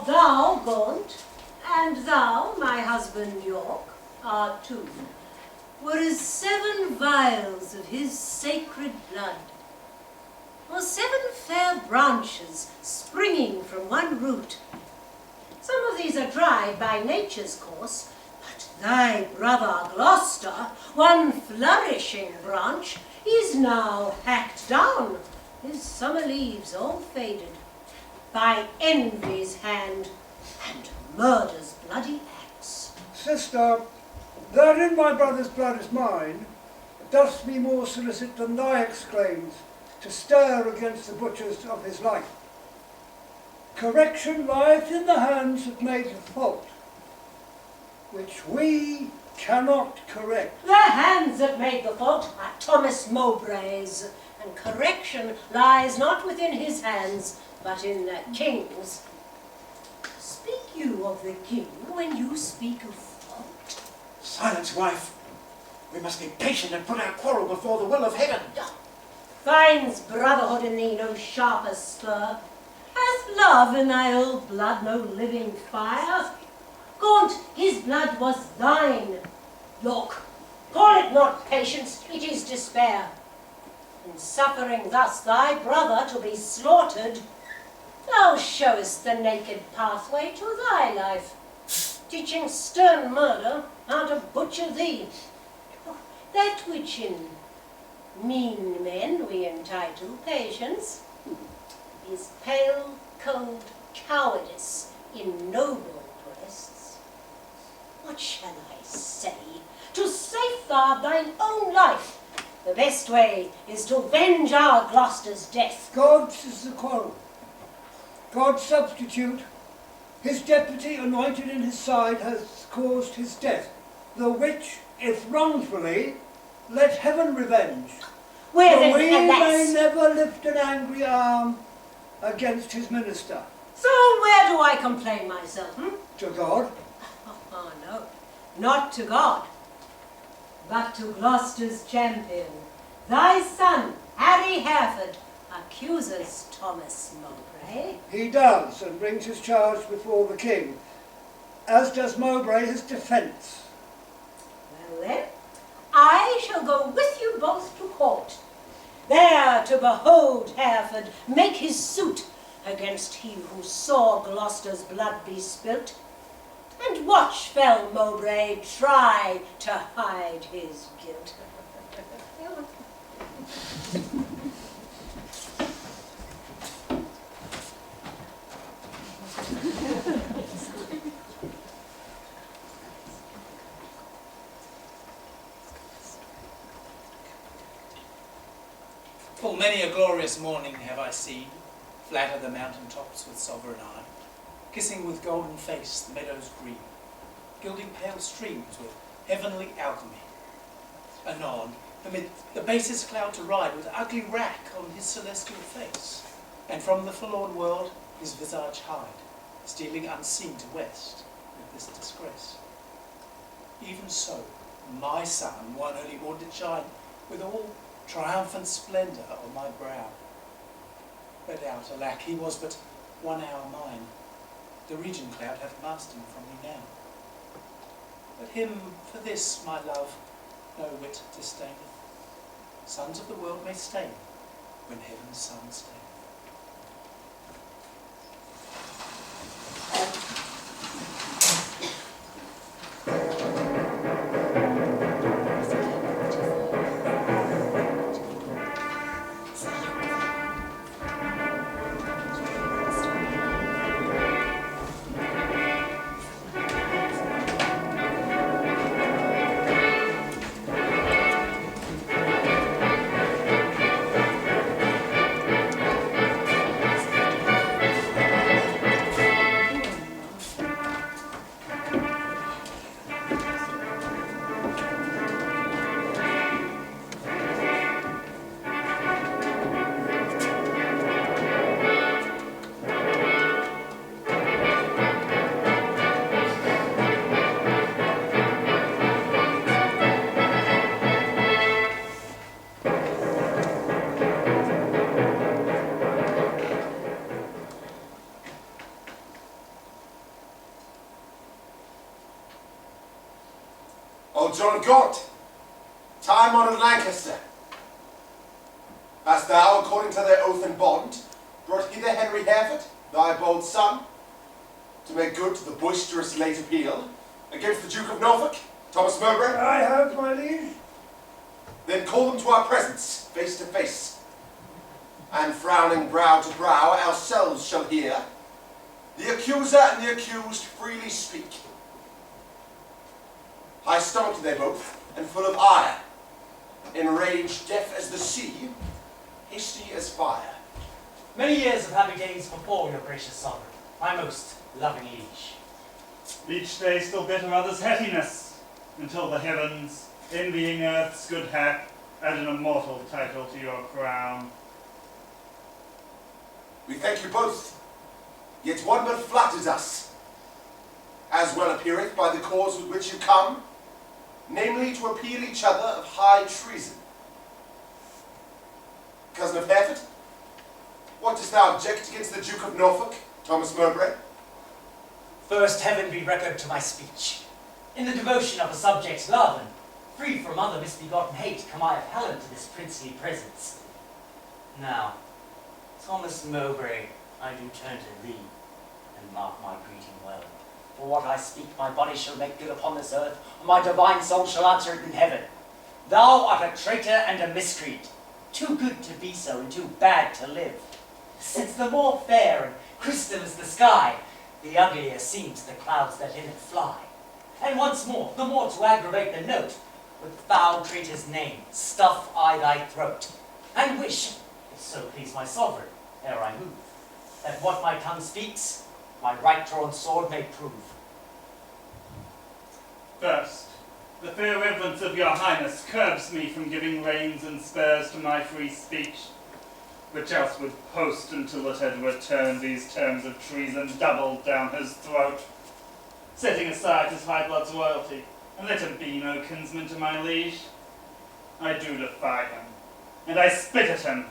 For thou, Gaunt, and thou, my husband York, our two, were as 7 vials of his sacred blood, or 7 fair branches springing from one root. Some of these are dried by nature's course, but thy brother Gloucester, one flourishing branch, is now hacked down, his summer leaves all faded, by envy's hand and murder's bloody axe. Sister, therein my brother's blood is mine, doth me more solicit than thy exclaims, to stir against the butchers of his life. Correction lieth in the hands that made the fault, which we cannot correct. The hands that made the fault are Thomas Mowbray's, and correction lies not within his hands, but in the king's. Speak you of the king when you speak of fault? Silence, wife. We must be patient and put our quarrel before the will of heaven. Finds brotherhood in thee no sharper spur? Hath love in thy old blood no living fire? Gaunt, his blood was thine. York, call it not patience, it is despair. In suffering thus thy brother to be slaughtered, thou showest the naked pathway to thy life, teaching stern murder how to butcher thee. That which in mean men we entitle patience is pale, cold cowardice in noble breasts. What shall I say? To safeguard thine own life, the best way is to venge our Gloucester's death. God's is the quarrel. God's substitute, his deputy anointed in his side, has caused his death, the which, if wrongfully, let heaven revenge. Where For then, we alas? may never lift an angry arm against his minister. So where do I complain myself, To God, Oh, no, not to God, but to Gloucester's champion. Thy son, Harry Hereford, accuses Thomas Mowbray. he does, and brings his charge before the king, as does Mowbray his defence. Well then, I shall go with you both to court, there to behold Hereford make his suit against he who saw Gloucester's blood be spilt, and watch fell Mowbray try to hide his guilt. Full many a glorious morning have I seen, flatter the mountain tops with sovereign eye, kissing with golden face the meadows green, gilding pale streams with heavenly alchemy. Anon, amid the basest cloud to ride with ugly rack on his celestial face, and from the forlorn world his visage hide, stealing unseen to west with this disgrace. Even so, my son one early morn did shine, with all triumphant splendour on my brow. But out, alack, he was but 1 hour mine. The region cloud hath masked him from me now. But him for this, my love, no wit disdaineth. Sons of the world may stain when heaven's sun staineth. O John Gaunt, time-honoured Lancaster, hast thou, according to thy oath and bond, brought hither Henry Hereford, thy bold son, to make good the boisterous late appeal against the Duke of Norfolk, Thomas Mowbray? I have, my liege. Then call them to our presence, face to face, and frowning brow to brow, ourselves shall hear the accuser and the accused freely speak. High-stomached they both, and full of ire, enraged, deaf as the sea, hasty as fire. Many years of happy days before your gracious sovereign, my most loving liege. Each day still better others' happiness, until the heavens, envying earth's good hap, add an immortal title to your crown. We thank you both, yet one but flatters us, as well appeareth by the cause with which you come, namely to appeal each other of high treason. Cousin of Hereford, what dost thou object against the Duke of Norfolk, Thomas Mowbray? First heaven be record to my speech. In the devotion of a subject's love, and free from other misbegotten hate, come I of Helen to this princely presence. Now, Thomas Mowbray, I do turn to thee, and mark my greeting well. For what I speak, my body shall make good upon this earth, and my divine soul shall answer it in heaven. Thou art a traitor and a miscreant, too good to be so, and too bad to live. Since the more fair and crystal is the sky, the uglier seems the clouds that in it fly. And once more, the more to aggravate the note, with foul traitor's name stuff I thy throat, and wish, if so please my sovereign, ere I move, that what my tongue speaks, my right-drawn sword may prove. First, the fair reverence of your highness curbs me from giving reins and spurs to my free speech, which else would post until it had returned these terms of treason doubled down his throat, setting aside his high blood's royalty, and let him be no kinsman to my liege. I do defy him, and I spit at him,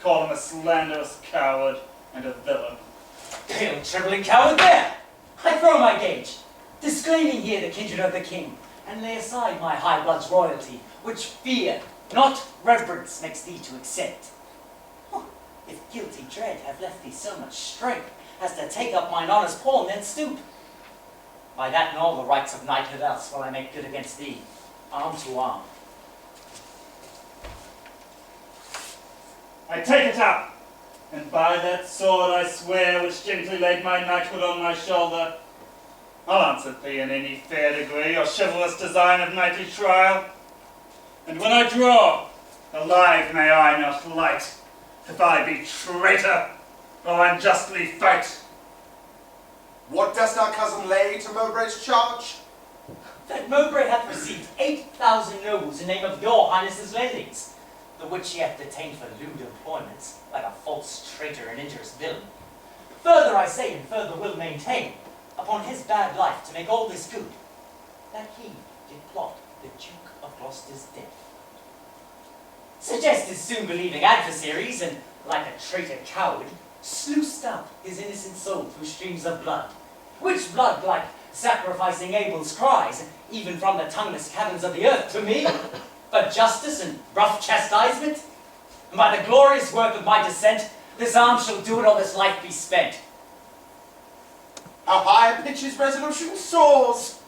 call him a slanderous coward and a villain. Hail, trembling coward, there! I throw my gage, disclaiming here the kindred of the king, and lay aside my high blood's royalty, which fear, not reverence, makes thee to accept. If guilty dread have left thee so much strength as to take up mine honour's pawn, then stoop. By that and all the rights of knighthood else will I make good against thee, arm to arm. I take it up, and by that sword I swear which gently laid my knighthood on my shoulder, I'll answer thee in any fair degree or chivalrous design of knightly trial. And when I draw, alive may I not light, if I be traitor or unjustly fight. What dost our cousin lay to Mowbray's charge? That Mowbray hath received 8,000 nobles in name of your highness's lendings, the which he hath detained for lewd employments, like a false traitor and injurious villain. Further I say, and further will maintain, upon his bad life to make all this good, that he did plot the Duke of Gloucester's death. Suggest his soon-believing adversaries, and, like a traitor coward, sluiced up his innocent soul through streams of blood, which blood, like sacrificing Abel's cries, even from the tongueless caverns of the earth to me, for justice and rough chastisement, and by the glorious work of my descent, this arm shall do it or this life be spent. How high a pitch his resolution soars!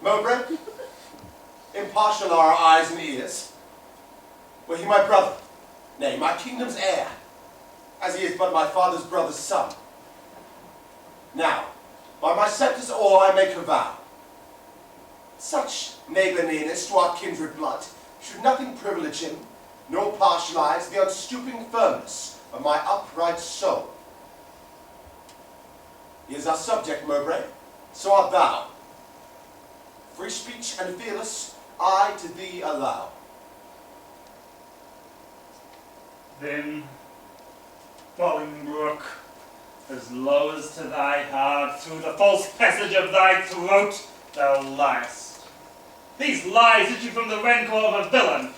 Mowbray, impartial are our eyes and ears. Were he my brother, nay, my kingdom's heir, as he is but my father's brother's son. Now, by my scepter's oar I make a vow. Such neighbourliness to our kindred blood should nothing privilege him, nor partialize the unstooping firmness of my upright soul. He is our subject, Mowbray, so art thou. Free speech and fearless, I to thee allow. Then, Bolingbroke, as low as to thy heart, through the false passage of thy throat, thou liest. These lies issue from the rancour of a villain,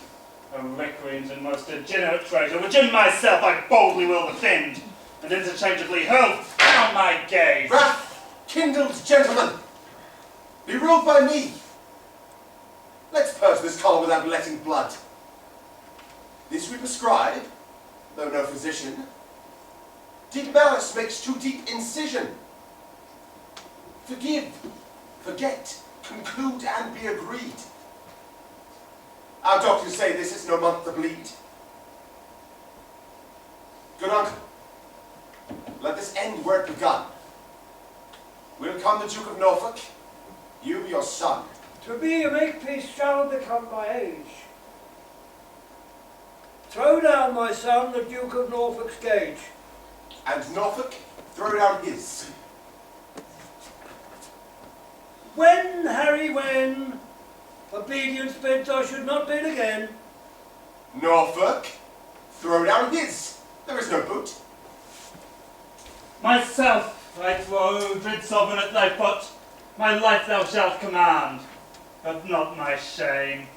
a recreant and most degenerate traitor, which in myself I boldly will defend, and interchangeably hurl down my gaze. Wrath kindled gentlemen, be ruled by me. Let's purge this collar without letting blood. This we prescribe, though no physician. Deep malice makes too deep incision. Forgive, forget, conclude and be agreed. Our doctors say this is no month to bleed. Good uncle, let this end where it begun. Will come the Duke of Norfolk, you your son. To be a makepeace shall become my age. Throw down, my son, the Duke of Norfolk's gage. And Norfolk, throw down his. When, Harry, when? Obedience bids I should not bid again. Norfolk, throw down his. There is no boot. Myself I throw, dread sovereign, at thy foot. My life thou shalt command, but not my shame,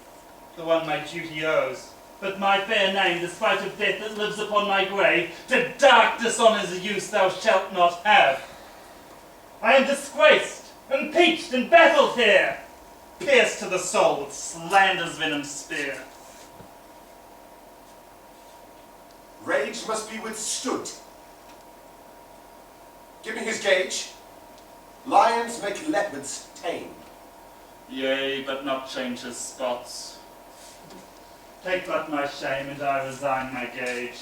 the one my duty owes. But my fair name, despite of death that lives upon my grave, to dark dishonour's use thou shalt not have. I am disgraced, impeached, and baffled here, pierced to the soul with slander's venom spear. Rage must be withstood. Give me his gage. Lions make leopards tame. Yea, but not change his spots. Take but my shame, and I resign my gage.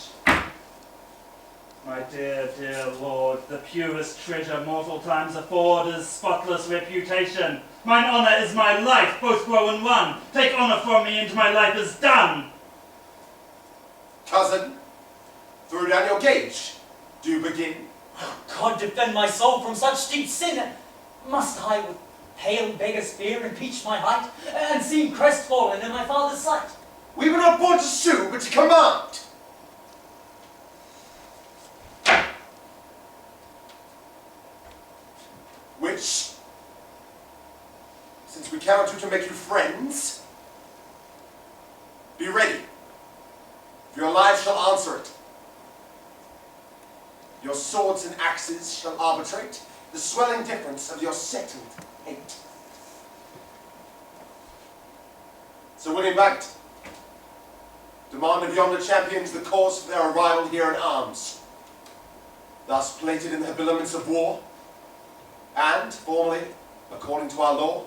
My dear, dear lord, the purest treasure mortal times afford is spotless reputation. Mine honour is my life, both grow in one. Take honour from me, and my life is done. Cousin, throw down your gage. Do begin. God defend my soul from such deep sin. Must I with pale beggar's fear impeach my height, and seem crestfallen in my father's sight? We were not born to sue, but to command. Which, since we cannot do to make you friends, be ready, for your lives shall answer it. Your swords and axes shall arbitrate the swelling difference of your settled hate. Sir William Bagot, demand of yonder champions the cause for their arrival here in arms, thus plated in the habiliments of war, and, formally, according to our law,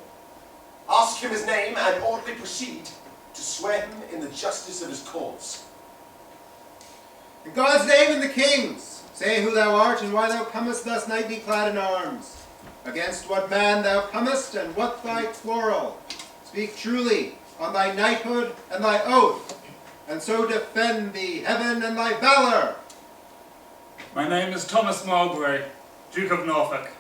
ask him his name and orderly proceed to swear him in the justice of his cause. In God's name and the King's, say who thou art and why thou comest thus knightly clad in arms. Against what man thou comest and what thy quarrel. Speak truly on thy knighthood and thy oath, and so defend thee heaven and thy valour. My name is Thomas Mowbray, Duke of Norfolk,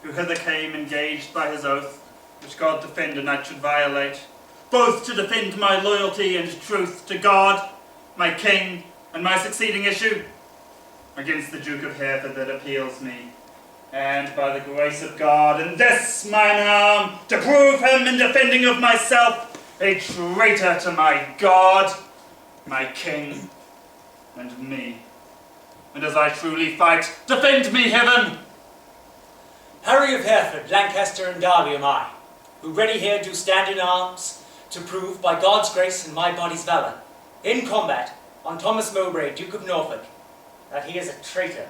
who hither came engaged by his oath, which God defend a knight should violate, both to defend my loyalty and truth to God, my king, and my succeeding issue, against the Duke of Hereford that appeals me, and by the grace of God, in this mine arm, to prove him in defending of myself, a traitor to my God, my king, and me. And as I truly fight, defend me, heaven! Harry of Hereford, Lancaster, and Derby am I, who ready here do stand in arms, to prove by God's grace and my body's valour, in combat, on Thomas Mowbray, Duke of Norfolk, that he is a traitor,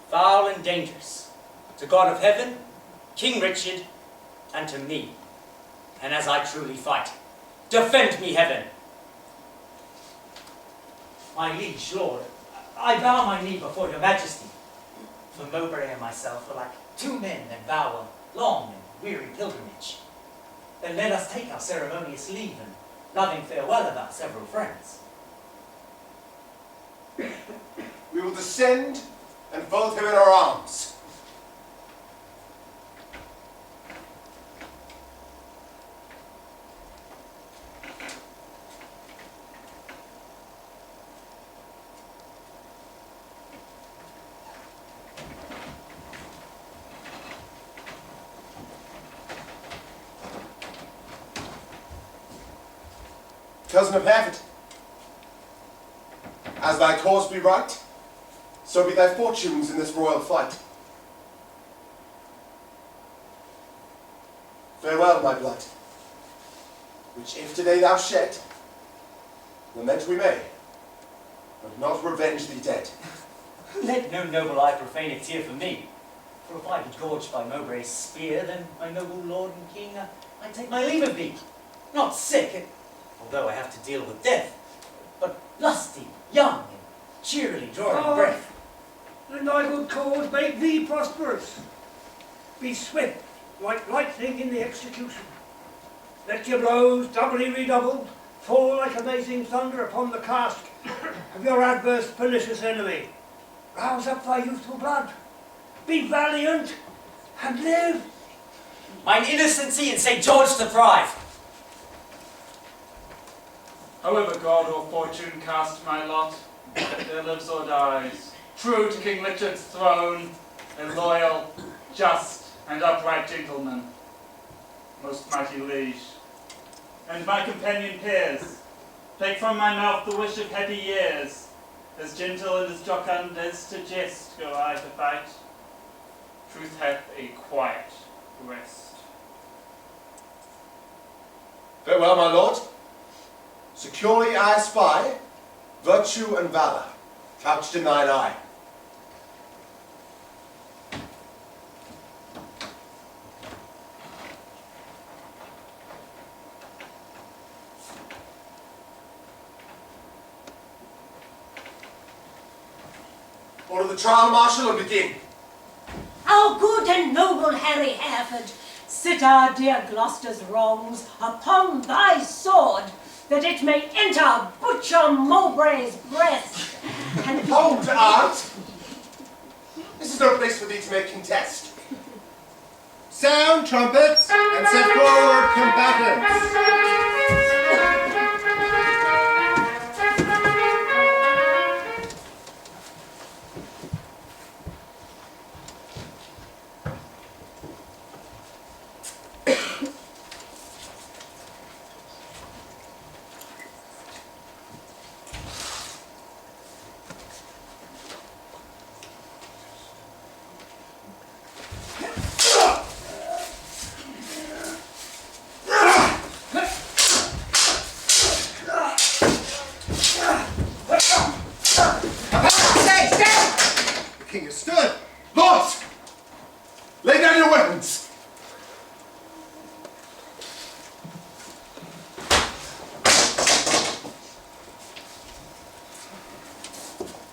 foul and dangerous, to God of heaven, King Richard, and to me. And as I truly fight, defend me, heaven! My liege lord, I bow my knee before your majesty, for Mowbray and myself are like two men that vow a long and weary pilgrimage. Then let us take our ceremonious leave and loving farewell of our several friends. We will descend and fold him in our arms. Cousin of Hereford, as thy cause be right, so be thy fortunes in this royal fight. Farewell, my blood, which if today thou shed, lament we may, but not revenge thee dead. Let no noble eye profane a tear for me. For if I be gorged by Mowbray's spear, then, my noble lord and king, I take my leave of thee. Not sick, although I have to deal with death, but lusty, young, and cheerily drawing breath. And thy good cause make thee prosperous. Be swift, like lightning in the execution. Let your blows, doubly redoubled, fall like amazing thunder upon the casque of your adverse pernicious enemy. Rouse up thy youthful blood. Be valiant and live. Mine innocency in St. George to thrive. However God or fortune cast my lot, there lives or dies, true to King Richard's throne, a loyal, just, and upright gentleman, most mighty liege. And my companion peers, take from my mouth the wish of happy years, as gentle and as jocund as to jest go I to fight. Truth hath a quiet rest. Farewell, my lord. Securely I spy virtue and valour couched in thine eye. Order the trial, Marshal, and begin. Our good and noble Harry Hereford, sit our dear Gloucester's wrongs upon thy sword, that it may enter butcher Mowbray's breast. And Hold, aunt! This is no place for thee to make contest. Sound trumpets and set forward combatants.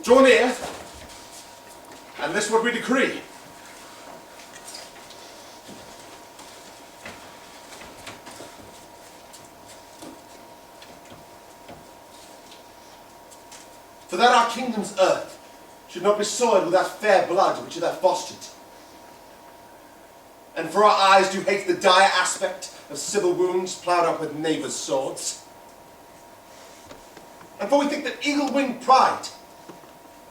Draw near, and this what we decree. For that our kingdom's earth should not be soiled with that fair blood which it hath fostered. And for our eyes do hate the dire aspect of civil wounds ploughed up with neighbours' swords. And for we think that eagle-winged pride,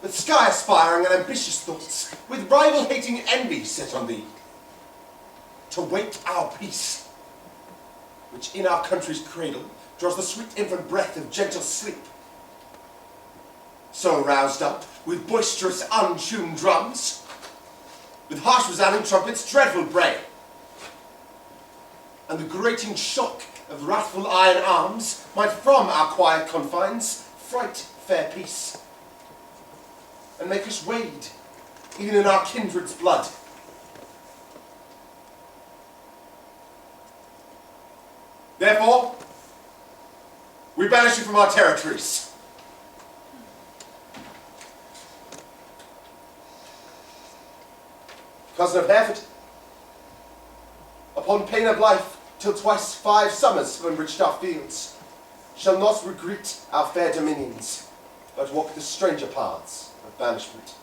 with sky-aspiring and ambitious thoughts, with rival-hating envy set on thee, to wait our peace, which in our country's cradle draws the sweet infant breath of gentle sleep. So roused up, with boisterous untuned drums, with harsh resounding trumpets dreadful bray, and the grating shock of wrathful iron arms might from our quiet confines fright fair peace, and make us wade even in our kindred's blood. Therefore, we banish you from our territories. Cousin of Hereford, upon pain of life, till twice 5 summers have enriched our fields, shall not regret our fair dominions, but walk the stranger paths of banishment.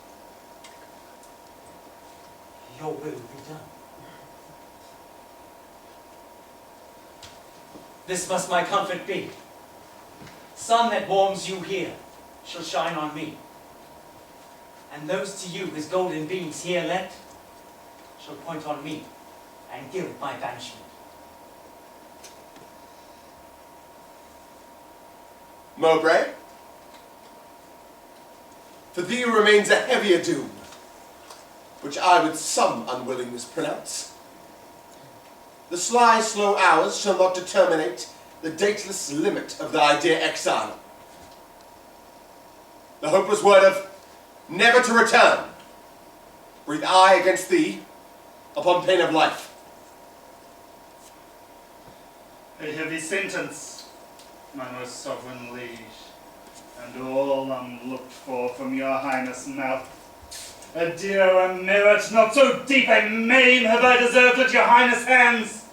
Your will be done. This must my comfort be. Sun that warms you here shall shine on me, and those to you his golden beams here lent shall point on me and gild my banishment. Mowbray, for thee remains a heavier doom, which I with some unwillingness pronounce. The sly, slow hours shall not determinate the dateless limit of thy dear exile. The hopeless word of never to return, breathe I against thee upon pain of life. A heavy sentence, my most sovereign liege, and all unlooked for from your highness' mouth. A dearer merit, not so deep a maim have I deserved at your highness' hands.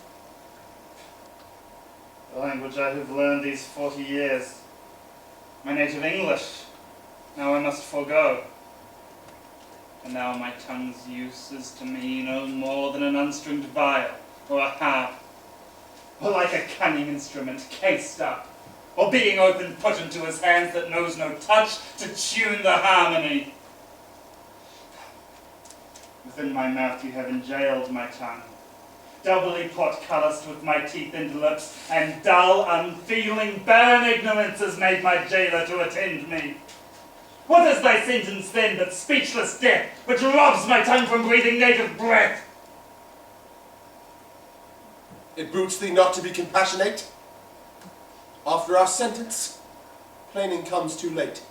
The language I have learned these 40 years, my native English, now I must forego. And now my tongue's use is to me no more than an unstringed viol or a harp, or like a cunning instrument cased up, or being open put into his hands that knows no touch to tune the harmony. Within my mouth you have enjailed my tongue, doubly portcullised with my teeth and lips, and dull, unfeeling, barren ignorance has made my jailer to attend me. What is thy sentence then but speechless death, which robs my tongue from breathing native breath? It boots thee not to be compassionate. After our sentence, plaining comes too late.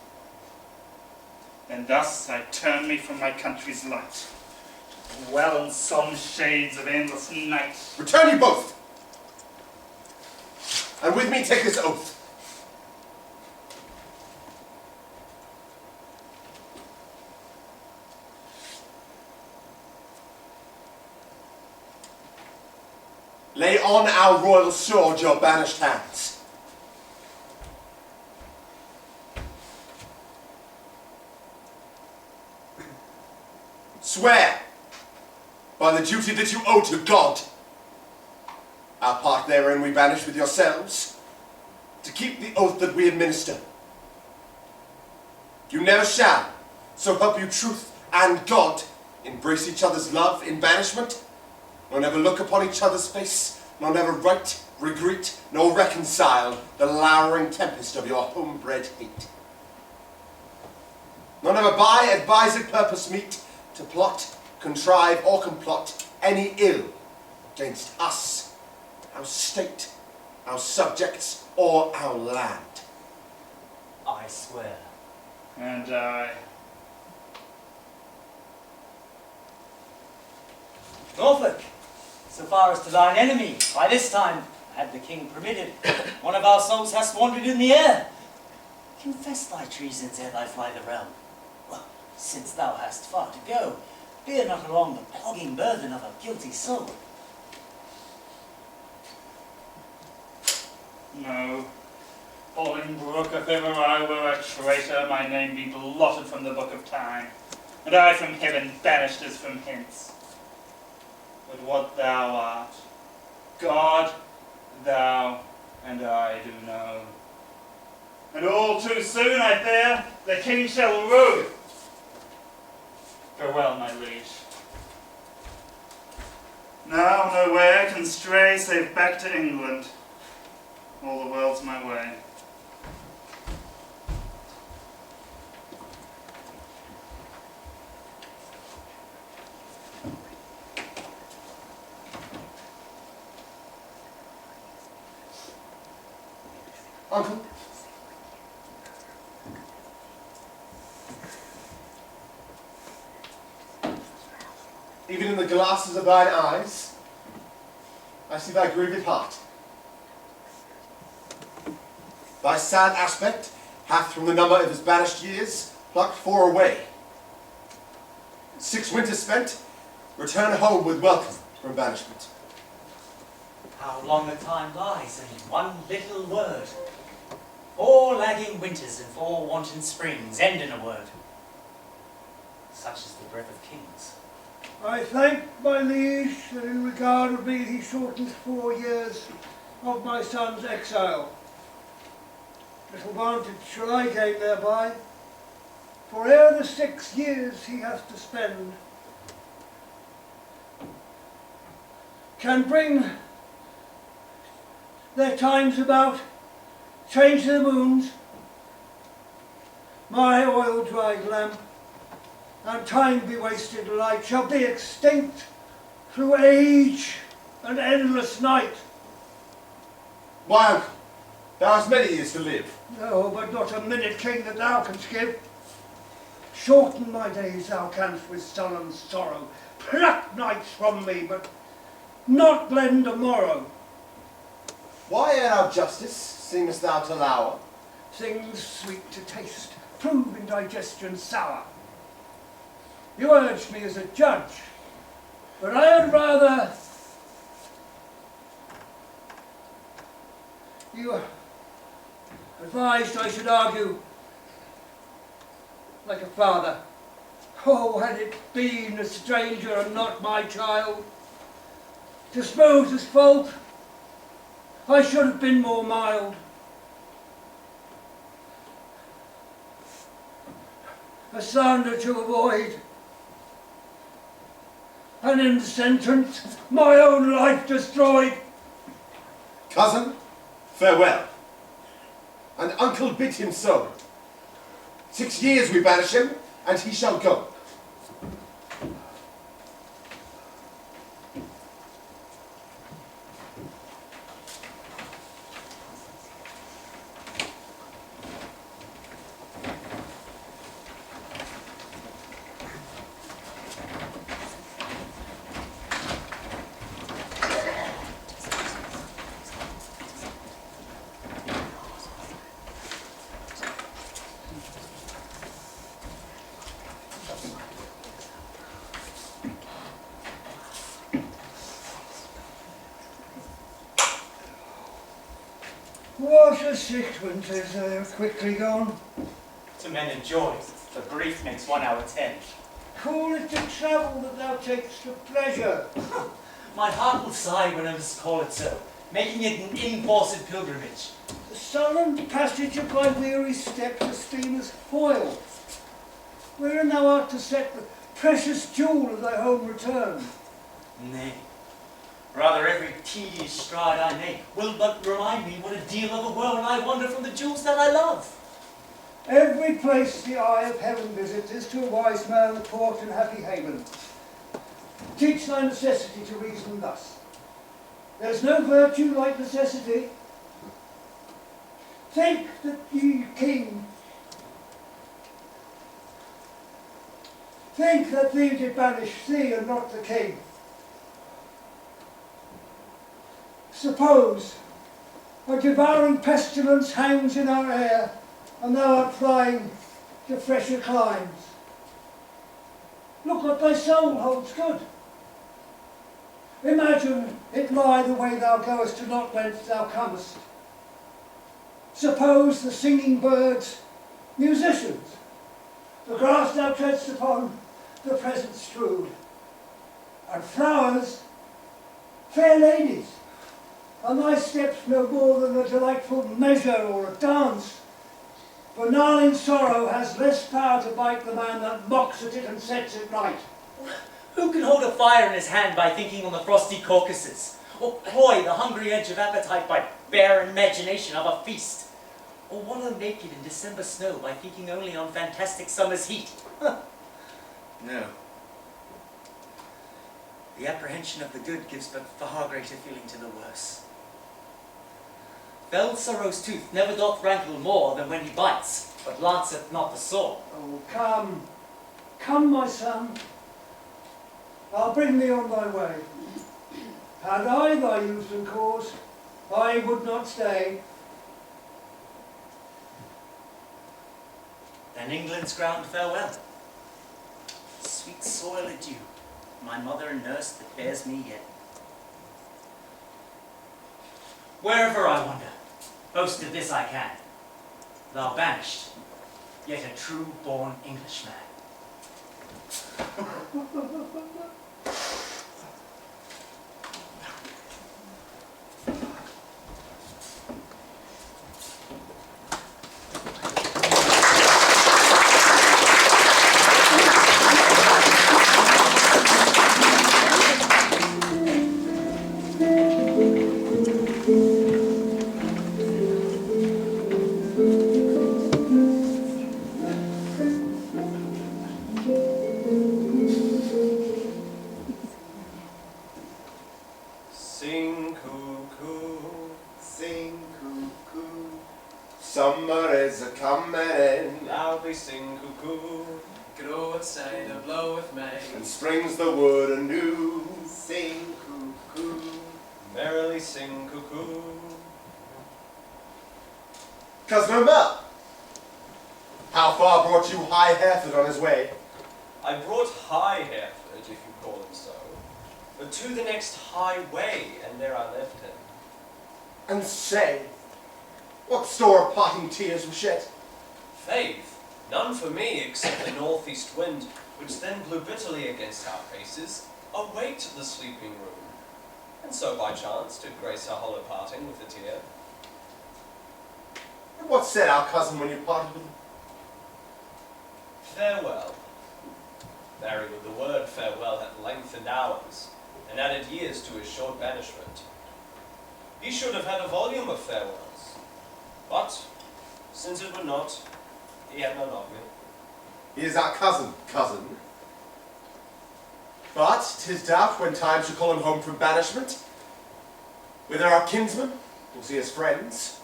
And thus I turn me from my country's light, well in some shades of endless night. Return ye both, and with me take this oath. Lay on our royal sword your banished hands. Swear, by the duty that you owe to God, our part therein we banish with yourselves, to keep the oath that we administer. You never shall, so help you truth and God, embrace each other's love in banishment, nor never look upon each other's face, nor never write, regret, nor reconcile the lowering tempest of your homebred hate. Nor never by advised purpose meet, to plot, contrive, or complot any ill against us, our state, our subjects, or our land. I swear. And I. Norfolk, so far as to thine enemy, by this time, had the king permitted, one of our souls hast wandered in the air. Confess thy treasons ere thy fly the realm. Well, since thou hast far to go, bear not along the plogging burden of a guilty soul. No. Bolingbroke, if ever I were a traitor, my name be blotted from the book of time, and I from heaven banished as from hence. But what thou art, God, thou, and I do know. And all too soon, I fear, the king shall rue. Farewell, my liege. Now nowhere can stray save back to England. All the world's my way. Uncle, even in the glasses of thine eyes, I see thy grieved heart. Thy sad aspect hath from the number of his banished years plucked 4 away. 6 winters spent, return home with welcome from banishment. How long the time lies in one little word. 4 lagging winters and 4 wanton springs end in a word. Such is the breath of kings. I thank my liege that in regard of me he shortens 4 years of my son's exile. Little vantage shall I gain thereby, for ere the 6 years he has to spend can bring their times about, change their moons, my oil-dried lamp, and time-bewasted light shall be extinct through age an endless night. Why, uncle, thou hast many years to live. No, but not a minute, king, that thou canst give. Shorten my days thou canst with sullen sorrow. Pluck nights from me, but not blend a morrow. Why, ere our justice, seemest thou to lour? Things sweet to taste, prove in digestion sour. You urged me as a judge, but I had rather... You advised I should argue like a father. Oh, had it been a stranger and not my child, disposed as fault, I should have been more mild. A slander to avoid, and in the sentence my own life destroyed. Cousin, farewell. And uncle bid him so. 6 years we banish him, and he shall go. What a sixpence they're quickly gone. To men and joy, for grief makes 1 hour 10. Call it to travel that thou takest a pleasure. My heart will sigh when I must call it so, making it an enforced pilgrimage. The sullen passage of thy weary steps esteem as foil, wherein thou art to set the precious jewel of thy home return. Nay, rather every tedious stride I make will but remind me what a deal of a world I wander from the jewels that I love. Every place the eye of heaven visits is to a wise man the port and happy haven. Teach thy necessity to reason thus. There's no virtue like necessity. Think that ye king, think that thee did banish thee and not the king. Suppose a devouring pestilence hangs in our air, and thou art flying to fresher climes. Look what thy soul holds good. Imagine it lie the way thou goest to not whence thou comest. Suppose the singing birds, musicians, the grass thou treadst upon, the present strewed, and flowers, fair ladies, and thy steps no more than a delightful measure or a dance. For gnarling sorrow has less power to bite the man that mocks at it and sets it right. Who can hold a fire in his hand by thinking on the frosty Caucasus, or cloy the hungry edge of appetite by bare imagination of a feast, or wallow naked in December snow by thinking only on fantastic summer's heat? No. The apprehension of the good gives but far greater feeling to the worse. Fell sorrow's tooth never doth rankle more than when he bites, but lanceth not the sore. Oh, come, come, my son. I'll bring thee on thy way. Had I thy use and cause, I would not stay. Then England's ground farewell. Sweet soil adieu, my mother and nurse that bears me yet. Wherever I wander, boast of this I can. Thou banished, yet a true-born Englishman. Sing cuckoo, Sing cuckoo, summer is a-comin', loudly sing cuckoo, Grow at side, a blow with May. and springs the wood anew. sing cuckoo. Merrily sing cuckoo. Cousin Aumerle, how far brought you High Hereford on his way? I brought High Hereford, if you call him so, but to the next highway, and there I left him. And say, what store of parting tears were shed? Faith, none for me except the northeast wind, which then blew bitterly against our faces, away to the sleeping room, and so by chance did grace our hollow parting with a tear. And what said our cousin when you parted with him? Farewell. Varied with the word farewell hath lengthened hours, and added years to his short banishment. He should have had a volume of farewells, but, since it would not, he had none of me. He is our cousin. But 'tis doubt when time shall call him home from banishment, whether our kinsmen will see his friends,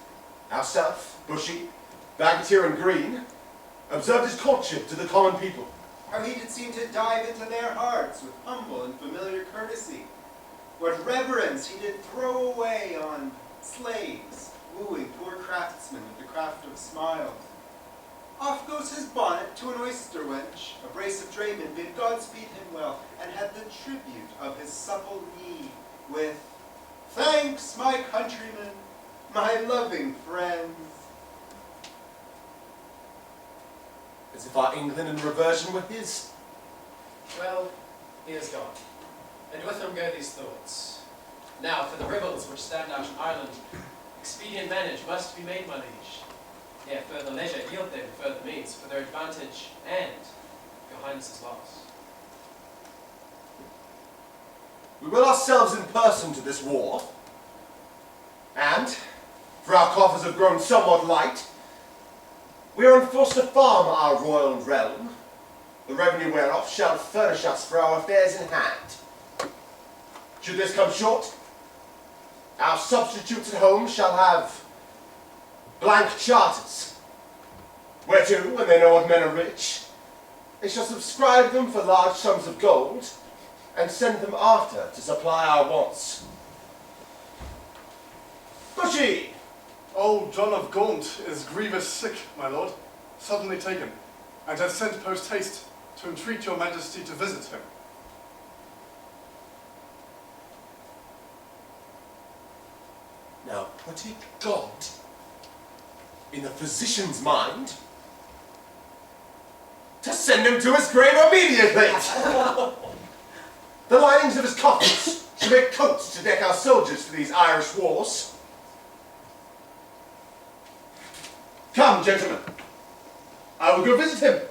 ourself, Bushy, Baggeteer and Green, observed his courtship to the common people. How he did seem to dive into their hearts with humble and familiar courtesy. What reverence he did throw away on slaves, wooing poor craftsmen with the craft of smiles. Off goes his bonnet to an oyster wench, a brace of draymen bid Godspeed him well, and had the tribute of his supple knee, with thanks, my countrymen, my loving friends. As if our England and reversion were his. Well, he is gone, and with him go these thoughts. Now, for the rebels which stand out in Ireland, expedient manage must be made, my liege. Ere further leisure yield them further means for their advantage and your highness's loss. We will ourselves in person to this war, and, for our coffers have grown somewhat light, we are enforced to farm our royal realm, the revenue whereof shall furnish us for our affairs in hand. Should this come short, our substitutes at home shall have blank charters, whereto, when they know what men are rich, they shall subscribe them for large sums of gold, and send them after to supply our wants. Bushy! Old John of Gaunt is grievous sick, my lord, suddenly taken, and has sent post-haste to entreat your majesty to visit him. Now put it God in the physician's mind to send him to his grave immediately. The linings of his coffins should make coats to deck our soldiers for these Irish wars. Come, gentlemen, I will go visit him.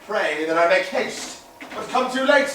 Pray that I make haste, but come too late.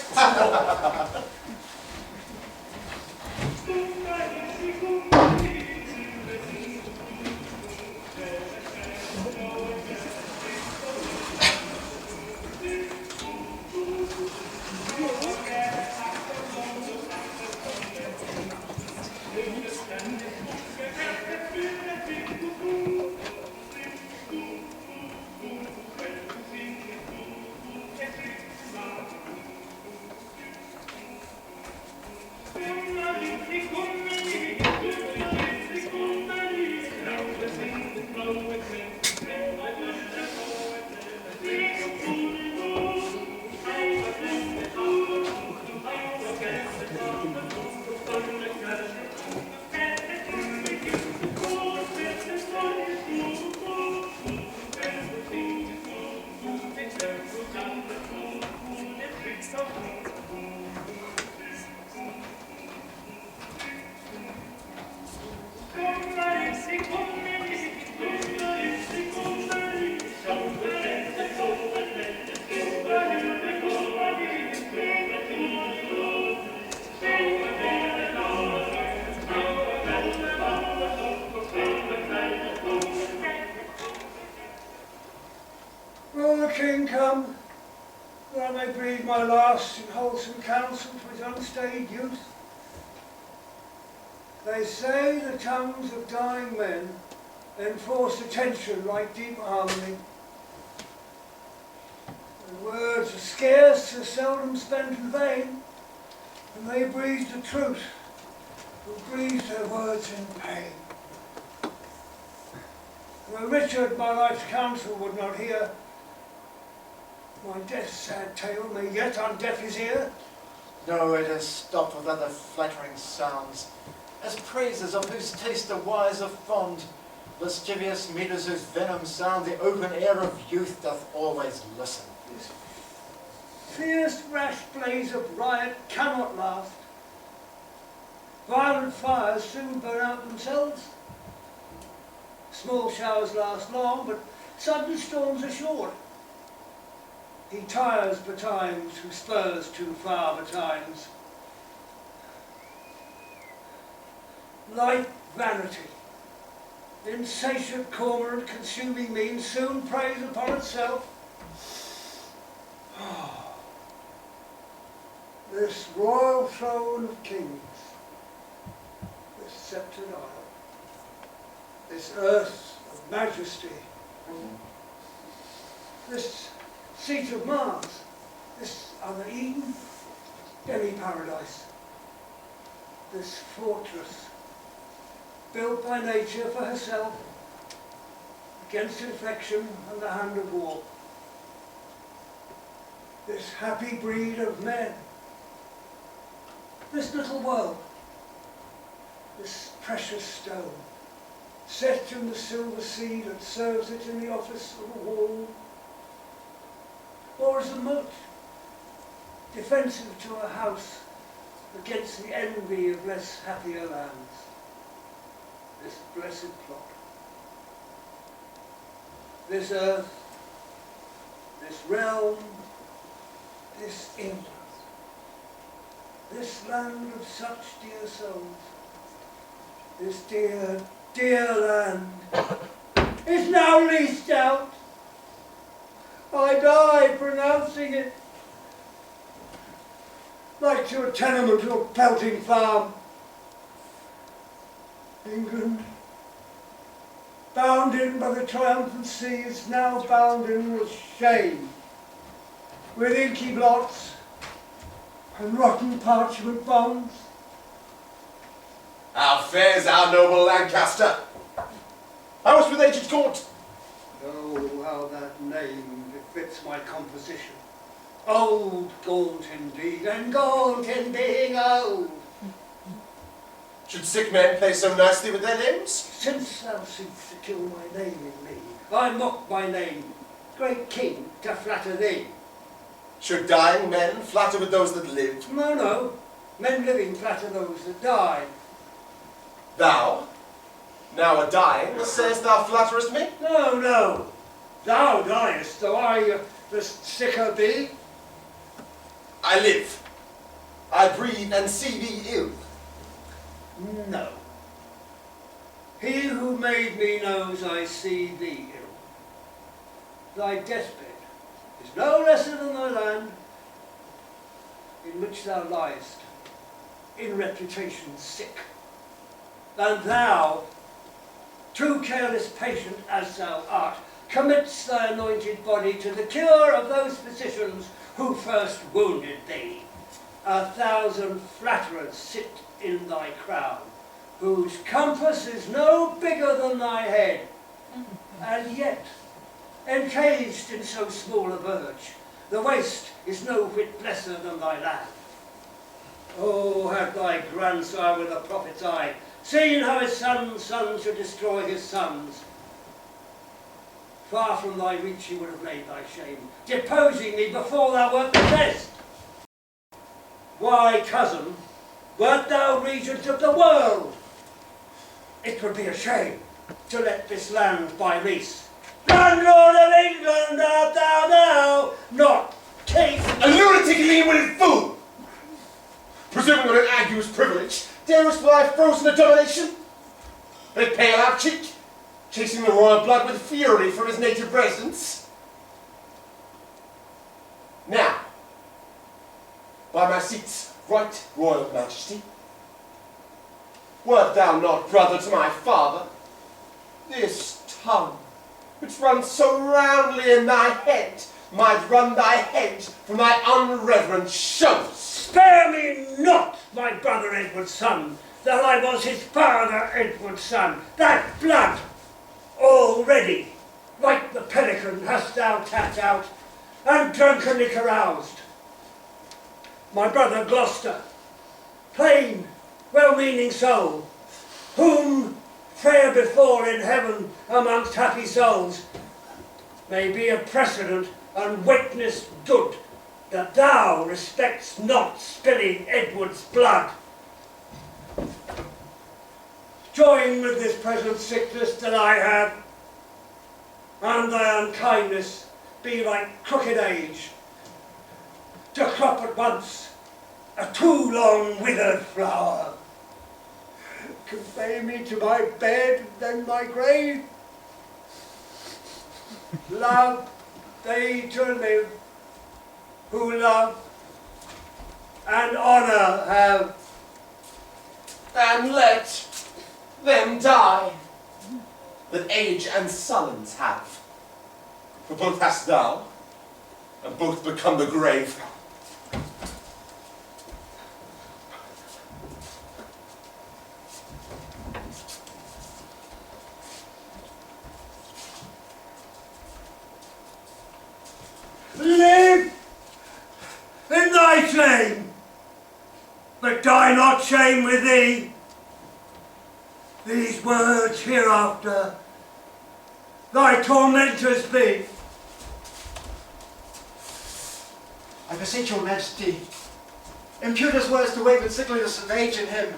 wholesome counsel to his unstayed youth. They say the tongues of dying men enforce attention like deep harmony. And words are scarce, are seldom spent in vain, and they breathe the truth who breathe their words in pain. Though Richard, my life's counsel, would not hear, my death's sad tale may yet undeaf his ear. No, it is stopped with other flattering sounds, as praises of whose taste the wise are fond. Lascivious metres whose venom sound the open air of youth doth always listen. This fierce rash blaze of riot cannot last. Violent fires soon burn out themselves. Small showers last long, but sudden storms are short. He tires betimes who spurs too far betimes. Like vanity, insatiate cormorant consuming means soon preys upon itself. This royal throne of kings, this sceptred isle, this earth of majesty, this seat of Mars, this other Eden, demi-paradise, this fortress, built by nature for herself, against infection and the hand of war. This happy breed of men, this little world, this precious stone, set in the silver sea that serves it in the office of a wall, or as a moat, defensive to a house against the envy of less happier lands. This blessed plot, this earth, this realm, this England, this land of such dear souls, this dear, dear land, is now leased out. I die pronouncing it, like to a tenement or pelting farm. England, bound in by the triumphant sea, is now bound in with shame, with inky blots and rotten parchment bonds. How fares our noble Lancaster? How is with aged Gaunt? Oh, how that name befits my composition. Old Gaunt indeed, and Gaunt in being old. Should sick men play so nicely with their names? Since thou seekst to kill my name in me, I mock my name, great king, to flatter thee. Should dying men flatter with those that live? No, no, men living flatter those that die. Thou, now a dying, sayest thou flatterest me? No, no, thou diest, though I the sicker be. I live. I breathe and see thee ill. No. He who made me knows I see thee ill. Thy deathbed is no lesser than thy land, in which thou liest, in reputation sick. And thou, too careless patient as thou art, commits thy anointed body to the cure of those physicians who first wounded thee. 1,000 flatterers sit in thy crown, whose compass is no bigger than thy head, and yet, encased in so small a verge, the waste is no whit lesser than thy land. Oh, had thy grandsire with a prophet's eye seen how his son's son should destroy his sons, far from thy reach he would have laid thy shame, deposing thee before thou wert possessed. Why, cousin, wert thou regent of the world? It would be a shame to let this land by lease. Landlord of England art thou now, not king. A lunatic lean-witted fool! Presuming on an ague's privilege, darest fly frozen a domination? A pale out cheek, chasing the royal blood with fury from his native residence? Now, by my seats, right royal majesty. Wert thou not brother to my father, this tongue, which runs so roundly in thy head, might run thy head from thy unreverent shoulders. Spare me not, my brother Edward's son, that I was his father Edward's son. That blood already, like the pelican, hast thou tapped out, and drunkenly caroused. My brother Gloucester, plain, well-meaning soul, whom fair before in heaven amongst happy souls, may be a precedent and witness good that thou respect'st not spilling Edward's blood. Join with this present sickness that I have, and thy unkindness be like crooked age, to crop at once a too long withered flower. Convey me to my bed, then my grave. Love they to live, who love and honour have, And let them die that age and sullens have. For both hast thou, and both become the grave. Live in thy shame, but die not shame with thee. These words hereafter thy tormentors be. I beseech your majesty, impute his words to wave and sickliness of age in him.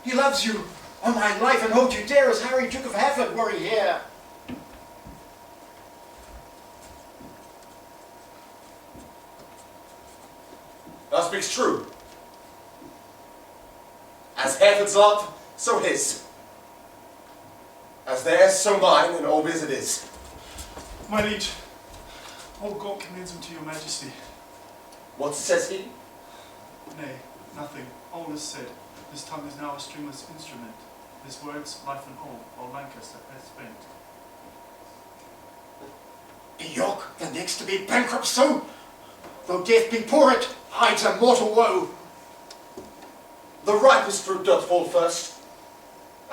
He loves you, on my life, and holds you dear as Harry, Duke of Halford, were he here. Thou speaks true. As Hereford's love, so his. As theirs, so mine, and always it is. My liege, old Gaunt commends him to your majesty. What says he? Nay, nothing. All is said. His tongue is now a stringless instrument. His words, life and all, while Lancaster hath spent. Be York the next to be bankrupt so? Though death be poor, it hides a mortal woe. The ripest fruit doth fall first,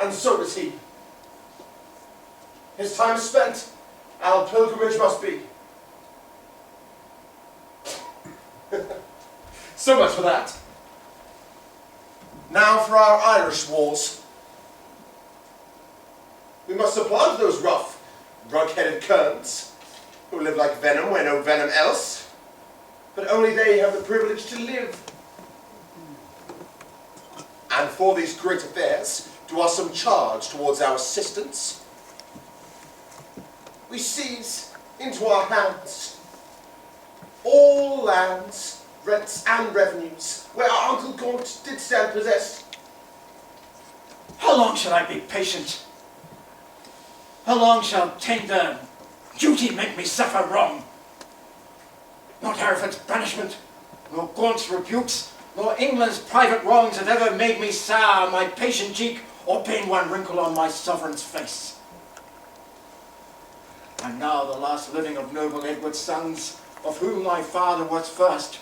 and so does he. His time spent, our pilgrimage must be. So much for that. Now for our Irish wars. We must supplant those rough, drug-headed kerns, who live like venom where no venom else, but only they have the privilege to live. And for these great affairs, do us some charge towards our assistance. We seize into our hands all lands, rents and revenues, where our Uncle Gaunt did stand possessed. How long shall I be patient? How long shall tender duty make me suffer wrong? Not Hereford's banishment, nor Gaunt's rebukes, nor England's private wrongs have ever made me sour my patient cheek or pain one wrinkle on my sovereign's face. And now the last living of noble Edward's sons, of whom my father was first.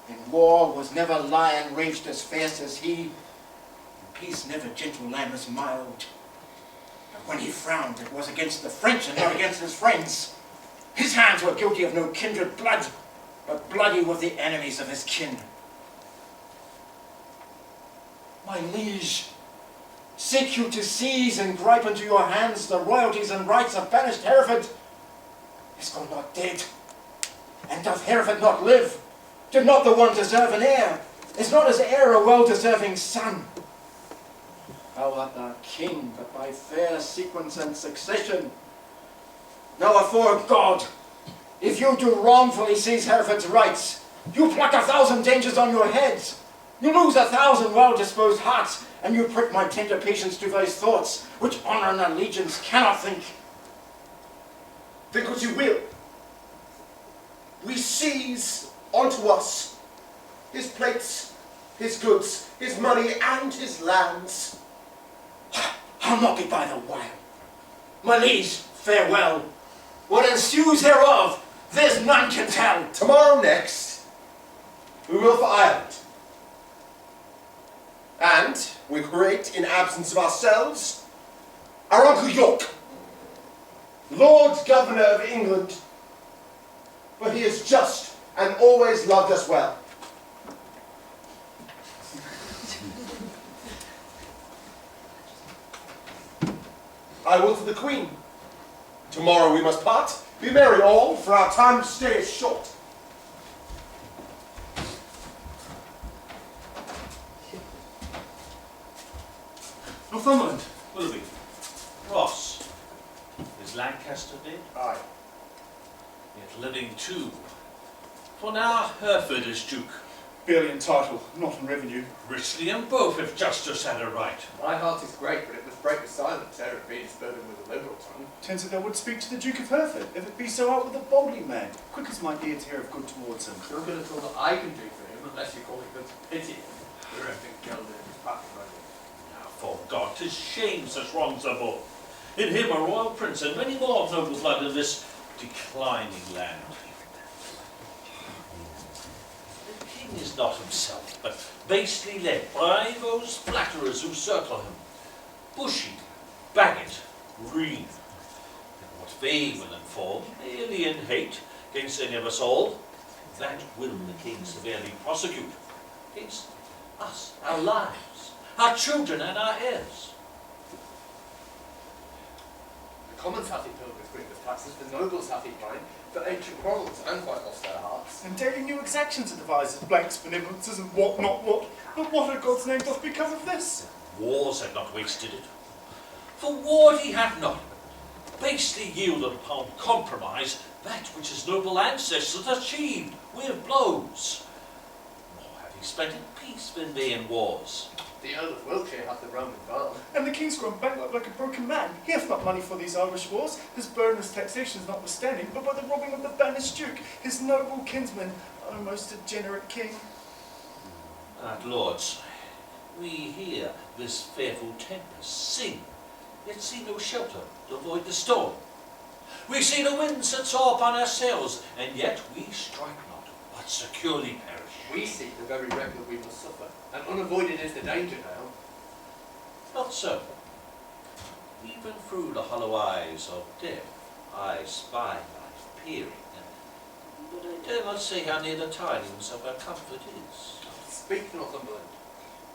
In war was never lion raged as fierce as he, in peace never gentle lamb as mild. But when he frowned, it was against the French and not against his friends. His hands were guilty of no kindred blood, but bloody with the enemies of his kin. My liege, seek you to seize and gripe into your hands the royalties and rights of banished Hereford. Is Gaunt not dead? And doth Hereford not live? Did not the one deserve an heir? Is not his heir a well-deserving son? Thou art our king, but by fair sequence and succession. Now afore God, if you do wrongfully seize Hereford's rights, you pluck 1,000 dangers on your heads. You lose 1,000 well-disposed hearts, and you prick my tender patience to those thoughts, which honour and allegiance cannot think. Think what you will. We seize unto us his plates, his goods, his money, and his lands. I'll not be by the while. My liege, farewell. What ensues hereof, there's none can tell. Tomorrow next, we will for Ireland. And we create, in absence of ourselves, our Uncle York, Lord Governor of England, for he is just and always loved us well. I will to the Queen. Tomorrow we must part. Be merry all, for our time to stay is short. Northumberland. Willoughby. Ross. Is Lancaster dead? Aye. Yet living too. For now Hereford is Duke. Barely in title, not in revenue. Richly and both if justice had a right. My heart is great, but it must break with silence ere it be spoken with a liberal tongue. Tends that I would speak to the Duke of Hereford, if it be so out with a boldly man, quick as my ear to hear of good towards him. No good at all that I can do for him, unless you call it good to pity him. The reverend Hilder and his patrimony. Now for God, 'tis shame such wrongs are born. In him a royal prince and many more of noble blood in this declining land. The king is not himself, but basely led by those flatterers who circle him. Bushy, Bagot, Reuben, and what they will inform, alien hate against any of us all, that will the king severely prosecute against us, our lives, our children and our heirs. The commons hath he filled with grievous taxes, the nobles hath he fined, for ancient quarrels, and quite lost their hearts. And daily new exactions are devised of blanks, benevolences, and what not what. But what in God's name doth become of this? Wars had not wasted it. For war he had not, basely yielded upon compromise that which his noble ancestors achieved with blows. Nor have he spent in peace when they in wars. The Earl of Wiltshire hath the Roman ban. And the king's grown bankrupt like a broken man. He hath not money for these Irish wars, his burdenous taxations notwithstanding, but by the robbing of the banished duke, his noble kinsman, O most degenerate king. And lords, we hear this fearful tempest sing, yet see no shelter to avoid the storm. We see the winds that soar upon our sails, and yet we strike not, but securely perish. We seek the very wreck that we must suffer, and unavoided is the danger now. Not so. Even through the hollow eyes of death, I spy life peering, but I dare not say how near the tidings of our comfort is. Speak, Northumberland.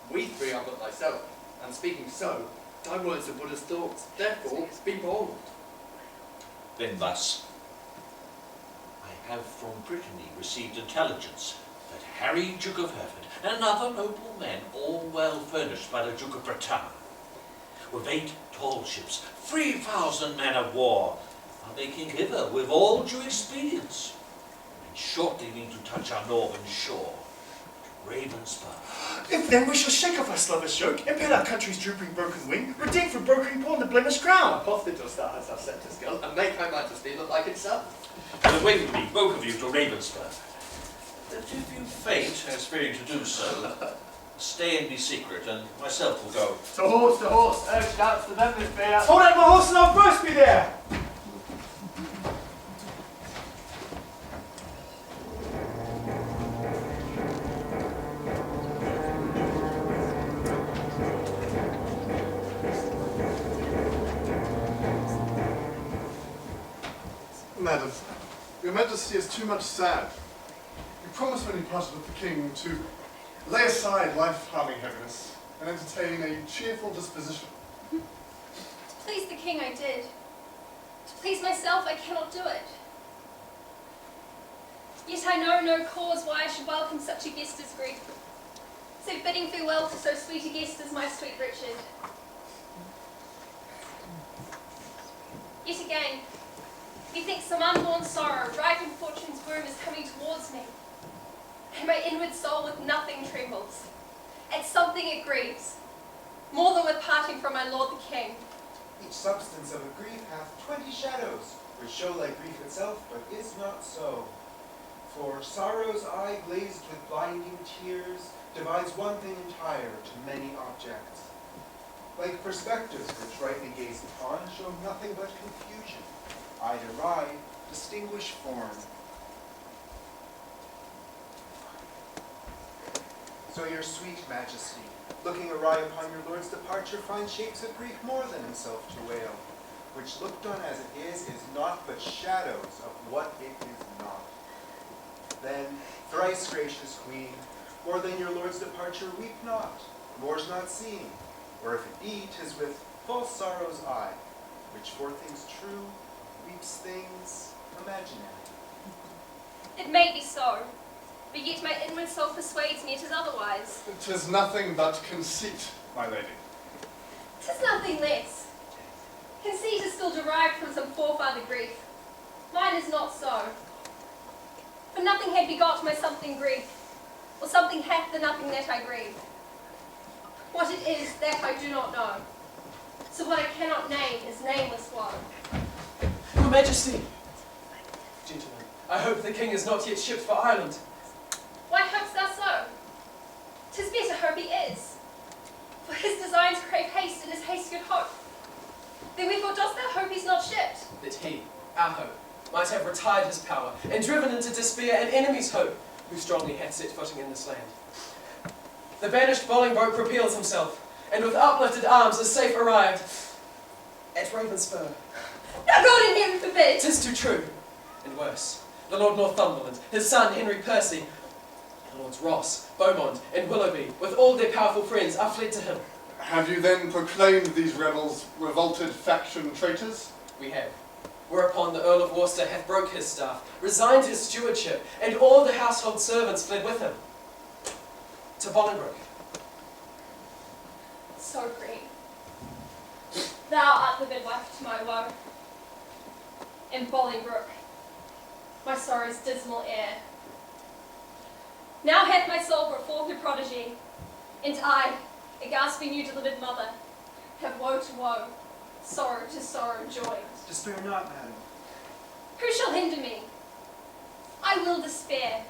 We three are but thyself, and speaking so, thy words are but as thoughts. Therefore, be bold. Then thus, I have from Brittany received intelligence that Harry, Duke of Hereford, and other noble men, all well furnished by the Duke of Bretagne, with 8 tall ships, 3,000 men of war, are making hither with all due expedience, and shortly mean to touch our northern shore, Ravenspur. If then we shall shake off our slavish yoke, impel our country's drooping broken wing, redeem from brokering pawn the blemished crown. Apothetos thou hast our scepter skill, and make thy majesty look like itself. And away with me, both of you, to Ravenspur. But if you faint, as fearing to do so, stay and be secret, and myself will go. To horse, urge doubts to them that fear. Hold out my horse and I'll first be there! Madam, your Majesty is too much sad. You promised when you parted with the King to lay aside life-harming heaviness and entertain a cheerful disposition. To please the King I did. To please myself I cannot do it. Yet I know no cause why I should welcome such a guest as grief. So bidding farewell to so sweet a guest as my sweet Richard. Yet again, methinks some unborn sorrow, ripe in fortune's womb, is coming towards me. And my inward soul with nothing trembles. At something it grieves, more than with parting from my lord the king. Each substance of a grief hath 20 shadows, which show like grief itself, but is not so. For sorrow's eye glazed with blinding tears divides one thing entire to many objects. Like perspectives which rightly gazed upon show nothing but confusion. Eye to eye, distinguish form. So your sweet majesty, looking awry upon your lord's departure, finds shapes of grief more than himself to wail, which looked on as it is not but shadows of what it is not. Then, thrice gracious queen, more than your lord's departure weep not, more's not seen, or if it be, 'tis with false sorrow's eye, which for things true weeps things imaginary. It may be so, but yet my inward soul persuades me it is otherwise. 'Tis nothing but conceit, my lady. 'Tis nothing less. Conceit is still derived from some forefather grief. Mine is not so. For nothing had begot my something grief, or something hath the nothing that I grieve. What it is, that I do not know. So what I cannot name is nameless woe. Your Majesty! Gentlemen, I hope the king is not yet shipped for Ireland. Why hopest thou so? 'Tis better hope he is. For his designs crave haste, and his haste good hope. Then wherefore dost thou hope he's not shipped? That he, our hope, might have retired his power, and driven into despair an enemy's hope, who strongly hath set footing in this land. The banished Bolingbroke repeals himself, and with uplifted arms is safe arrived at Reuben Spur. No, God in heaven forbid! 'Tis too true, and worse. The Lord Northumberland, his son Henry Percy, the Lords Ross, Beaumont, and Willoughby, with all their powerful friends, are fled to him. Have you then proclaimed these rebels revolted faction traitors? We have. Whereupon the Earl of Worcester hath broke his staff, resigned his stewardship, and all the household servants fled with him. To Bolingbroke. So green. Thou art the midwife to my woe. In Bolingbroke, my sorrow's dismal air. Now hath my soul brought forth her prodigy, and I, a gasping new delivered mother, have woe to woe, sorrow to sorrow joined. Despair not, madam. Who shall hinder me? I will despair,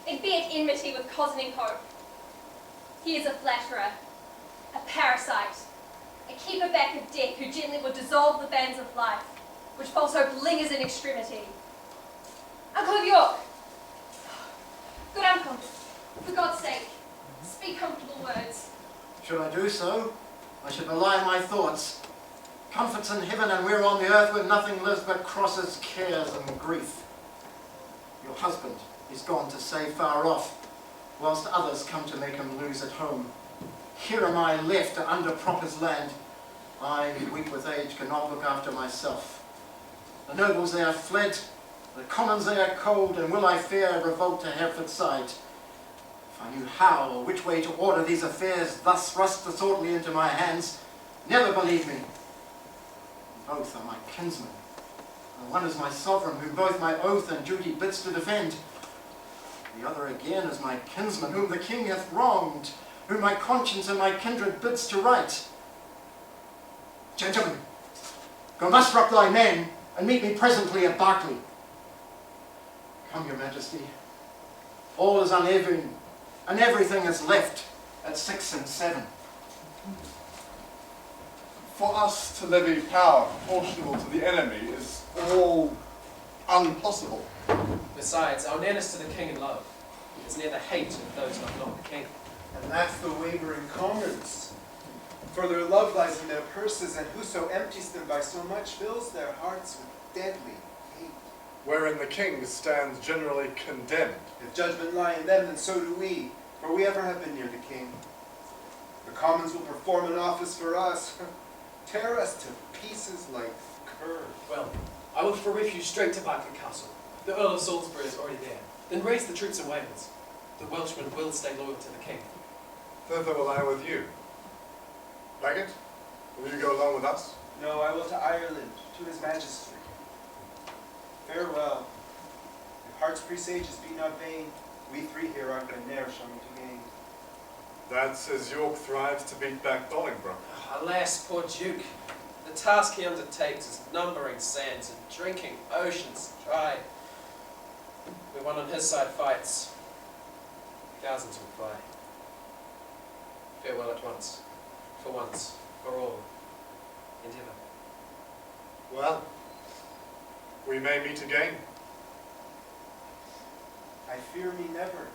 and be at enmity with cozening hope. He is a flatterer, a parasite, a keeper back of death who gently would dissolve the bands of life, which false hope lingers in extremity. Uncle of York! Good uncle, for God's sake, speak comfortable words. Should I do so, I should belie my thoughts. Comforts in heaven, and we're on the earth where nothing lives but crosses, cares, and grief. Your husband is gone to save far off, whilst others come to make him lose at home. Here am I left to underprop his land. I, weak with age, cannot look after myself. The nobles they are fled, the commons they are cold, and will I fear revolt to Hereford side. If I knew how or which way to order these affairs, thus thrust disorderly into my hands, never believe me. Both are my kinsmen. The one is my sovereign, whom both my oath and duty bids to defend. The other again is my kinsman, whom the king hath wronged, whom my conscience and my kindred bids to right. Gentlemen, go muster up thy men, and meet me presently at Berkeley. Come, your majesty. All is uneven, and everything is left at 6 and 7. For us to levy power proportional to the enemy is all impossible. Besides, our nearness to the king in love is near the hate of those who have not the king. And that's the wavering commons. For their love lies in their purses, and whoso empties them by so much fills their hearts with deadly hate. Wherein the king stands generally condemned. If judgment lie in them, then so do we, for we ever have been near the king. The commons will perform an office for us, tear us to pieces like curs. Well, I will for refuge straight to Berkeley Castle. The Earl of Salisbury is already there. Then raise the troops in Wales. The Welshmen will stay loyal to the king. Thither will I with you. Bagot, will you go along with us? No, I will to Ireland, to his majesty. Farewell. If heart's presages be not vain, we three here are ne'er shall meet again. That says York thrives to beat back Bolingbroke. Alas, poor Duke. The task he undertakes is numbering sands and drinking oceans dry. Where one on his side fights, thousands will fly. Farewell at once, for all, and ever. Well, we may meet again. I fear me never.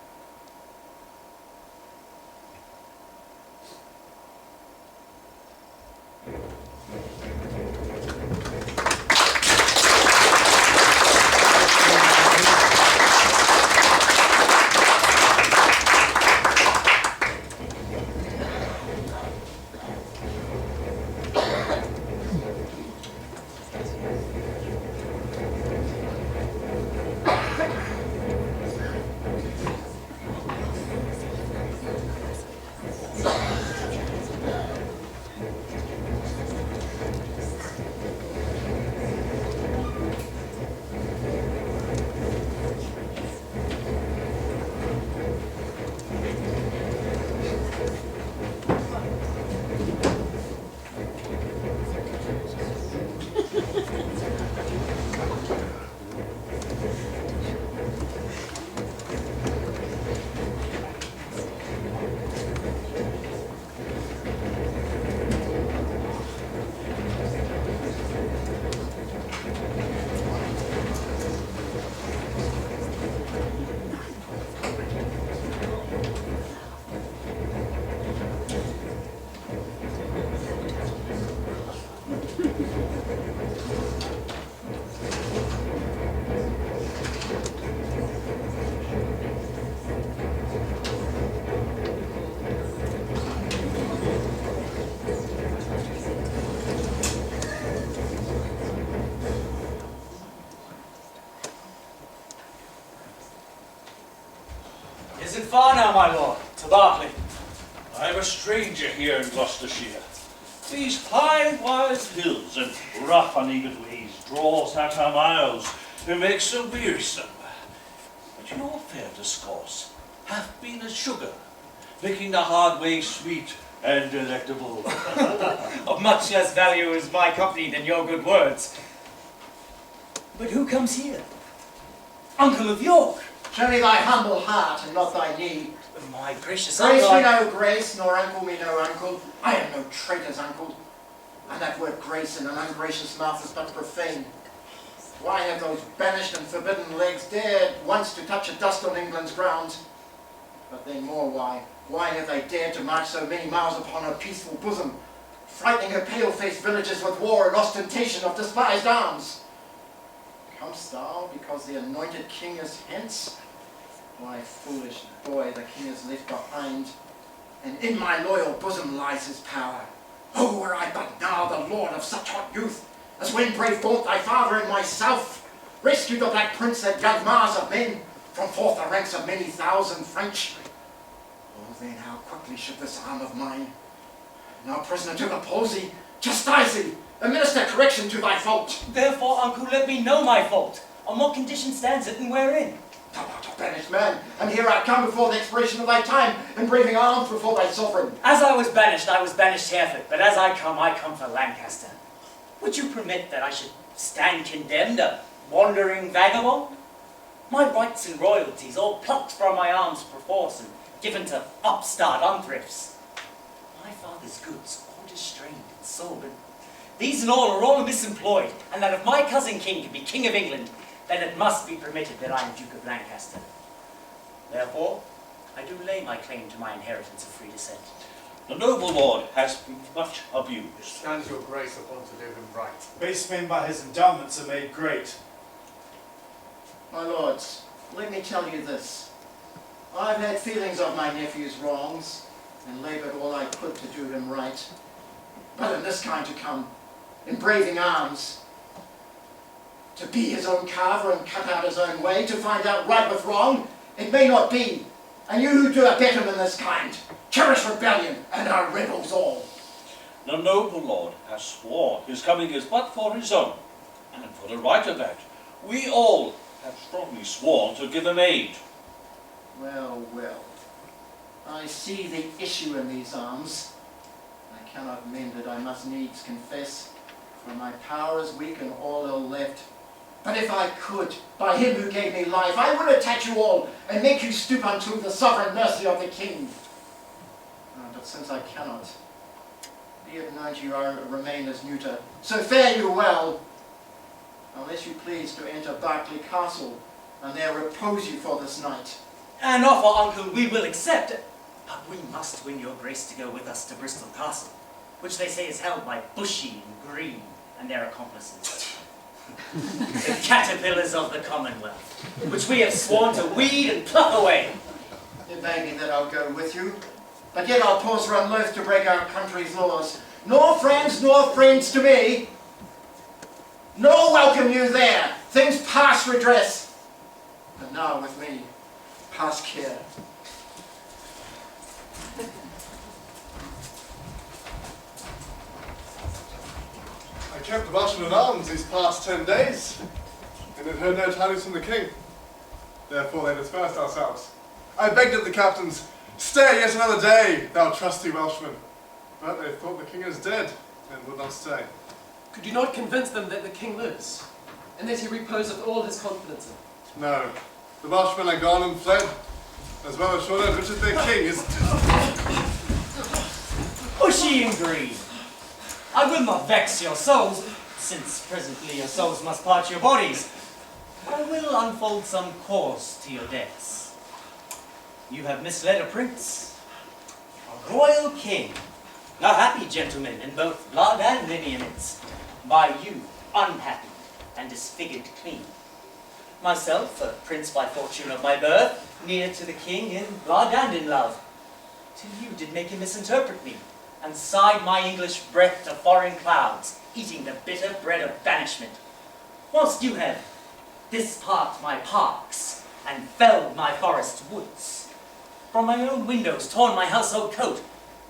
Isn't far now, my lord, to Berkeley. I'm a stranger here in Gloucestershire. These high, wild hills and rough, uneven ways draws out our miles and makes so wearisome. But your fair discourse hath been as sugar, making the hard way sweet and delectable. Of much less value is my company than your good words. But who comes here? Uncle of York. Show me thy humble heart and not thy need. My gracious Grace uncle, me no grace, nor uncle me no uncle. I am no traitor's uncle. And that word grace in an ungracious mouth is but profane. Why have those banished and forbidden legs dared once to touch a dust on England's ground? But then more why have they dared to march so many miles upon her peaceful bosom, frightening her pale-faced villages with war and ostentation of despised arms? Comest thou because the anointed king is hence? Why, foolish boy, the king is left behind, and in my loyal bosom lies his power. Oh, were I but now the lord of such hot youth, as when brave Gaunt thy father and myself rescued the black prince that young Mars of men from forth the ranks of many thousand French. Oh, then how quickly should this arm of mine, now prisoner to the palsy, chastise thee, administer correction to thy fault. Therefore, uncle, let me know my fault. On what condition stands it, and wherein? Thou art a banished man, and here I come before the expiration of thy time, and braving arms before thy sovereign. As I was banished Hereford, but as I come for Lancaster. Would you permit that I should stand condemned, a wandering vagabond? My rights and royalties all plucked from my arms perforce and given to upstart unthrifts. My father's goods all distrained and sold, and these and all are all misemployed, and that if my cousin king can be king of England, then it must be permitted that I am Duke of Lancaster. Therefore, I do lay my claim to my inheritance of free descent. The noble lord has been much abused. It stands your grace upon to live him right. Base men by his endowments are made great. My lords, let me tell you this. I've had feelings of my nephew's wrongs, and laboured all I could to do him right. But in this kind to come, in braving arms, to be his own carver and cut out his own way, to find out right with wrong, it may not be. And you who do abet him in this kind, cherish rebellion and are rebels all. The noble lord has sworn his coming is but for his own, and for the right of that. We all have strongly sworn to give him aid. Well, well, I see the issue in these arms. I cannot mend it, I must needs confess, for my power is weak and all ill left. But if I could, by him who gave me life, I would attach you all and make you stoop unto the sovereign mercy of the king. But since I cannot, be it Nigel I remain as neuter. So fare you well, unless you please to enter Berkeley Castle, and there repose you for this night. An offer, uncle, we will accept, but we must win your grace to go with us to Bristol Castle, which they say is held by Bushy and Green and their accomplices. The caterpillars of the Commonwealth, which we have sworn to weed and pluck away. It may be that I'll go with you, but yet our paws run loath to break our country's laws. Nor friends to me. Nor welcome you there. Things past redress. And now with me, past care. I kept the Marshal at arms these past 10 days, and had heard no tidings from the king. Therefore they dispersed ourselves. I begged of the captains, stay yet another day, thou trusty Welshman. But they thought the king is dead, and would not stay. Could you not convince them that the king lives, and that he reposeth all his confidence in? No, the Welshmen are gone and fled, as well as sure that Richard their king is... Bushy and Green, I will not vex your souls, since presently your souls must part your bodies. I will unfold some cause to your deaths. You have misled a prince, a royal king, a happy gentleman in both blood and lineaments, by you unhappy and disfigured clean. Myself, a prince by fortune of my birth, near to the king in blood and in love, till you did make him misinterpret me, and sighed my English breath to foreign clouds, eating the bitter bread of banishment. Whilst you have dispart my parks, and felled my forest woods, from my own windows torn my household coat,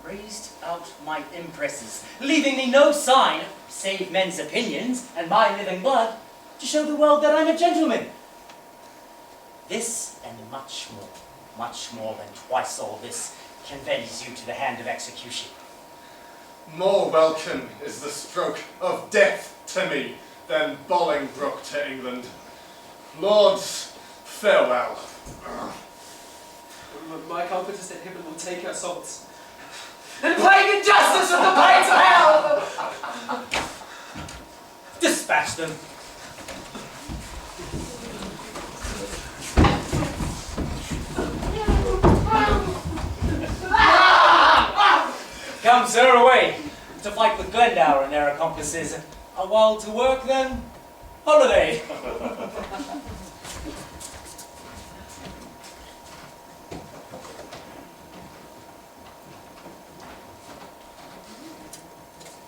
raised out my impresses, leaving me no sign, save men's opinions and my living blood, to show the world that I'm a gentleman. This and much more than twice all this, conveys you to the hand of execution. More welcome is the stroke of death to me than Bolingbroke to England. Lords, farewell. My comfort is that heaven will take our souls and plague injustice with the plagues of hell! Dispatch them. Come, sir, away, to fight with Glendower and their accomplices. A while to work, then holiday.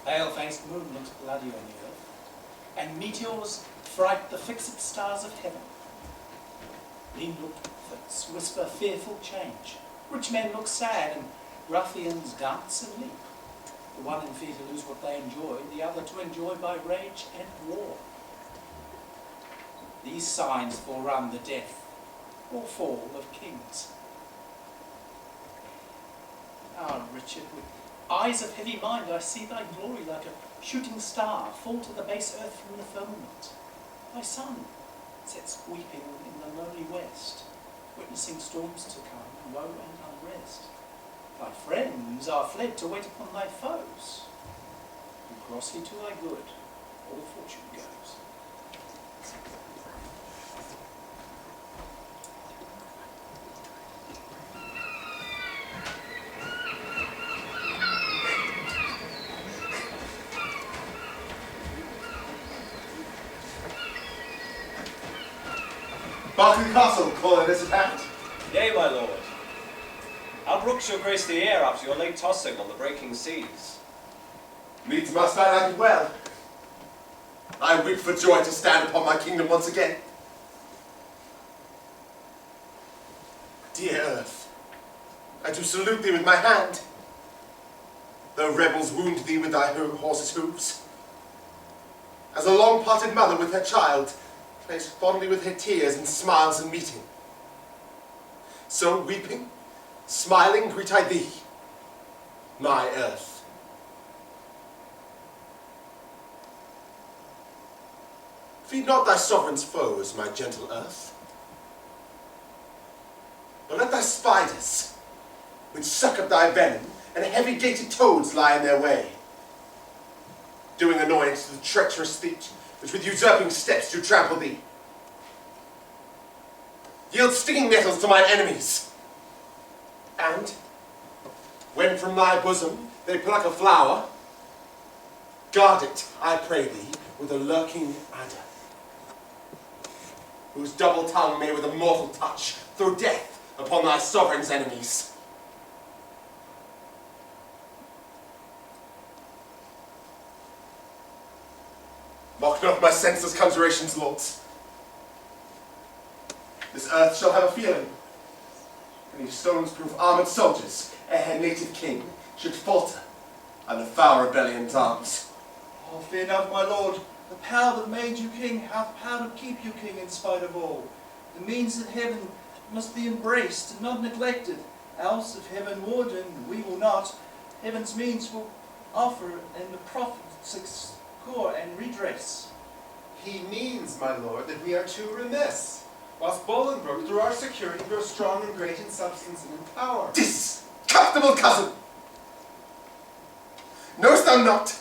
Pale-faced moon looks bloody on the earth, and meteors fright the fixed stars of heaven. Lean look-fits whisper fearful change. Rich men look sad, and ruffians dance and leap. The one in fear to lose what they enjoy, the other to enjoy by rage and war. These signs forerun the death or fall of kings. Ah, Richard, with eyes of heavy mind, I see thy glory like a shooting star fall to the base earth from the firmament. Thy sun sits weeping in the lonely west, witnessing storms to come, woe and unrest. Thy friends are fled to wait upon thy foes, and grossly to thy good all fortune goes. Berkeley Castle, calling this attacked. Yea, my lord. How brooks your grace the air after your late tossing on the breaking seas? Needs must I like it well. I weep for joy to stand upon my kingdom once again. Dear earth, I do salute thee with my hand. Though rebels wound thee with thy horse's hooves. As a long-parted mother with her child, plays fondly with her tears and smiles in meeting. So weeping, smiling greet I thee, my earth. Feed not thy sovereign's foes, my gentle earth, but let thy spiders, which suck up thy venom, and heavy-gated toads lie in their way, doing annoyance to the treacherous feet, which with usurping steps do trample thee. Yield stinging nettles to mine enemies, and, when from thy bosom they pluck a flower, guard it, I pray thee, with a lurking adder, whose double tongue may with a mortal touch throw death upon thy sovereign's enemies. Mock not my senseless conjurations, lords. This earth shall have a feeling, and if stones prove armoured soldiers, ere her native king should falter under foul rebellion's arms. Oh, fear not, my lord. The power that made you king hath power to keep you king in spite of all. The means of heaven must be embraced and not neglected, else if heaven would, and we will not, heaven's means will offer and the prophet succour and redress. He means, my lord, that we are too remiss, whilst Bolingbroke, through our security, grows strong and great in substance and in power. Discomfortable cousin! Knowest thou not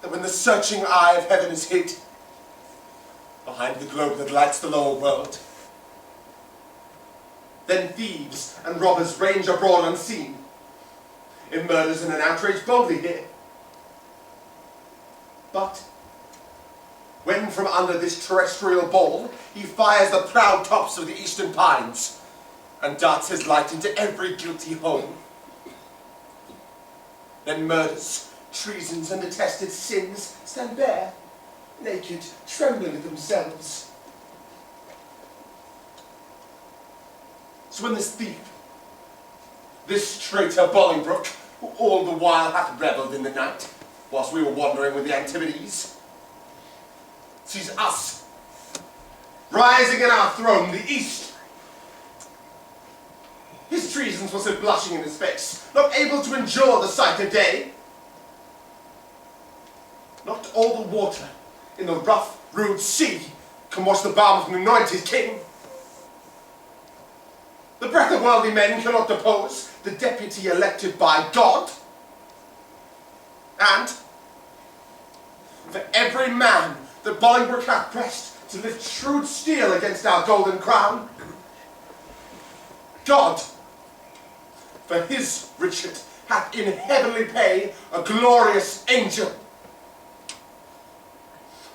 that when the searching eye of heaven is hid behind the globe that lights the lower world, then thieves and robbers range abroad unseen, in murders and an outrage boldly here. But when from under this terrestrial ball he fires the proud tops of the eastern pines, and darts his light into every guilty home, then murders, treasons, and detested sins stand bare, naked, trembling at themselves. So when this thief, this traitor Bolingbroke, who all the while hath revelled in the night, whilst we were wandering with the Antipodes, sees us rising in our throne, the East, his treasons will sit blushing in his face, not able to endure the sight of day. Not all the water in the rough, rude sea can wash the balm of an anointed king. The breath of worldly men cannot depose the deputy elected by God. And for every man that Bolingbroke hath pressed to lift shrewd steel against our golden crown, God, for his Richard, hath in heavenly pay a glorious angel.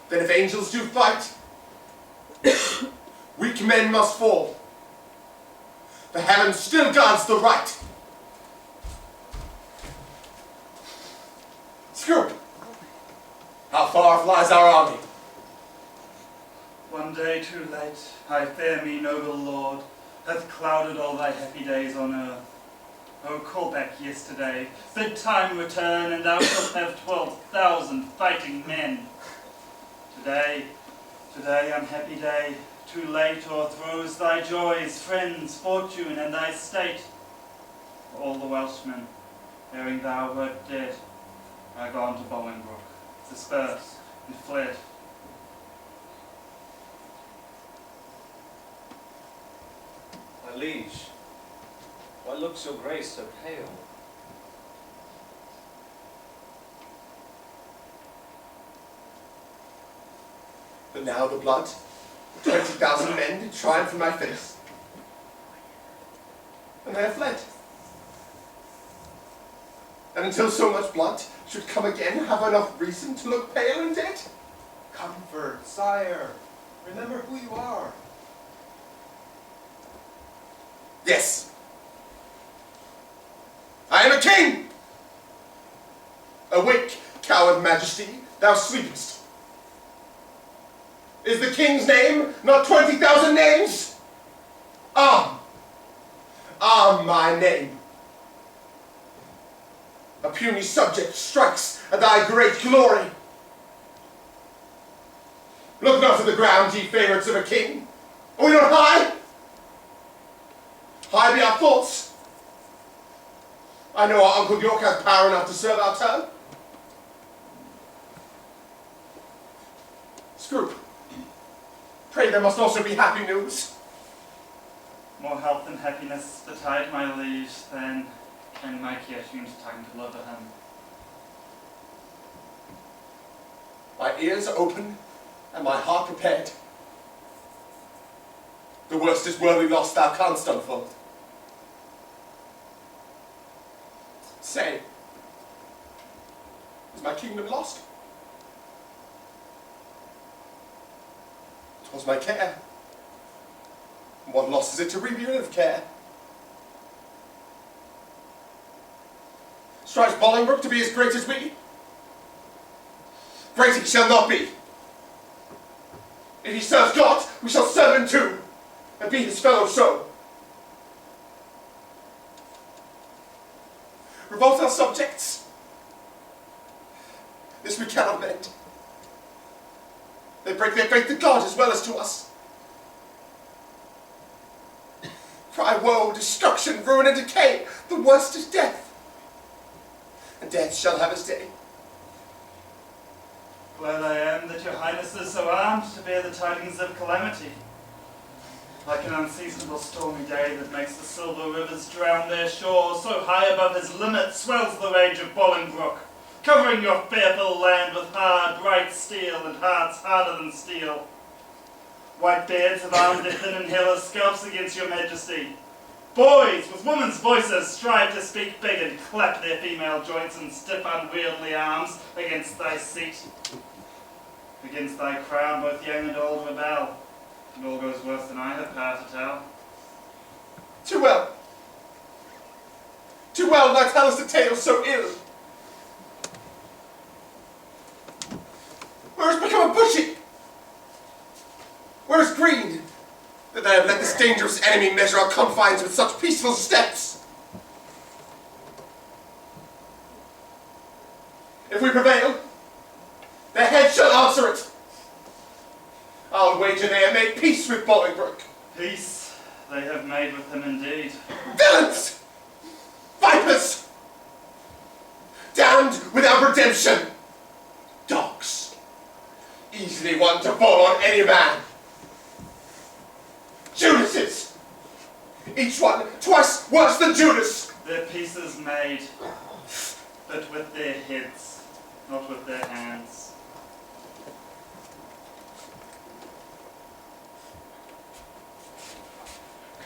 Then if angels do fight, weak men must fall, for heaven still guards the right. Scroop, how far flies our army? One day too late, I fear me, noble lord, hath clouded all thy happy days on earth. Oh, call back yesterday, bid time return, and thou shalt have 12,000 fighting men. Today, unhappy day, too late o'erthrows thy joys, friends, fortune, and thy state. For all the Welshmen, hearing thou wert dead, are gone to Bolingbroke, dispersed and fled. My liege, why looks your grace so pale? But now the blood, 20,000 men did triumph in my face, and they have fled. And until so much blood should come again, have I not reason to look pale and dead? Comfort, sire. Remember who you are. Yes. I am a king! Awake, coward majesty, thou sleepest. Is the king's name not 20,000 names? Arm my name. A puny subject strikes at thy great glory. Look not to the ground, ye favourites of a king. Are we not high? High be our thoughts. I know our Uncle York hath power enough to serve our turn. Scroop, pray there must also be happy news. More health and happiness betide my liege than can my Kirchhoff's tongue deliver him. My ears are open and my heart prepared. The worst is worldly loss thou canst unfold. Say, is my kingdom lost? 'Twas my care. And what loss is it to reap of care? Strives Bolingbroke to be as great as we? Great he shall not be. If he serves God, we shall serve him too, and be his fellow so. Revolt our subjects. This we cannot mend. They break their faith to God as well as to us. Cry woe, destruction, ruin, and decay. The worst is death. And death shall have his day. Glad I am that your highness is so armed to bear the tidings of calamity. Like an unseasonable stormy day that makes the silver rivers drown their shores, so high above his limit swells the rage of Bolingbroke, covering your fearful land with hard, bright steel and hearts harder than steel. White beards have armed their thin inhalers scalps against your majesty. Boys with women's voices strive to speak big and clap their female joints and stiff unwieldy arms against thy seat. Against thy crown both young and old rebel, and all goes worse than I have power to tell. Too well. Too well thou tellest a tale so ill. Where has become of Bushy? Where is Green, that they have let this dangerous enemy measure our confines with such peaceful steps? If we prevail, their heads shall answer it. I'll wager they have made peace with Bolingbroke. Peace they have made with him indeed. Villains! Vipers! Damned without redemption! Dogs! Easily won to fall on any man. Judases! Each one twice worse than Judas! Their peace is made, but with their heads, not with their hands.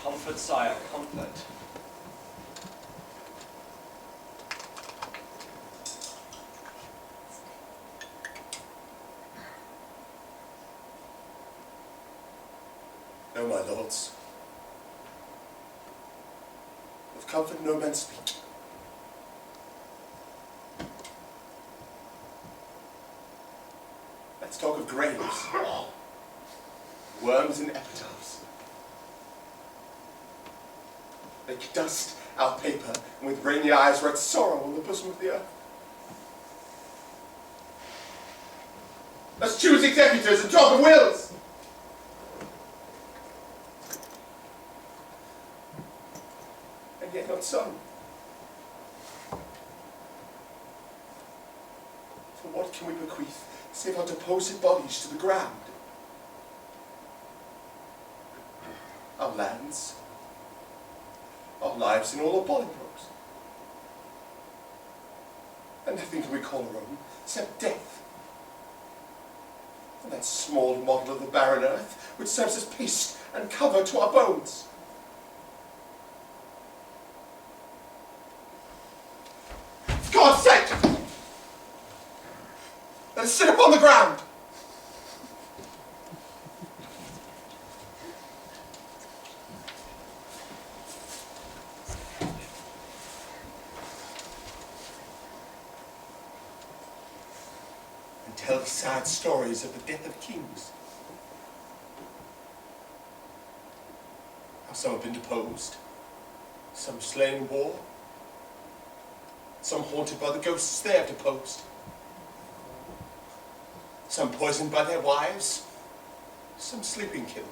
Comfort, sire, comfort. No, my lords. Of comfort no men speak. Let's talk of graves, worms and epitaphs. Make dust our paper, and with rainy eyes write sorrow on the bosom of the earth. Let's choose executors and talk of wills. And yet not so. For what can we bequeath save our deposed bodies to the ground? Our lands, our lives in all our Bolingbroke's. And nothing can we call our own except death. And that small model of the barren earth which serves as paste and cover to our bones. For God's sake! Let us sit upon the ground! Tell the sad stories of the death of kings. How some have been deposed, some slain in war, some haunted by the ghosts they have deposed, some poisoned by their wives, some sleeping killed.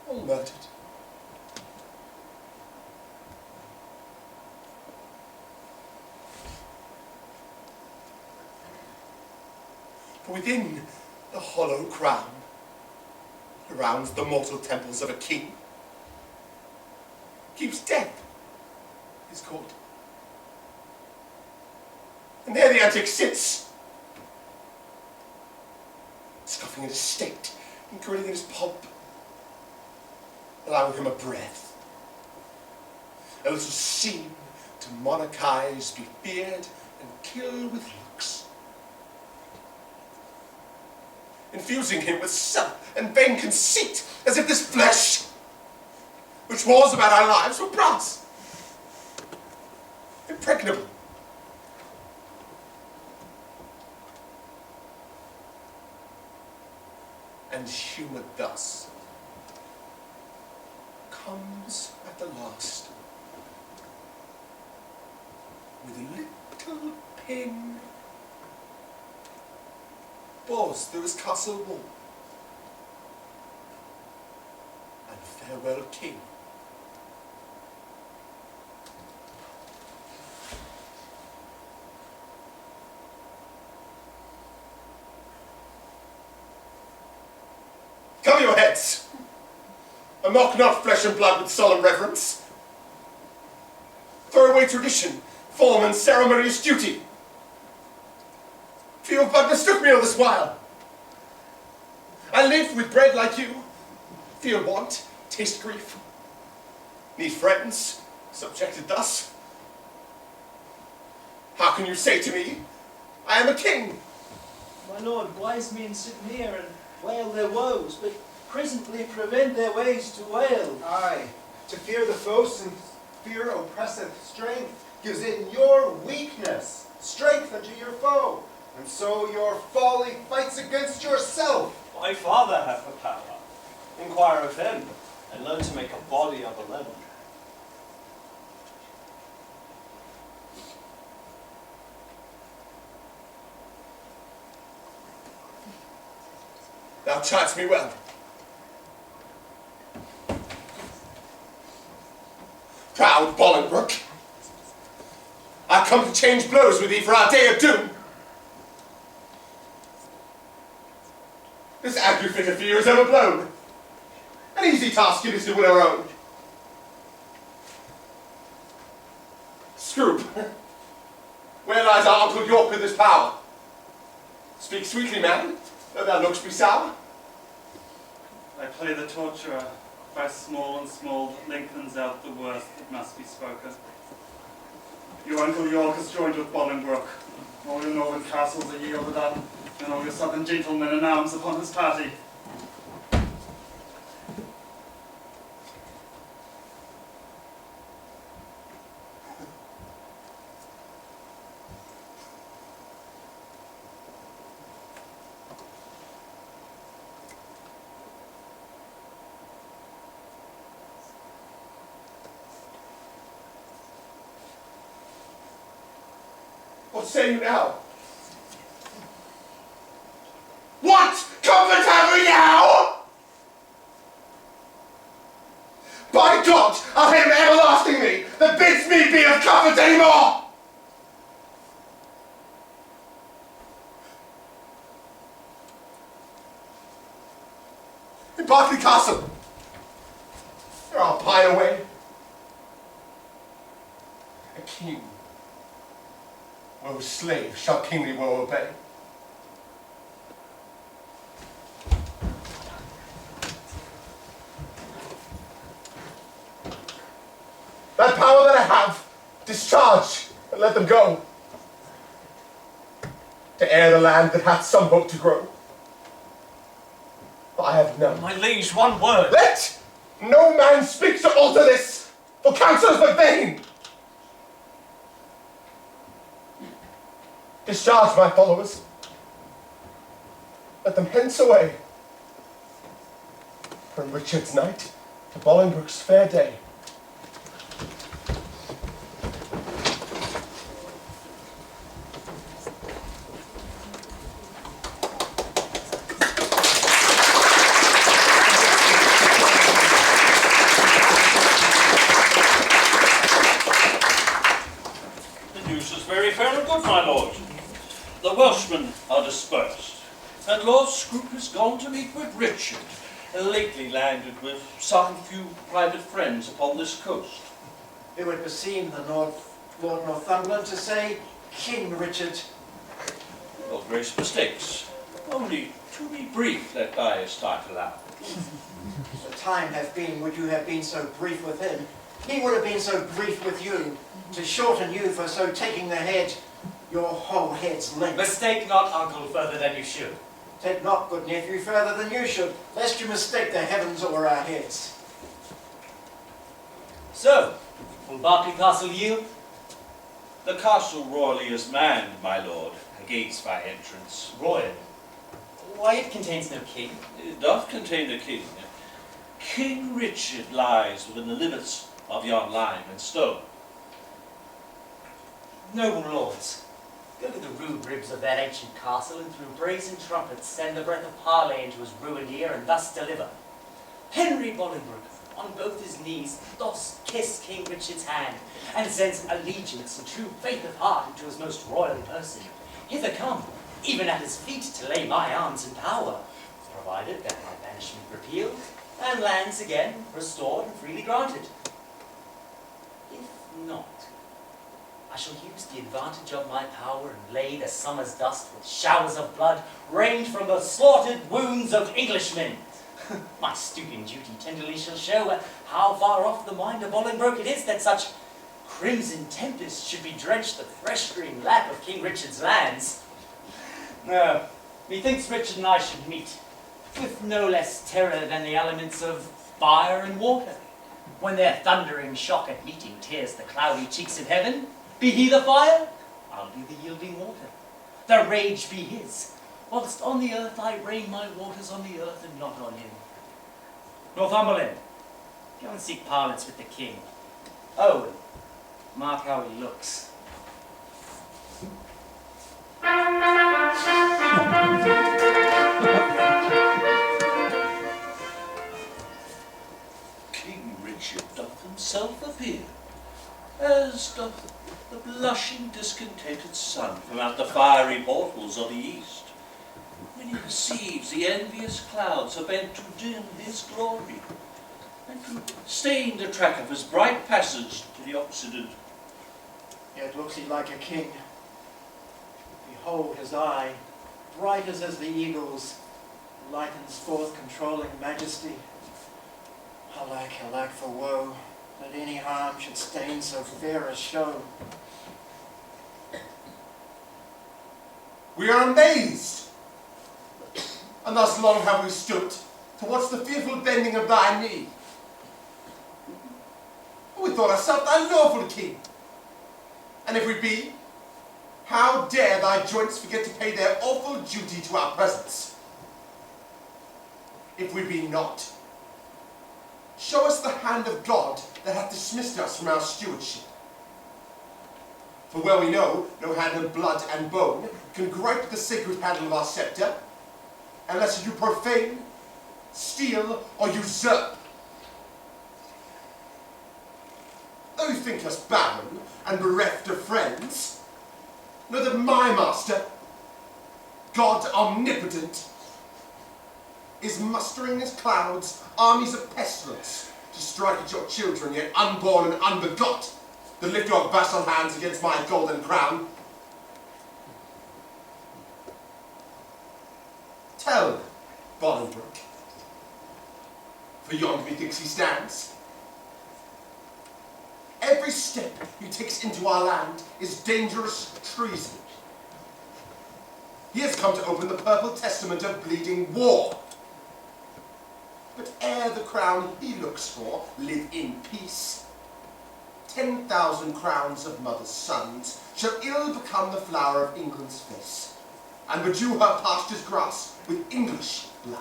All murdered. For within the hollow crown surrounds the mortal temples of a king, keeps death his court. And there the antic sits, scoffing at his state and grinning at his pomp, allowing him a breath, a little scene to monarchize, be feared, and kill with looks, infusing him with self and vain conceit, as if this flesh, which wars about our lives, were brass, impregnable. And humoured thus, comes at the last with a little pin, bores through his castle wall, and farewell king. Cover your heads, and mock not flesh and blood with solemn reverence. Throw away tradition, form, and ceremonious duty. For you have but mistook me all this while. I live with bread like you, feel want, taste grief, need friends, subjected thus. How can you say to me, I am a king? My lord, wise men sit near and wail their woes, but presently prevent their ways to wail. Aye, to fear the foes and fear oppresseth strength, gives in your weakness strength unto your foe, and so your folly fights against yourself. My father hath the power. Inquire of him, and learn to make a body of a limb. Thou chidest me well. Proud Bolingbroke, I come to change blows with thee for our day of doom. This ague fit of fear is overblown. An easy task it is to win our own. Scroop, where lies our Uncle York with his power? Speak sweetly, man, though thy looks be sour. I play the torturer by small and small that lengthens out the worst that must be spoken. Your Uncle York has joined with Bolingbroke. All your northern castles are yielded up, and all your southern gentlemen in arms upon his party. What say you now? What comfort have we now? By God, I'll him everlastingly that bids me be of comfort anymore! In Berkeley Castle, there I'll pine away. A king, woe's slave shall kingly woe obey. That power that I have, discharge and let them go, to air the land that hath some hope to grow. For I have none. My liege, one word. Let no man speak to alter this, for counsel is but vain. Discharge my followers. Let them hence away. From Richard's night to Bolingbroke's fair day. The news is very fair and good, my lord. The Welshmen are dispersed. and Lord Scroop has gone to meet with Richard, lately landed with some few private friends upon this coast. It would beseem the Lord Northumberland to say King Richard. Your Grace mistakes. Only to be brief, let by his title out. The time hath been, would you have been so brief with him, he would have been so brief with you, to shorten you for so taking the head, your whole head's length. Mistake not, uncle, further than you should. Take not, good nephew, further than you should, lest you mistake the heavens o'er our heads. So, will Berkeley Castle yield? The castle royally is manned, my lord, against my entrance. Royal? Why, it contains no king. It doth contain a king. King Richard lies within the limits of yon lime and stone. Noble lords, go to the rude ribs of that ancient castle, and through brazen trumpets send the breath of parley into his ruined ear, and thus deliver. Henry Bolingbroke, on both his knees, doth kiss King Richard's hand, and sends allegiance and true faith of heart into his most royal person. Hither come, even at his feet, to lay my arms in power, provided that my banishment repealed, and lands again restored and freely granted. If not, I shall use the advantage of my power and lay the summer's dust with showers of blood rained from the slaughtered wounds of Englishmen. My stooping duty tenderly shall show how far off the mind of Bolingbroke it is that such crimson tempest should be drenched the fresh green lap of King Richard's lands. Methinks Richard and I should meet, with no less terror than the elements of fire and water. When their thundering shock at meeting tears the cloudy cheeks of heaven, be he the fire, I'll be the yielding water. The rage be his, whilst on the earth I rain my waters on the earth and not on him. Northumberland, go and seek parlance with the king. Oh, and mark how he looks. King Richard doth himself appear, as doth the blushing discontented sun from out the fiery portals of the east, when he perceives the envious clouds are bent to dim his glory, and to stain the track of his bright passage to the Occident. Yet looks he like a king. Behold his eye, bright as the eagle's, lightens forth controlling majesty. Alack, alack for woe, that any harm should stain so fair a show. We are amazed, and thus long have we stood to watch the fearful bending of thy knee. We thought ourselves thy lawful king, and if we be, how dare thy joints forget to pay their awful duty to our presence? If we be not, show us the hand of God that hath dismissed us from our stewardship. For well we know, no hand of blood and bone can gripe the sacred handle of our sceptre, unless you profane, steal, or usurp. Though you think us barren and bereft of friends, know that my master, God omnipotent, is mustering his clouds armies of pestilence to strike at your children yet unborn and unbegot, that lift your vassal hands against my golden crown. Tell Bolingbroke, for yonder methinks he stands. Every step he takes into our land is dangerous treason. He has come to open the purple testament of bleeding war. But ere the crown he looks for live in peace, 10,000 crowns of mothers' sons shall ill become the flower of England's face, and bedew her pasture's grass with English blood.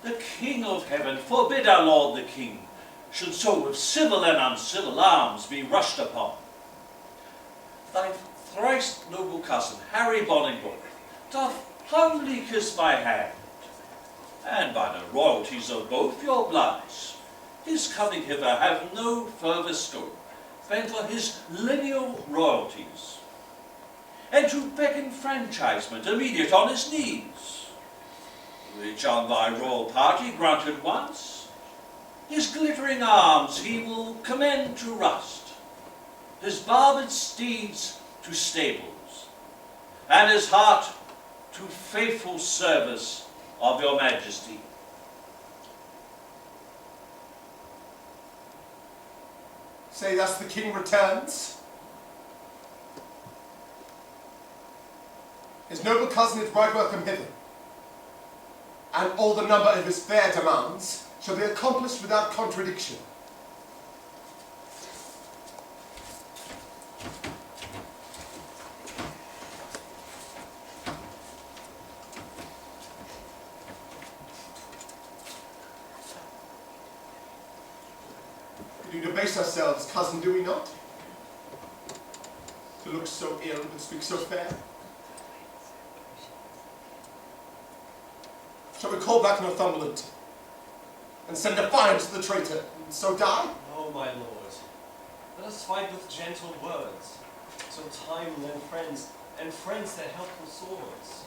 The King of Heaven forbid our Lord the King should so with civil and uncivil arms be rushed upon. Thy thrice noble cousin, Harry Bolingbroke, doth humbly kiss my hand, and by the royalties of both your bloods, his coming hither have no further scope than for his lineal royalties. and to beck enfranchisement immediate on his knees, which on thy royal party granted once, his glittering arms he will commend to rust, his barbed steeds to stables, and his heart to faithful service of your majesty. Say thus the king returns. His noble cousin is right welcome hither, and all the number of his fair demands shall be accomplished without contradiction. We do debase ourselves, cousin, do we not? To look so ill and speak so fair. Shall we call back Northumberland and send defiance to the traitor, and so die? No, my lord. Let us fight with gentle words, so time lend friends, and friends their helpful swords.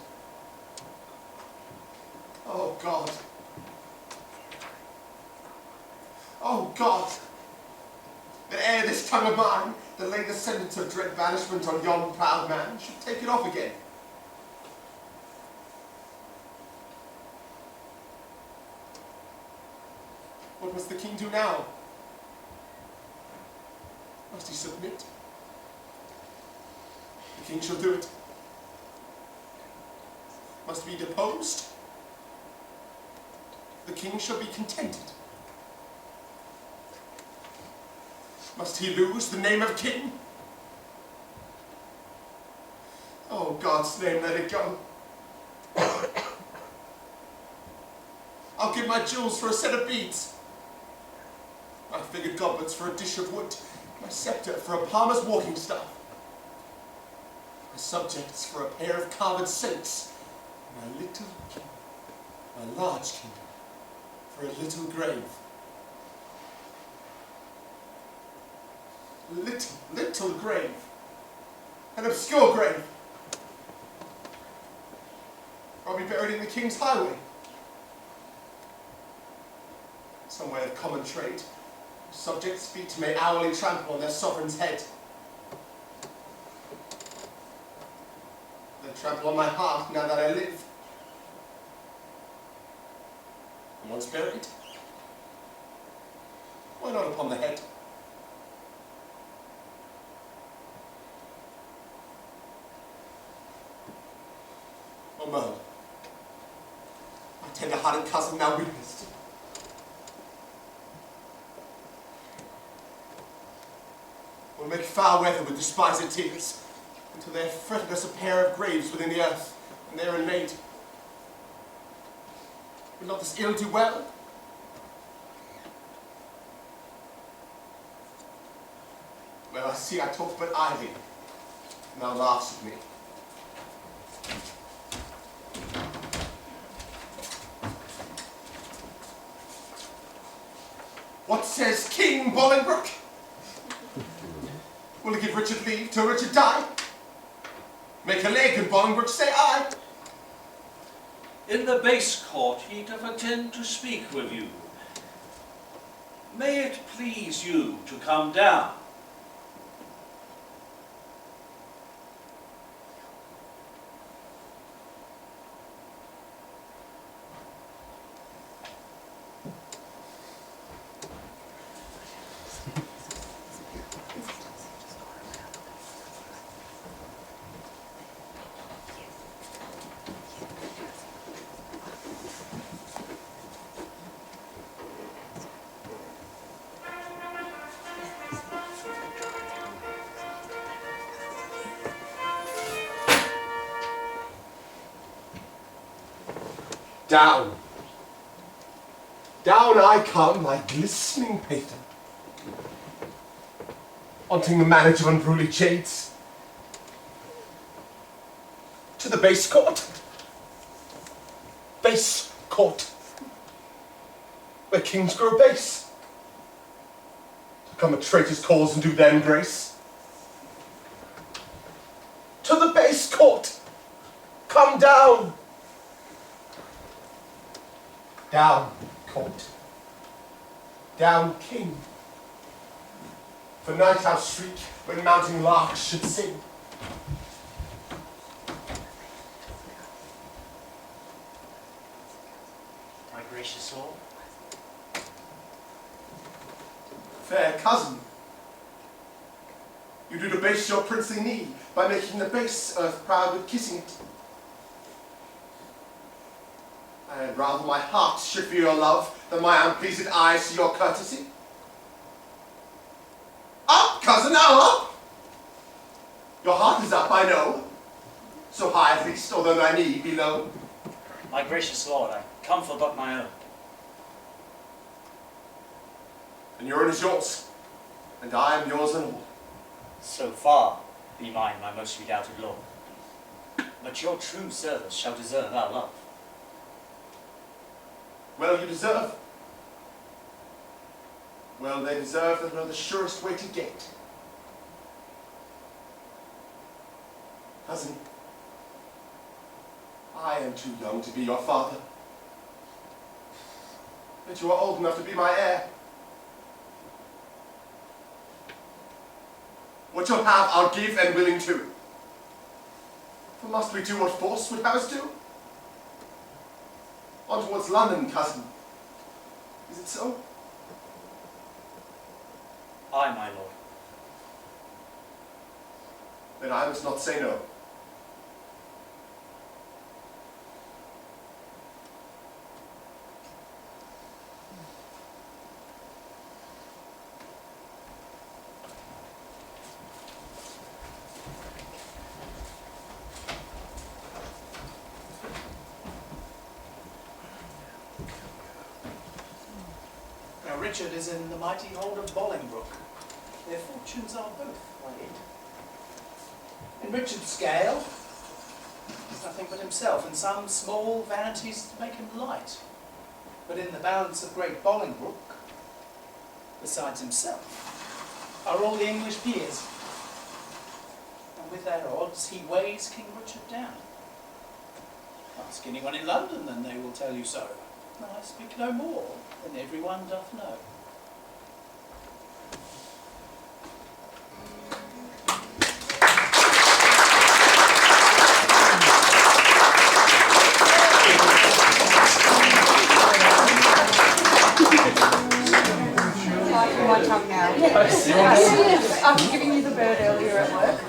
Oh God. Oh God. That ere this tongue of mine, that laid the sentence of dread banishment on yon proud man, should take it off again. What must the king do now? Must he submit? The king shall do it. Must be deposed? The king shall be contented. Must he lose the name of king? Oh, God's name, let it go. I'll give my jewels for a set of beads, my figured goblets for a dish of wood, my sceptre for a palmer's walking staff, my subjects for a pair of carved saints, my little kingdom, my large kingdom, for a little grave. Little grave. An obscure grave. I'll be buried in the king's highway. Some way of common trade. Subjects' feet may hourly trample on their sovereign's head. They trample on my heart now that I live. And once buried, why not upon the head? Aumerle, my tender-hearted cousin, now witnessed. We'll make foul weather with despised tears, until they have fretted us a pair of graves within the earth, and therein laid. Will not this ill do well? Well, I see I talk but idly, and thou laughs at me. What says King Bolingbroke? Will he give Richard leave till Richard die? Make a leg and Bolingbroke say aye. In the base court he doth attend to speak with you. May it please you to come down. Down. Down I come, my glistening pater, haunting the manage of unruly jades. To the base court. Base court. Where kings grow base. To come a traitor's cause and do them grace. To the base court. Come down. Down, court. Down, king. For night I'll shriek when mounting larks should sing. My gracious lord. Fair cousin, you do debase your princely knee by making the base earth proud with kissing it. I had rather my heart should feel your love than my unpleased eyes see your courtesy. Up, cousin, now up! Your heart is up, I know. So high at least, although thy knee be low. My gracious lord, I come for but my own. And your own is yours, and I am yours and all. So far be mine, my most redoubted lord. But your true service shall deserve our love. Well, you deserve. Well, they deserve that know the surest way to get. Cousin, I am too young to be your father. But you are old enough to be my heir. What you'll have, I'll give and willing to. For must we do what force would have us do? On towards London, cousin. Is it so? Aye, my lord. Then I must not say no. Richard is in the mighty hold of Bolingbroke. Their fortunes are both laid. In Richard's scale, is nothing but himself, and some small vanities to make him light. But in the balance of great Bolingbroke, besides himself, are all the English peers. And with their odds, he weighs King Richard down. Ask anyone in London, and they will tell you so. I speak no more than everyone doth know. My tongue now. After giving you the bird earlier at work,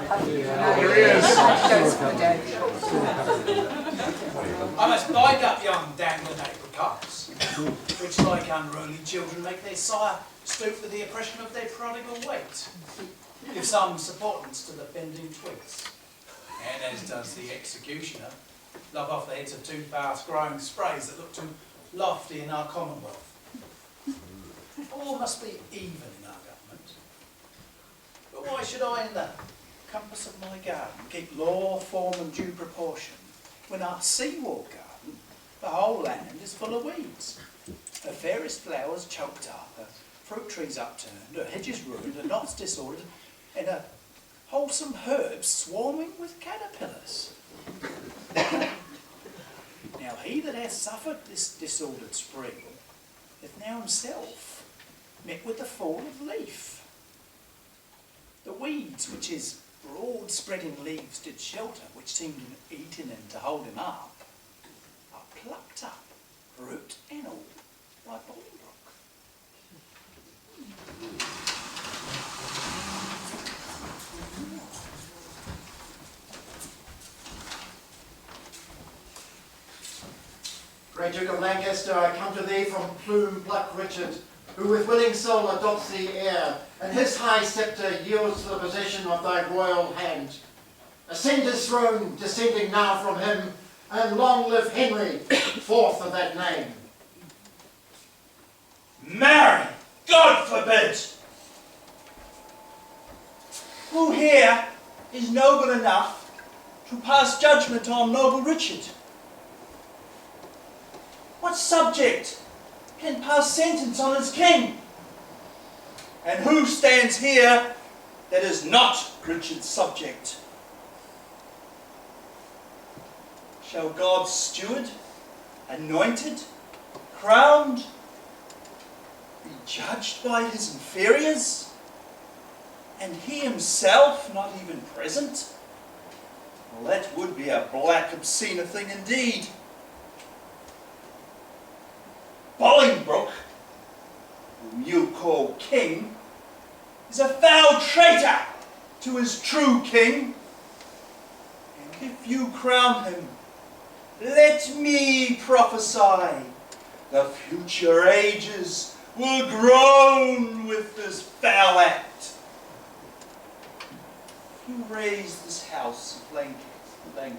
Here he is. Dose for the day. I must bind up young dangling apricots, which like unruly children make their sire stoop for the oppression of their prodigal weight. Give some supportance to the bending twigs, and as does the executioner, lop off the heads of two fast-growing sprays that look too lofty in our commonwealth. All must be even in our government. But why should I, in the compass of my garden, keep law, form and due proportion, when our seawall garden, the whole land, is full of weeds? Her fairest flowers choked up, her fruit trees upturned, her hedges ruined, her knots disordered, and her wholesome herbs swarming with caterpillars. Now he that hath suffered this disordered spring hath now himself met with the fall of leaf. The weeds which his broad spreading leaves did shelter, which seemed eaten in to hold him up, are plucked up, root and all, by Bolingbroke. Great Duke of Lancaster, I come to thee from plume-plucked Richard, who with willing soul adopts thee heir, and his high sceptre yields the possession of thy royal hand. Ascend his throne, descending now from him, and long live Henry, fourth of that name. Marry! God forbid! Who here is noble enough to pass judgment on noble Richard? What subject can pass sentence on his king? And who stands here that is not Richard's subject? shall God's steward, anointed, crowned, be judged by his inferiors, and he himself not even present? Well, that would be a black, obscene thing indeed. Bolingbroke, whom you call king, is a foul traitor to his true king. And if you crown him, let me prophesy, the future ages will groan with this foul act. If you raise this house of Lancaster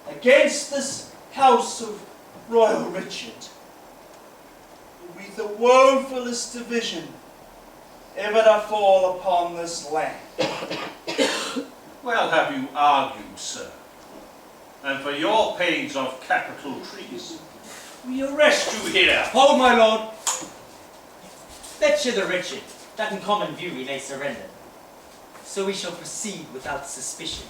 against this house of Royal Richard, it will be the woefulest division ever to fall upon this land. Well have you argued, sir. And for your pains of capital treason, we arrest you here. Hold, my lord. Let's share the Richard, that in common view we may surrender. So we shall proceed without suspicion.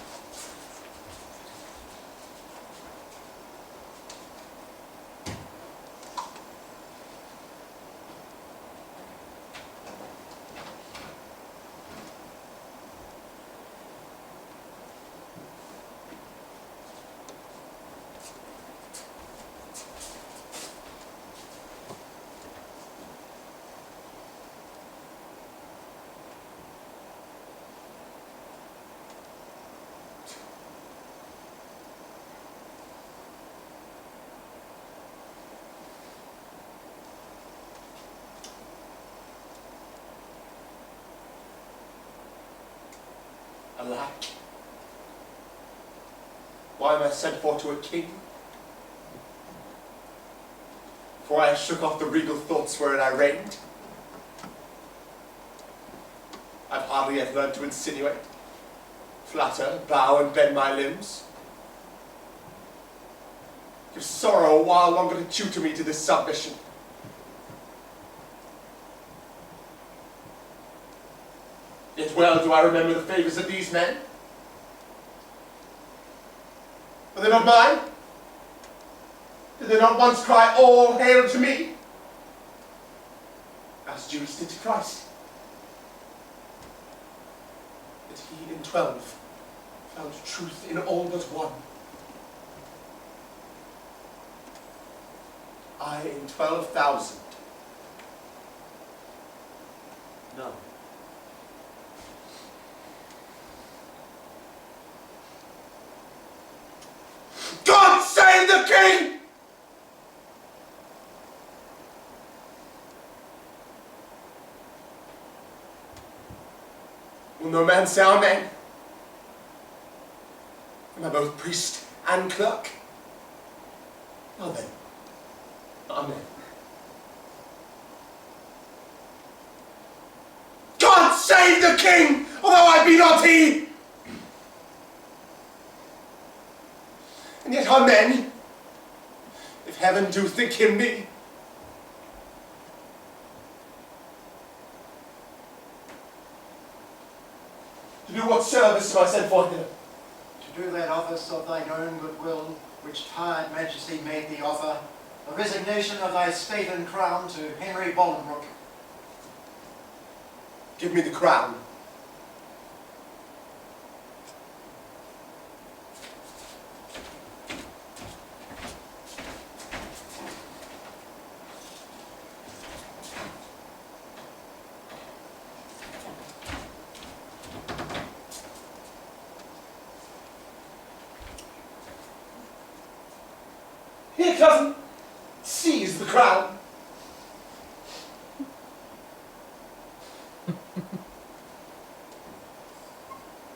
Alack, why am I sent for to a king? For I shook off the regal thoughts wherein I reigned. I've hardly yet learned to insinuate, flatter, bow, and bend my limbs. Give sorrow a while longer to tutor me to this submission. Yet well do I remember the favours of these men. Were they not mine? Did they not once cry, all hail to me? As Jews did to Christ. That he in 12 found truth in all but one. I in 12,000. None. God save the king! Will no man say amen? Am I both priest and clerk? Well then, amen. God save the king, although I be not he! And yet amen, if heaven do think him me. To do what service am I sent for here? To do that office of thine own goodwill, which tired majesty made thee offer, a resignation of thy state and crown to Henry Bolingbroke. Give me the crown. Here, cousin, seize the crown.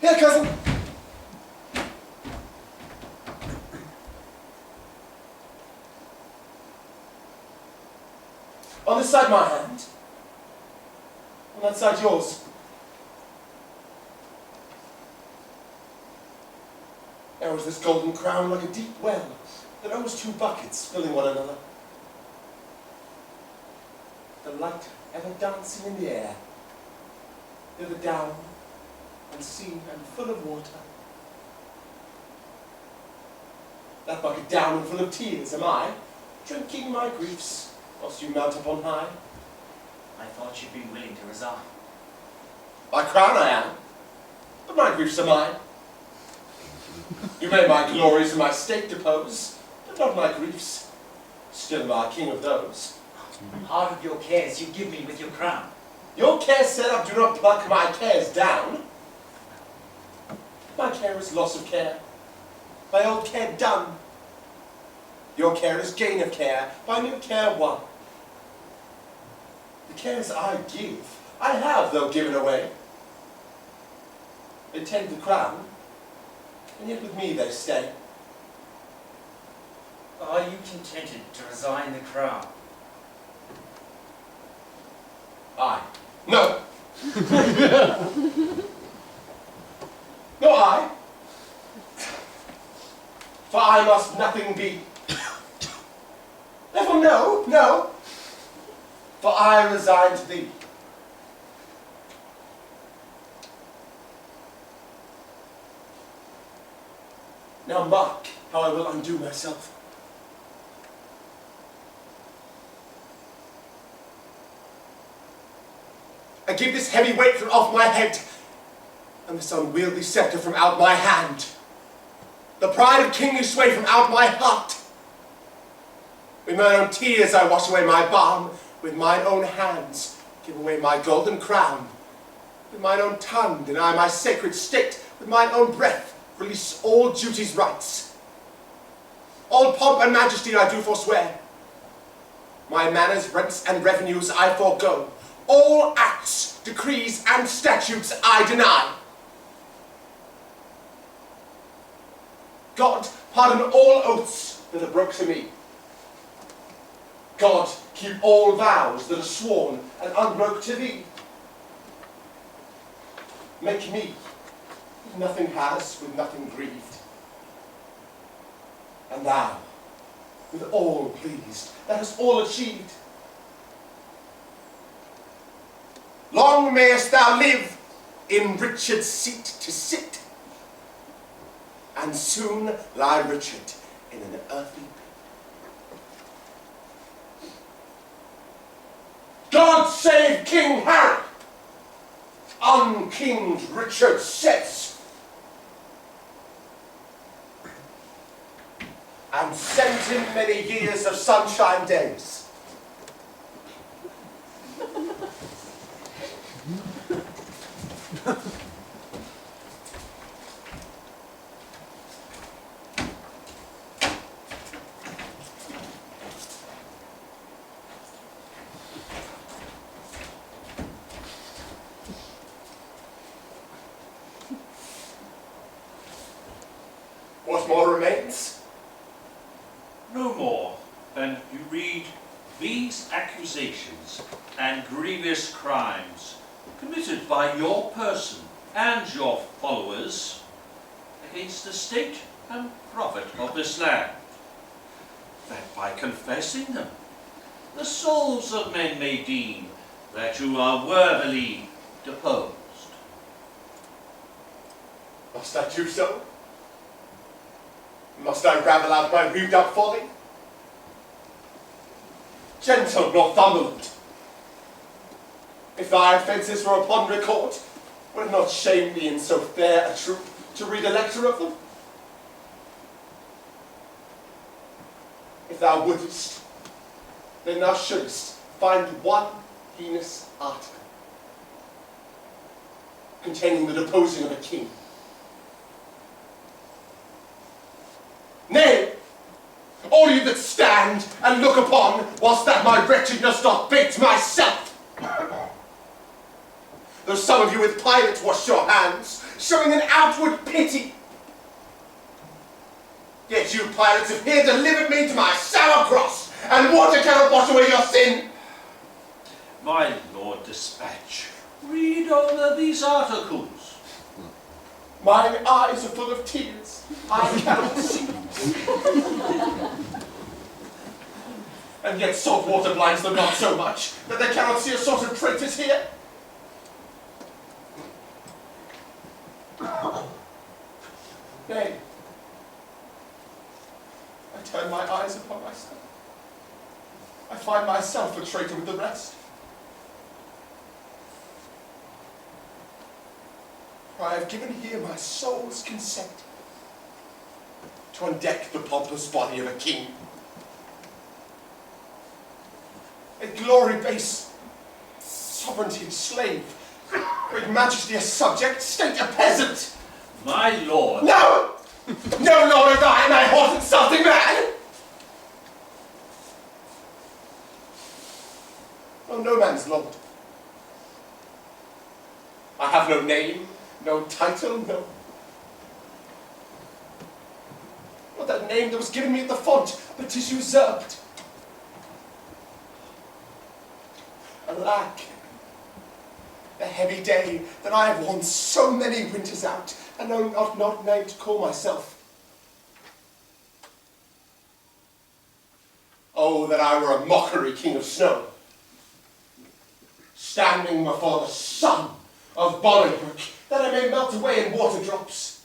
Here, cousin. On this side my hand, on that side yours. There was this golden crown like a deep well, that owes two buckets filling one another. The light ever dancing in the air, the other down, unseen and full of water. That bucket down and full of tears am I, drinking my griefs, whilst you mount up on high. I thought you'd be willing to resign. My crown I am, but my griefs are mine. You may my glories and my state depose, but not my griefs. Still am I king of those. Part of your cares you give me with your crown. Your cares set up do not pluck my cares down. My care is loss of care, my old care done. Your care is gain of care, by new care won. The cares I give, I have though given away. They tend the crown, and yet with me they stay. Are you contented to resign the crown? I. No. No, I. For I must nothing be. Therefore, no, no. For I resign to thee. Now mark how I will undo myself. I give this heavy weight from off my head, and this unwieldy scepter from out my hand, the pride of kingly sway from out my heart. With mine own tears I wash away my balm, with mine own hands give away my golden crown. With mine own tongue deny my sacred state, with mine own breath release all duty's rights. All pomp and majesty I do forswear. My manners, rents, and revenues I forego. All acts, decrees, and statutes I deny. God, pardon all oaths that are broke to me. God, keep all vows that are sworn and unbroke to thee. Make me, who nothing has, with nothing grieved. And thou, with all pleased, that hast all achieved. Long mayest thou live in Richard's seat to sit, and soon lie Richard in an earthly pit. God save King Harry! Unkinged Richard sets, and send him many years of sunshine days. What more remains? No more than you read these accusations and grievous crimes committed by your person and your followers against the state and profit of this land, that by confessing them, the souls of men may deem that you are worthily deposed. Must I do so? Must I ravel out my reeved up folly? Gentle Northumberland, if thy offences were upon record, would it not shame thee in so fair a troop to read a lecture of them? If thou wouldest, then thou shouldst find one heinous article containing the deposing of a king. Nay, all you that stand and look upon, whilst that my wretchedness doth bait myself. Though some of you with Pilate wash your hands, showing an outward pity, yet you Pilates have here delivered me to my sour cross, and water cannot wash away your sin. My Lord Dispatch, read over these articles. Mine eyes are full of tears, I cannot see. And yet salt water blinds them not so much, that they cannot see a sort of traitors here. Nay, master. I find myself a traitor with the rest. For I have given here my soul's consent to undeck the pompous body of a king. A glory base, sovereignty a slave, great majesty a subject, state a peasant. My lord. No! No lord of thine, thy horse insulting man! Oh, no man's lord. I have no name, no title, no... Not that name that was given me at the font, but 'tis usurped. Alack, the heavy day that I have worn so many winters out, and know not name to call myself. Oh, that I were a mockery king of snow, standing before the sun of Bolingbroke, that I may melt away in water drops.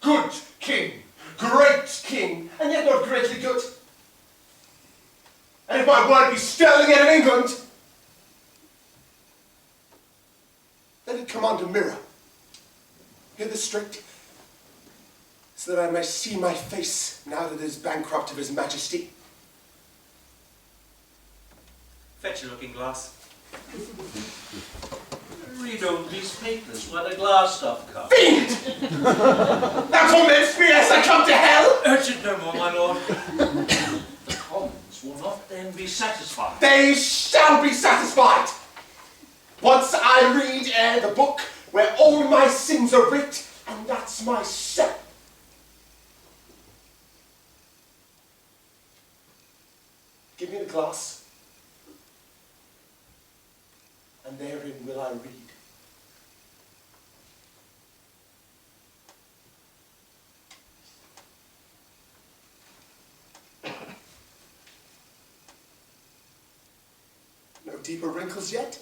Good king, great king, and yet not greatly good. And if my word be sterling yet in England, let it come under mirror, hither straight, so that I may see my face now that it is bankrupt of his majesty. Fetch a looking glass. Read over these papers where the glass stuff comes. Fiend! Thou torments me as I come to hell! Urge it no more, my lord. The Commons will not then be satisfied. They shall be satisfied! Once I read ere the book where all my sins are writ, and that's my set. Give me the glass, and therein will I read. No deeper wrinkles yet?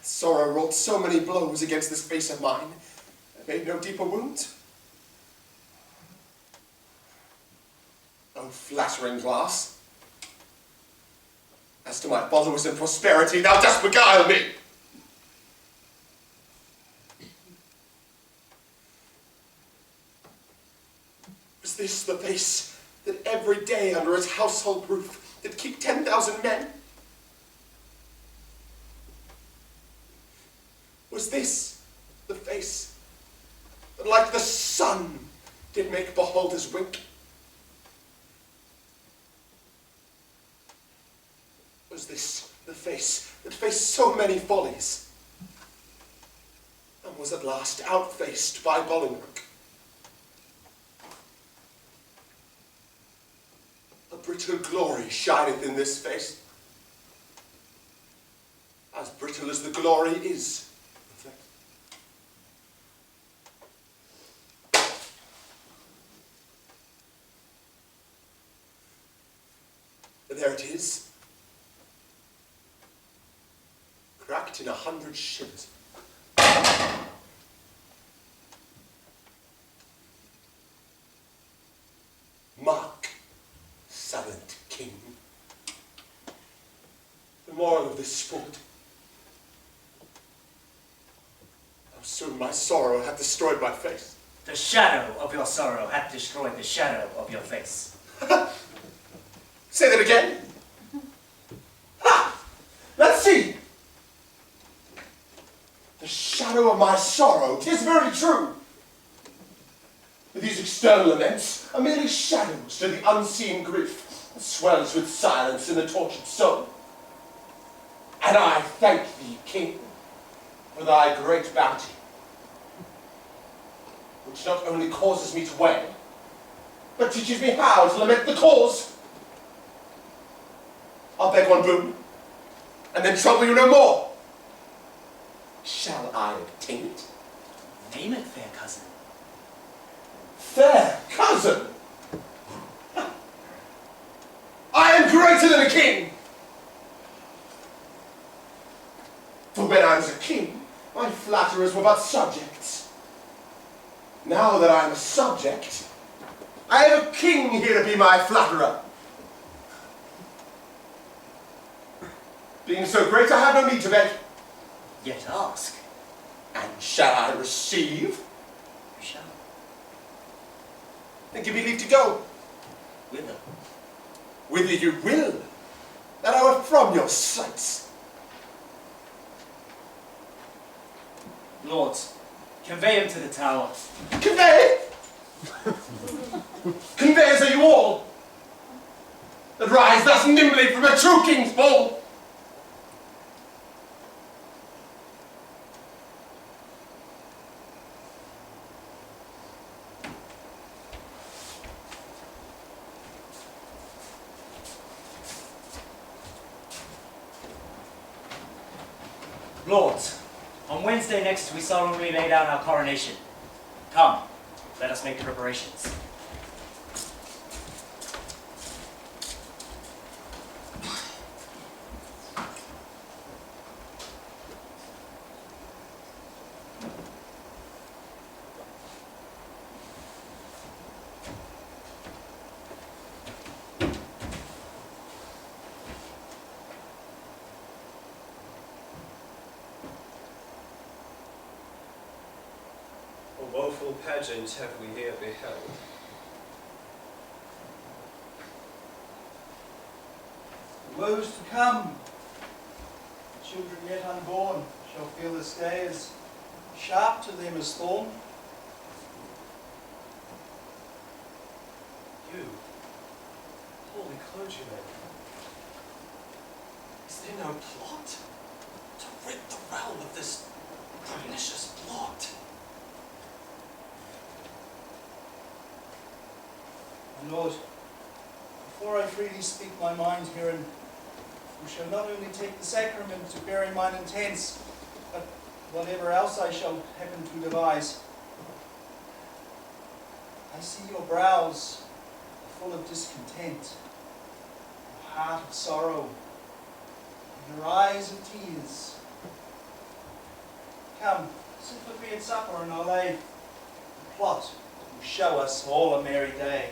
Sorrow wrought so many blows against this face of mine, and made no deeper wounds. Oh, flattering glass. As to my followers and prosperity, thou dost beguile me. Was this the face that every day under its household roof did keep 10,000 men? Was this the face that like the sun did make beholders wink? Was this the face that faced so many follies and was at last outfaced by Bolingbroke? A brittle glory shineth in this face, as brittle as the glory is. There it is, cracked in 100 shivers. Mark, silent king. The moral of this sport. How soon my sorrow hath destroyed my face. The shadow of your sorrow hath destroyed the shadow of your face. Say that again. Ha! Let's see. The shadow of my sorrow, 'tis very true. These external events are merely shadows to the unseen grief that swells with silence in the tortured soul. And I thank thee, King, for thy great bounty, which not only causes me to wail, but teaches me how to lament the cause. I'll beg one boon, and then trouble you no more. Shall I obtain it? Name it, fair cousin. Fair cousin? I am greater than a king! For when I was a king, my flatterers were but subjects. Now that I am a subject, I have a king here to be my flatterer. Being so great, I have no need to beg. Yet ask, and shall I receive? You shall. Then give me leave to go. Whither? Whither you will, that I were from your sights. Lords, convey him to the tower. Convey? Conveyors are you all, that rise thus nimbly from a true king's ball? Lords, on Wednesday next we solemnly lay down our coronation. Come, let us make the preparations. A woeful pageant have we here beheld. Woes to come. Children yet unborn shall feel this day as sharp to them as thorn. You, holy clergyman, is there no plot to rid the realm of this pernicious blot? My Lord, before I freely speak my mind herein, we shall not only take the sacrament to bear in mine intents, but whatever else I shall happen to devise. I see your brows full of discontent, your heart of sorrow, and your eyes of tears. Come, sit with me at supper, and I'll lay the plot that will show us all a merry day.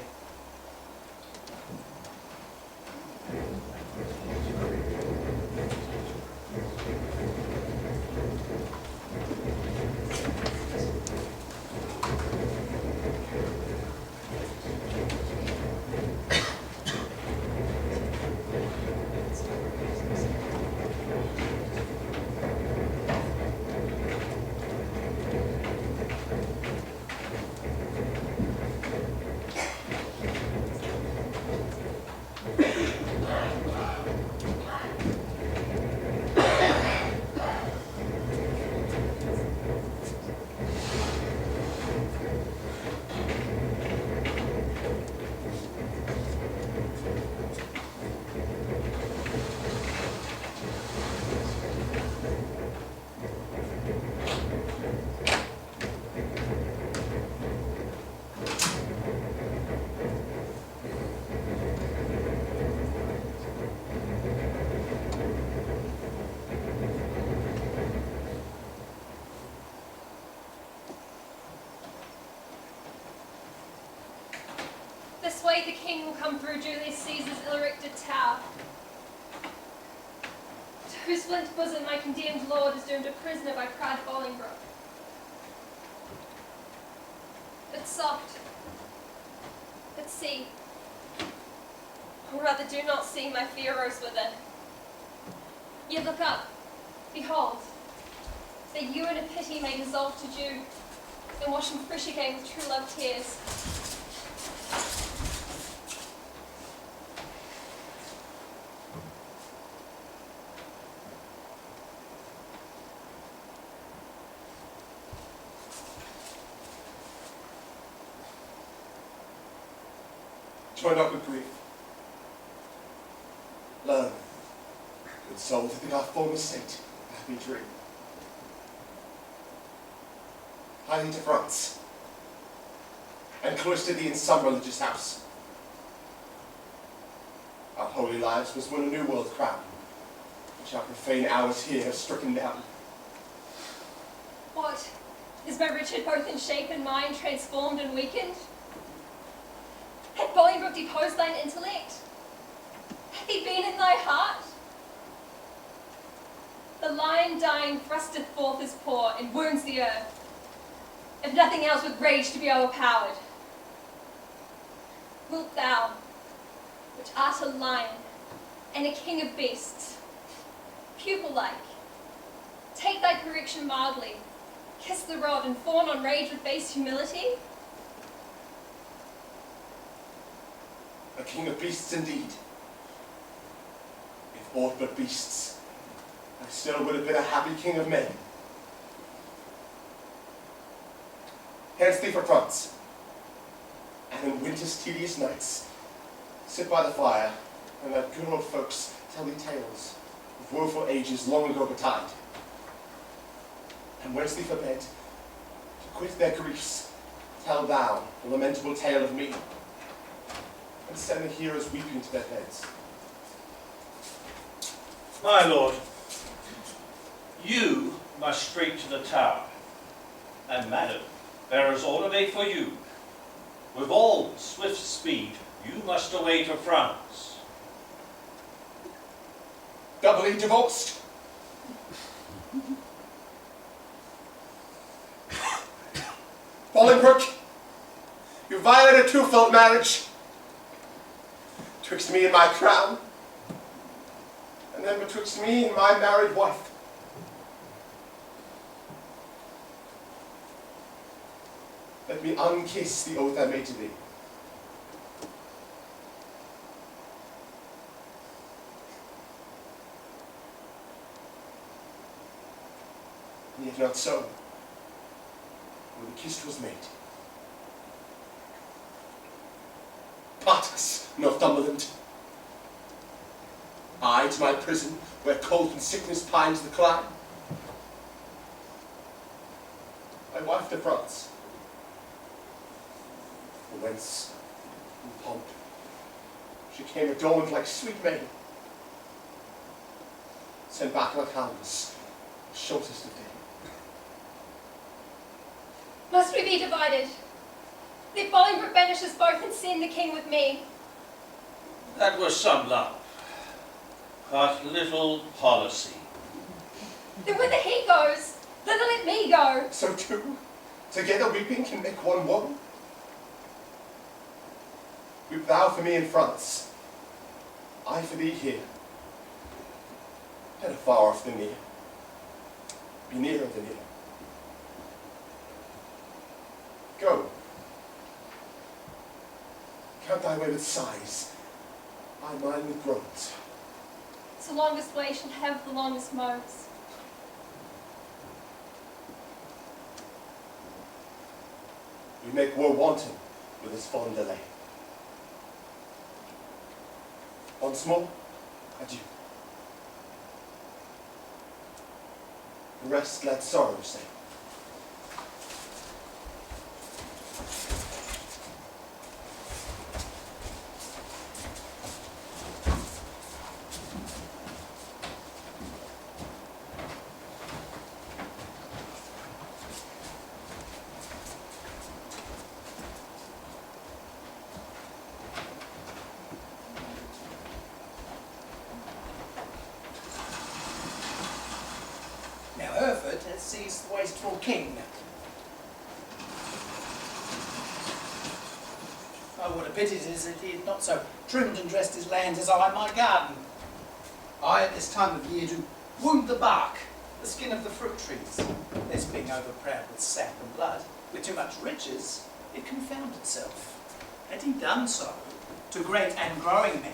This way the king will come through Julius Caesar's ill-erected tower, to whose flint bosom my condemned lord is doomed a prisoner by proud Bolingbroke. But soft, but see, or rather do not see my fear rose within. Yet look up, behold, that you in a pity may dissolve to dew, and wash him fresh again with true love tears. Join up with grief. Learn, good soul, that in our former state hath been dream. Hie thee to France, and cloister thee in some religious house. Our holy lives must win a new world crown, which our profane hours here have stricken down. What? Is my Richard both in shape and mind transformed and weakened? Hath Bolingbroke deposed thine intellect? Hath he been in thy heart? The lion dying thrusteth forth his paw and wounds the earth, if nothing else with rage to be overpowered. Wilt thou, which art a lion and a king of beasts, pupil-like, take thy correction mildly, kiss the rod and fawn on rage with base humility? A king of beasts indeed. If aught but beasts, I still would have been a happy king of men. Hence thee for France, and in winter's tedious nights, sit by the fire, and let good old folks tell thee tales of woeful ages long ago betide. And whence thee for bed, to quit their griefs, tell thou the lamentable tale of me, and send the heroes weeping to their beds. My lord, you must straight to the tower, and madam, there is order made for you. With all swift speed, you must away to France. Doubly divorced? Bolingbroke, you violated a twofold marriage. Twixt me and my crown, and then betwixt me and my married wife. Let me unkiss the oath I made to thee. And yet not so, when the kiss was made. Part us, Northumberland. I to my prison, where cold and sickness pines the clime. My wife to France. From whence, in pomp, she came adorned like sweet May, sent back like hounds, shortest of day. Must we be divided? Let Bolingbroke banish us both and send the king with me. That was some love, but little policy. Then whither he goes, thither let me go. So too, together weeping can make one woe. Weep thou for me in France, I for thee here. Better far off than near, be nearer than near. Go. Count thy way with sighs, I mine with groans. The longest way shall have the longest moans. We make woe wanton with this fond delay. Once more, adieu. The rest let sorrow say. Seized the wasteful king. Oh, what a pity it is that he had not so trimmed and dressed his lands as I my garden. I at this time of year do wound the bark, the skin of the fruit trees, lest being overproud with sap and blood, with too much riches, it confound itself. Had he done so, to great and growing men,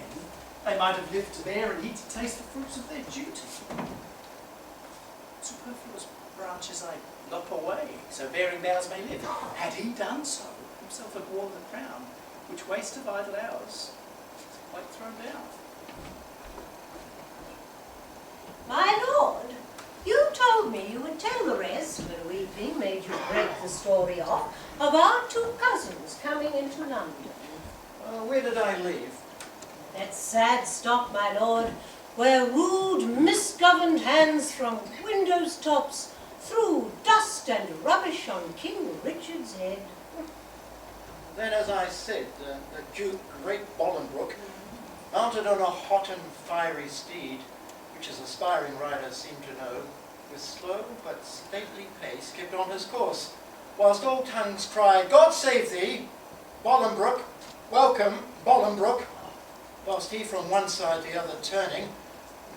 they might have lived to bear and eat to taste the fruits of their duty. Superfluous branches I lop away, so bearing boughs may live. Had he done so, himself had worn the crown, which waste of idle hours is quite thrown down. My lord, you told me you would tell the rest, when weeping made you break the story off, of our two cousins coming into London. Where did I leave? That sad stop, my lord, where rude, misgoverned hands from windows' tops threw dust and rubbish on King Richard's head. Then, as I said, the Duke, great Bolingbroke, mounted on a hot and fiery steed, which his aspiring riders seemed to know, with slow but stately pace kept on his course, whilst all tongues cried, God save thee, Bolingbroke, welcome, Bolingbroke, whilst he from one side to the other turning,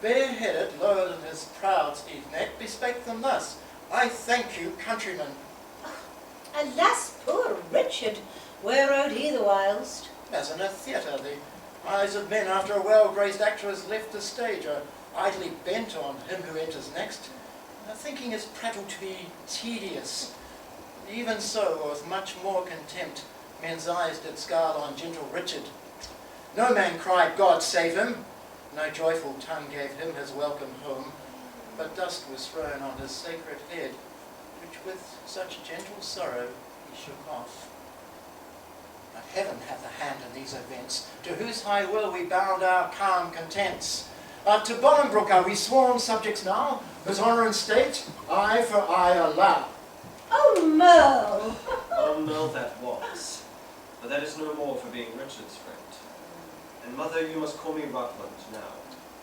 bareheaded, lowered in his proud steed's neck, bespake them thus, I thank you, countrymen. Alas, poor Richard, where rode he the whilst? As in a theatre, the eyes of men after a well-graced actor has left the stage are idly bent on him who enters next, thinking his prattle to be tedious. Even so, with much more contempt, men's eyes did scowl on gentle Richard. No man cried, God save him, no joyful tongue gave him his welcome home, but dust was thrown on his sacred head, which with such gentle sorrow he shook off. But heaven hath a hand in these events, to whose high will we bound our calm contents. To Bolingbroke are we sworn subjects now, whose honour and state eye for eye allow. Aumerle! Aumerle that was, but that is no more for being Richard's friend. And mother, you must call me Rutland now.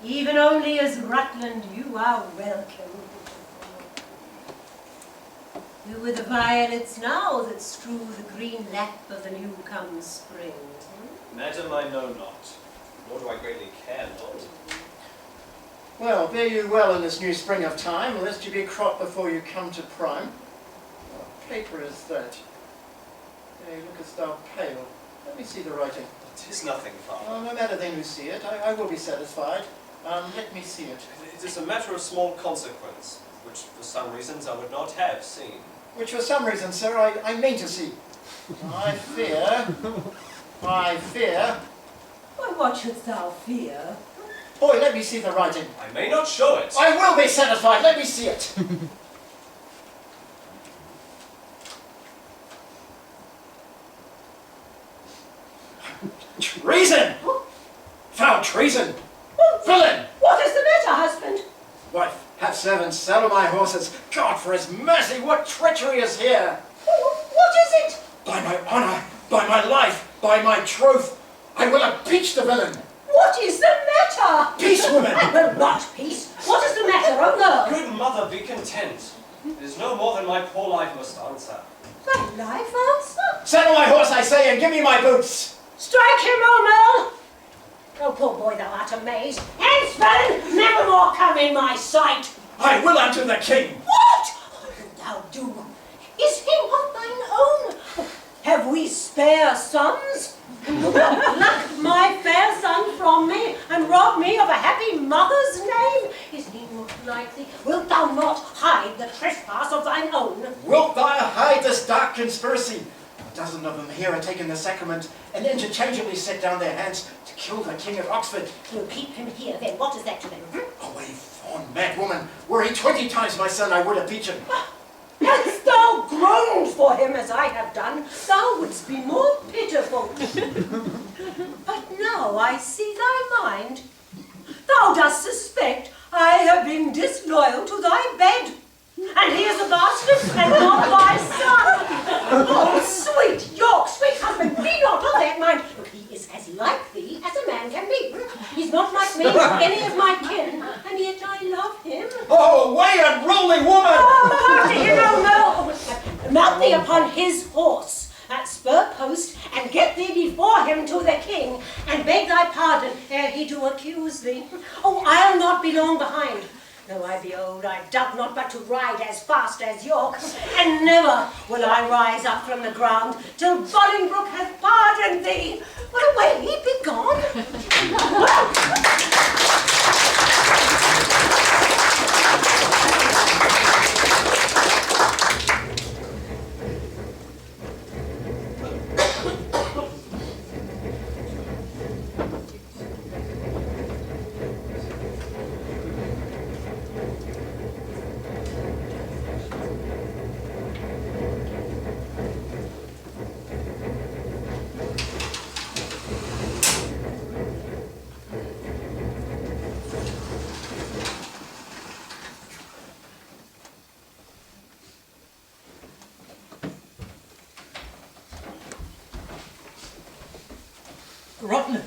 Even only as Rutland you are welcome. You were the violets now that strew the green lap of the new-come spring. Madam, I know not, nor do I greatly care not. Well, bear you well in this new spring of time, lest you be cropped before you come to prime. What paper is that? Hey, lookest thou pale? Let me see the writing. It is nothing, father. Oh, no matter then who see it, I will be satisfied. Let me see it. It is a matter of small consequence, which for some reasons I would not have seen. Which for some reason, sir, I mean to see. I fear. Why, what shouldst thou fear? Boy, let me see the writing. I may not show it. I will be satisfied. Let me see it. Treason! Foul treason! Villain! What is the matter, husband? Wife, have servants saddle my horses. God, for his mercy, what treachery is here? What is it? By my honour, by my life, by my troth, I will impeach the villain. What is the matter? Peace, woman! I will not peace. What is the matter, Aumerle? Good mother, be content. It is no more than my poor life must answer. Thy life answer? Saddle my horse, I say, and give me my boots. Strike him, Aumerle! Oh, poor boy, thou art amazed. Hence, villain, never more come in my sight. I will unto the king. What? What wilt thou do? Is he not thine own? Have we spare sons? Wilt thou pluck my fair son from me, and rob me of a happy mother's name? Is he not like thee? Wilt thou not hide the trespass of thine own? Wilt thou hide this dark conspiracy? A dozen of them here are taking the sacrament, and interchangeably set down their hands to kill the King of Oxford. We'll keep him here, then. What is that to them? Away, fond mad woman. Were he 20 times my son, I would impeach him. Hadst thou groaned for him as I have done, thou wouldst be more pitiful. But now I see thy mind. Thou dost suspect I have been disloyal to thy bed, and he is a bastard and not thy son. Oh, sweet York, sweet husband, be not of that mind. Look, he is as like thee as a man can be. He's not like me, any of my kin, and yet I love him. Oh, way unruly woman! Oh, after him, Aumerle! Mount thee upon his horse at spur post, and get thee before him to the king, and beg thy pardon ere he do accuse thee. Oh, I'll not be long behind. Though I be old, I doubt not but to ride as fast as York, and never will I rise up from the ground till Bolingbroke hath pardoned thee. But away, be gone. Rutland,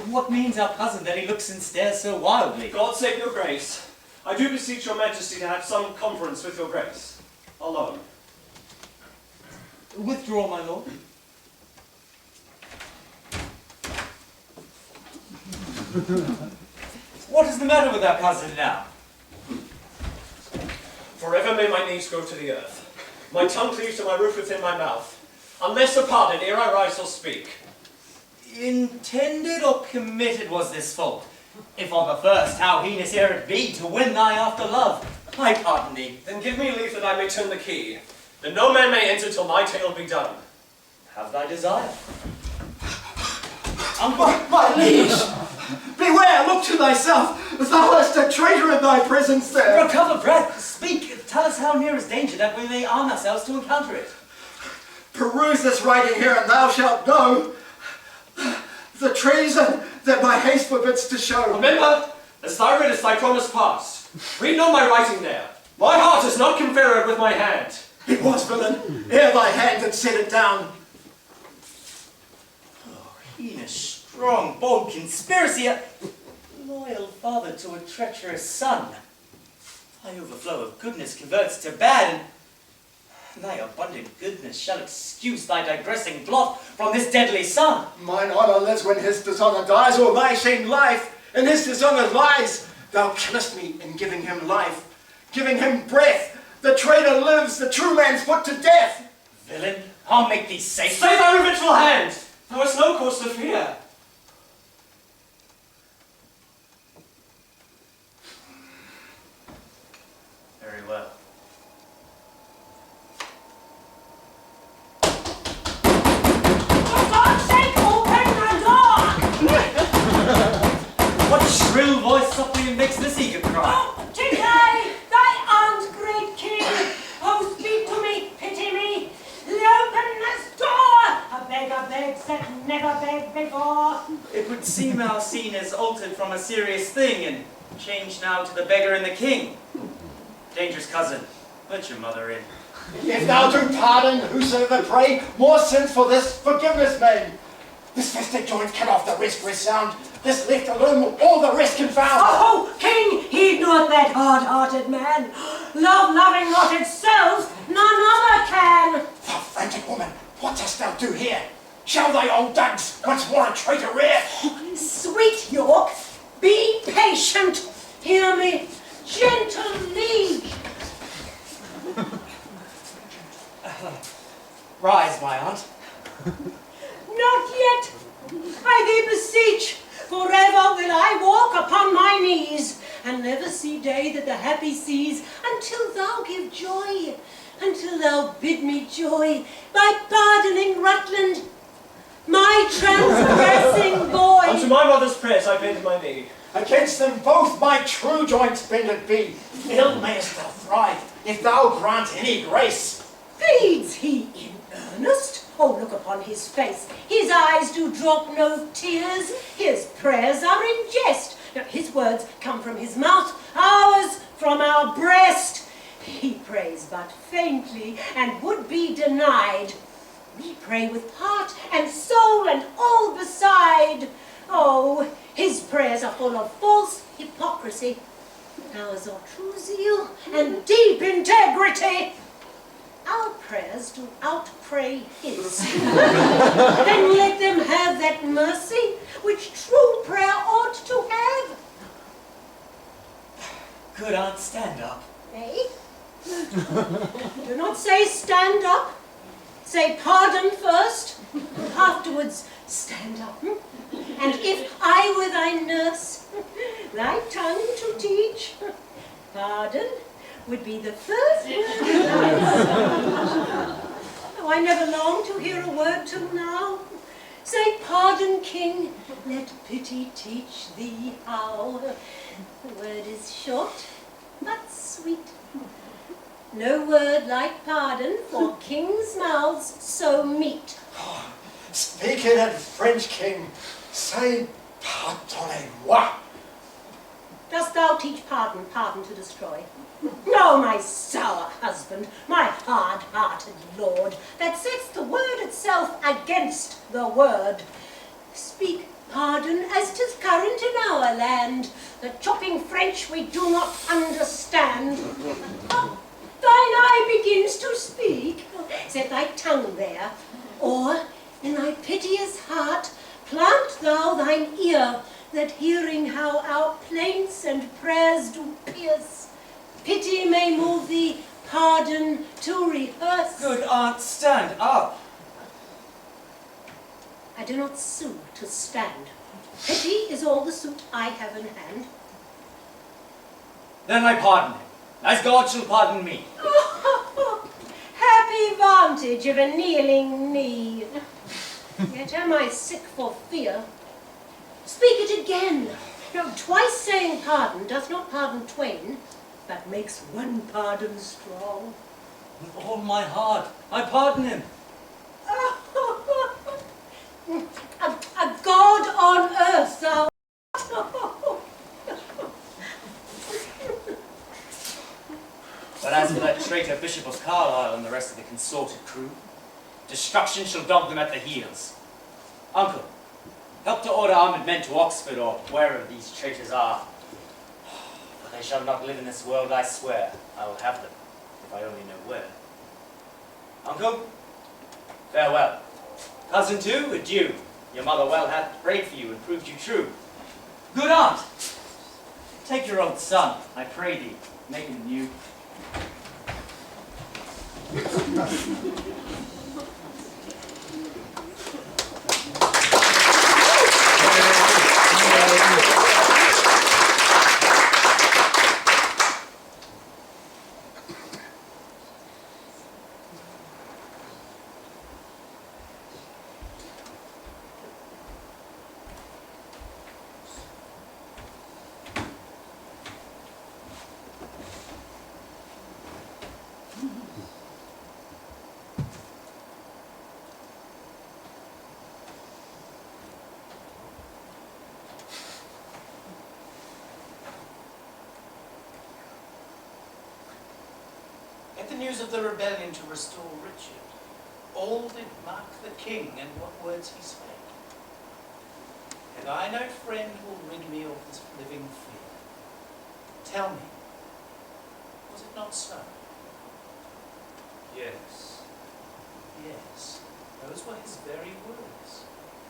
what means our cousin that he looks and stares so wildly? God save your grace. I do beseech your majesty to have some conference with your grace. Alone. Withdraw, my lord. What is the matter with our cousin now? Forever may my knees go to the earth. My tongue cleaves to my roof within my mouth. Unless a pardon ere I rise or speak. Intended or committed was this fault? If on the first, how heinous ere it be to win thy after love. I pardon thee. Then give me leave that I may turn the key, that no man may enter till my tale be done. Have thy desire. My liege! Beware, look to thyself, as thou hast a traitor in thy presence there. Recover breath, speak, tell us how near is danger that we may arm ourselves to encounter it. Peruse this writing here, and thou shalt know the treason that my haste forbids to show. Remember, as thou readest thy promise past, read not my writing there. My heart is not conferred with my hand. It was, villain, ere thy hand had set it down. Oh, heinous, strong, bold conspiracy, a loyal father to a treacherous son. Thy overflow of goodness converts to bad, and thy abundant goodness shall excuse thy digressing plot from this deadly son. Mine honour lives when his dishonour dies, or my shame life, and his dishonour lies. Thou killest me in giving him life, giving him breath. The traitor lives, the true man's put to death. Villain, I'll make thee safe. Stay thy revengeful hand! Thou hast no cause to fear. Very well. For God's sake, open the door! What shrill voice suppliant makes this eager cry? Oh, 'tis I, thy aunt, great king. Oh, speak to me, pity me. Open this door! A beggar begs that never begged before. It would seem our scene is altered from a serious thing and changed now to the beggar and the king. Dangerous cousin, let your mother in. If thou do pardon whosoever pray, more sins for this forgiveness made. This festive joint cut off the rest resound. This left alone will all the rest confound. Oh, king, heed not that hard-hearted man. Love loving not itself, none other can. Thou frantic woman, what dost thou do here? Shall thy old dugs once more a traitor rear? Sweet York, be patient. Hear me, gentle liege. Rise, my aunt. Not yet. I thee beseech. Forever will I walk upon my knees, and never see day that the happy sees, until thou give joy, until thou bid me joy, by pardoning Rutland, my transgressing boy. Unto my mother's prayers I bend my knee. Against them both my true joints bended be. Ill mayest thou thrive, if thou grant any grace. Pleads he in earnest? Oh, look upon his face. His eyes do drop no tears. His prayers are in jest. Now, his words come from his mouth, ours from our breast. He prays but faintly, and would be denied. We pray with heart and soul and all beside. Oh, his prayers are full of false hypocrisy. Ours are true zeal and deep integrity. Our prayers do outpray his. Then let them have that mercy which true prayer ought to have. Good aunt, stand up. Eh? Do not say stand up. Say pardon first, afterwards stand up. And if I were thy nurse, thy tongue to teach, pardon would be the first word. Oh, I never long to hear a word till now. Say pardon, king, let pity teach thee how. The word is short, but sweet. No word like pardon for kings' mouths so meet. Speak it in French, king. Say pardonnez-moi. Dost thou teach pardon, pardon to destroy? No, my sour husband, my hard-hearted lord, that sets the word itself against the word. Speak pardon as 'tis current in our land. The chopping French we do not understand. Thine eye begins to speak. Set thy tongue there, or in thy piteous heart plant thou thine ear, that hearing how our plaints and prayers do pierce, pity may move thee pardon to rehearse. Good aunt, stand up. I do not sue to stand. Pity is all the suit I have in hand. Then I pardon him, as God shall pardon me. Happy vantage of a kneeling knee. Yet am I sick for fear. Speak it again. No, twice saying pardon doth not pardon twain, but makes one pardon strong. With all my heart, I pardon him. A god on earth thou But as for that traitor Bishop of Carlisle and the rest of the consorted crew, destruction shall dog them at the heels. Uncle, help to order armed men to Oxford or wherever these traitors are. For they shall not live in this world, I swear. I will have them, if I only know where. Uncle, farewell. Cousin too, adieu. Your mother well hath prayed for you and proved you true. Good aunt, take your old son, I pray thee, make him new. At the news of the rebellion to restore Richard, all did mark the king and what words he spake. Have I no friend will rid me of this living fear? Tell me, was it not so? Yes. Yes, those were his very words.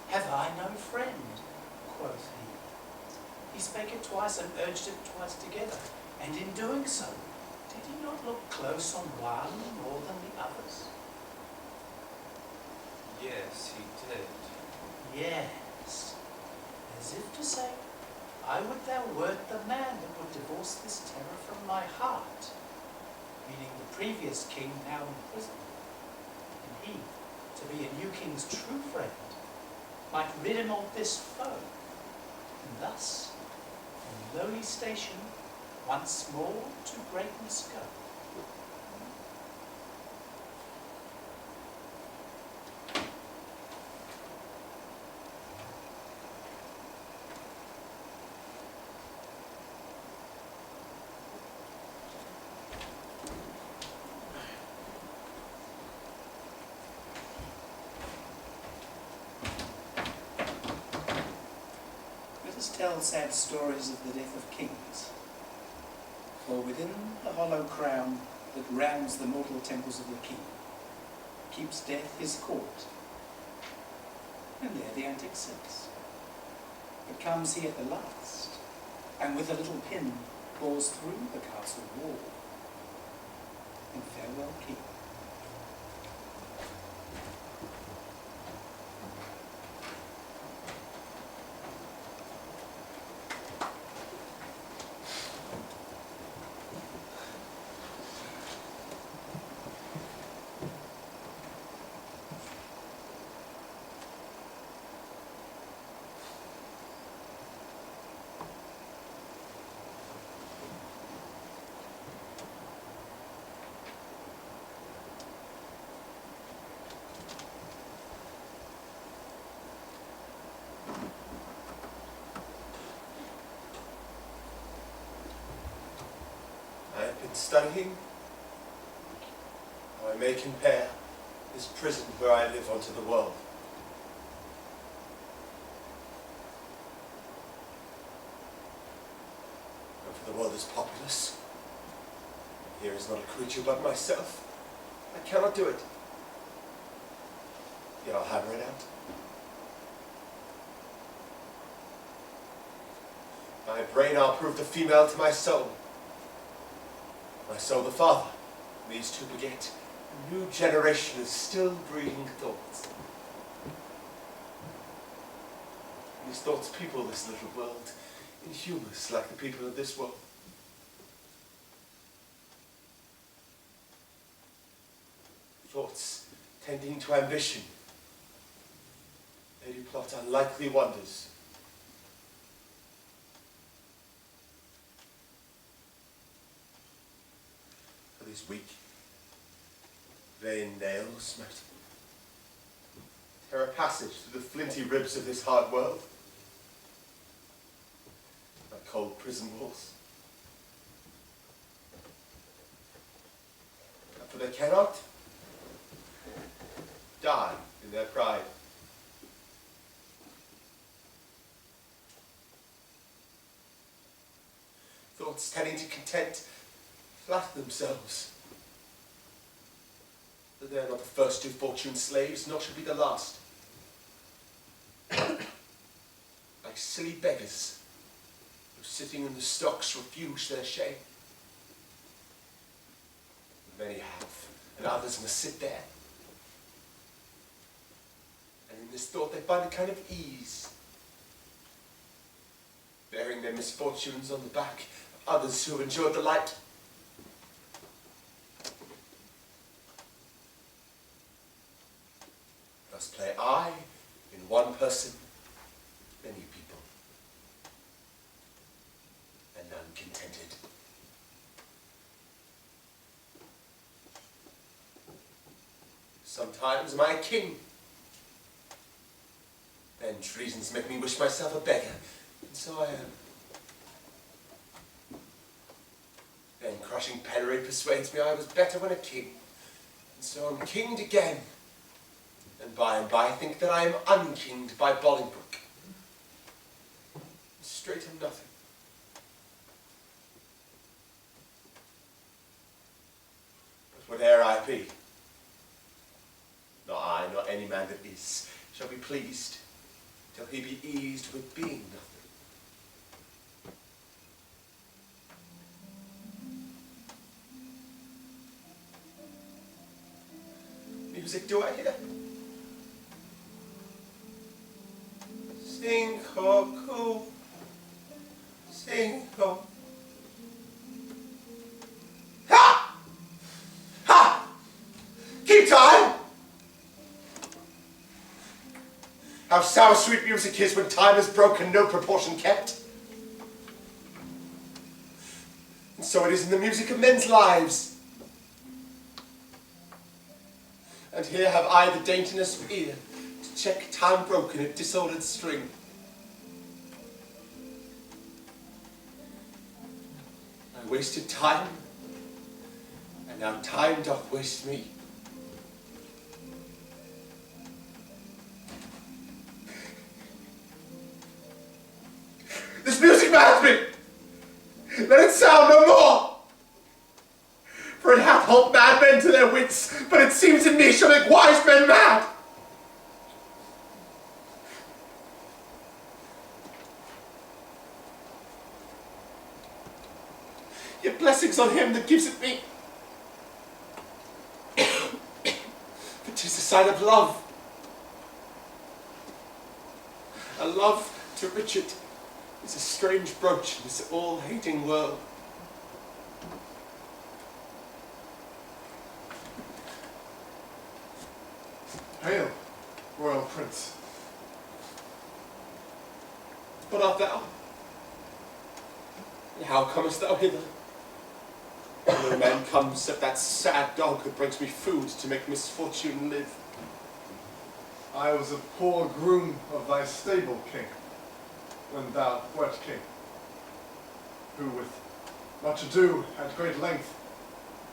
Have I no friend? Quoth he. He spake it twice and urged it twice together, and in doing so, did he not look close on one more than the others? Yes, he did. Yes, as if to say, I would thou wert the man that would divorce this terror from my heart, meaning the previous king now in prison, and he, to be a new king's true friend, might rid him of this foe, and thus, in lowly station, once more to greatness go. Let us tell sad stories of the death of kings. For within the hollow crown that rounds the mortal temples of the king, keeps death his court, and there the antic sits. But comes he at the last, and with a little pin bores through the castle wall, and farewell king. I have been studying how I may compare this prison where I live unto the world. Here is not a creature but myself. I cannot do it. Yet I'll hammer it out. My brain I'll prove the female to my soul. My soul the father. These two beget. A new generation of still breeding thoughts. These thoughts people this little world, inhumous like the people of this world. Thoughts tending to ambition. They do plot unlikely wonders. For these weak, vain nails might tear a passage through the flinty ribs of this hard world. Like cold prison walls. For they cannot die in their pride. Thoughts tending to content flatter themselves that they are not the first to fortune's slaves, nor shall be the last. Like silly beggars who sitting in the stocks refuge their shame. Many have, and others must sit there. And in this thought they find a kind of ease, bearing their misfortunes on the back of others who have enjoyed the light. Thus play I in one person, many people, and none contented. Sometimes am I a king. Then treasons make me wish myself a beggar, and so I am. Then crushing penury persuades me I was better when a king, and so I'm kinged again. And by think that I am unkinged by Bolingbroke. Straight and nothing. But whate'er I be, nor I, nor any man that is, shall be pleased till he be eased with being nothing. Music do I hear? Sing, cuckoo, sing, ho. Ha! Ha! Keep time! How sour sweet music is when time is broken, no proportion kept. And so it is in the music of men's lives. And here have I the daintiness of ear to check time broken at disordered string. I wasted time, and now time doth waste me. This music mads me! Let it sound no more! For it hath holp madmen to their wits, but it seems in me shall make wise men mad! Yet blessings on him that gives it me. For 'tis a sign of love. A love to Richard is a strange brooch in this all-hating world. Hail, royal prince. What art thou? And how comest thou hither? No man comes except that sad dog that brings me food to make misfortune live. I was a poor groom of thy stable, king, when thou wert king, who with much ado, at great length,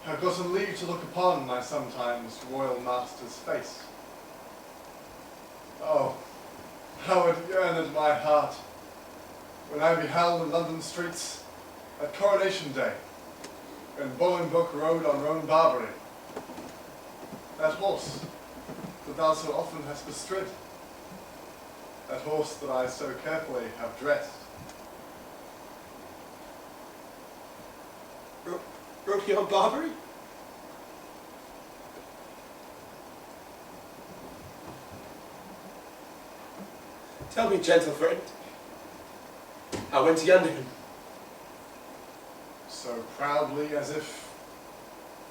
have gotten leave to look upon my sometimes royal master's face. Oh, how it yearned my heart when I beheld in London streets at Coronation Day when Bolingbroke rode on roan Barbary. That horse that thou so often hast bestrid. That horse that I so carefully have dressed. Rode he on Barbary? Tell me, gentle friend, how went he under him? So proudly as if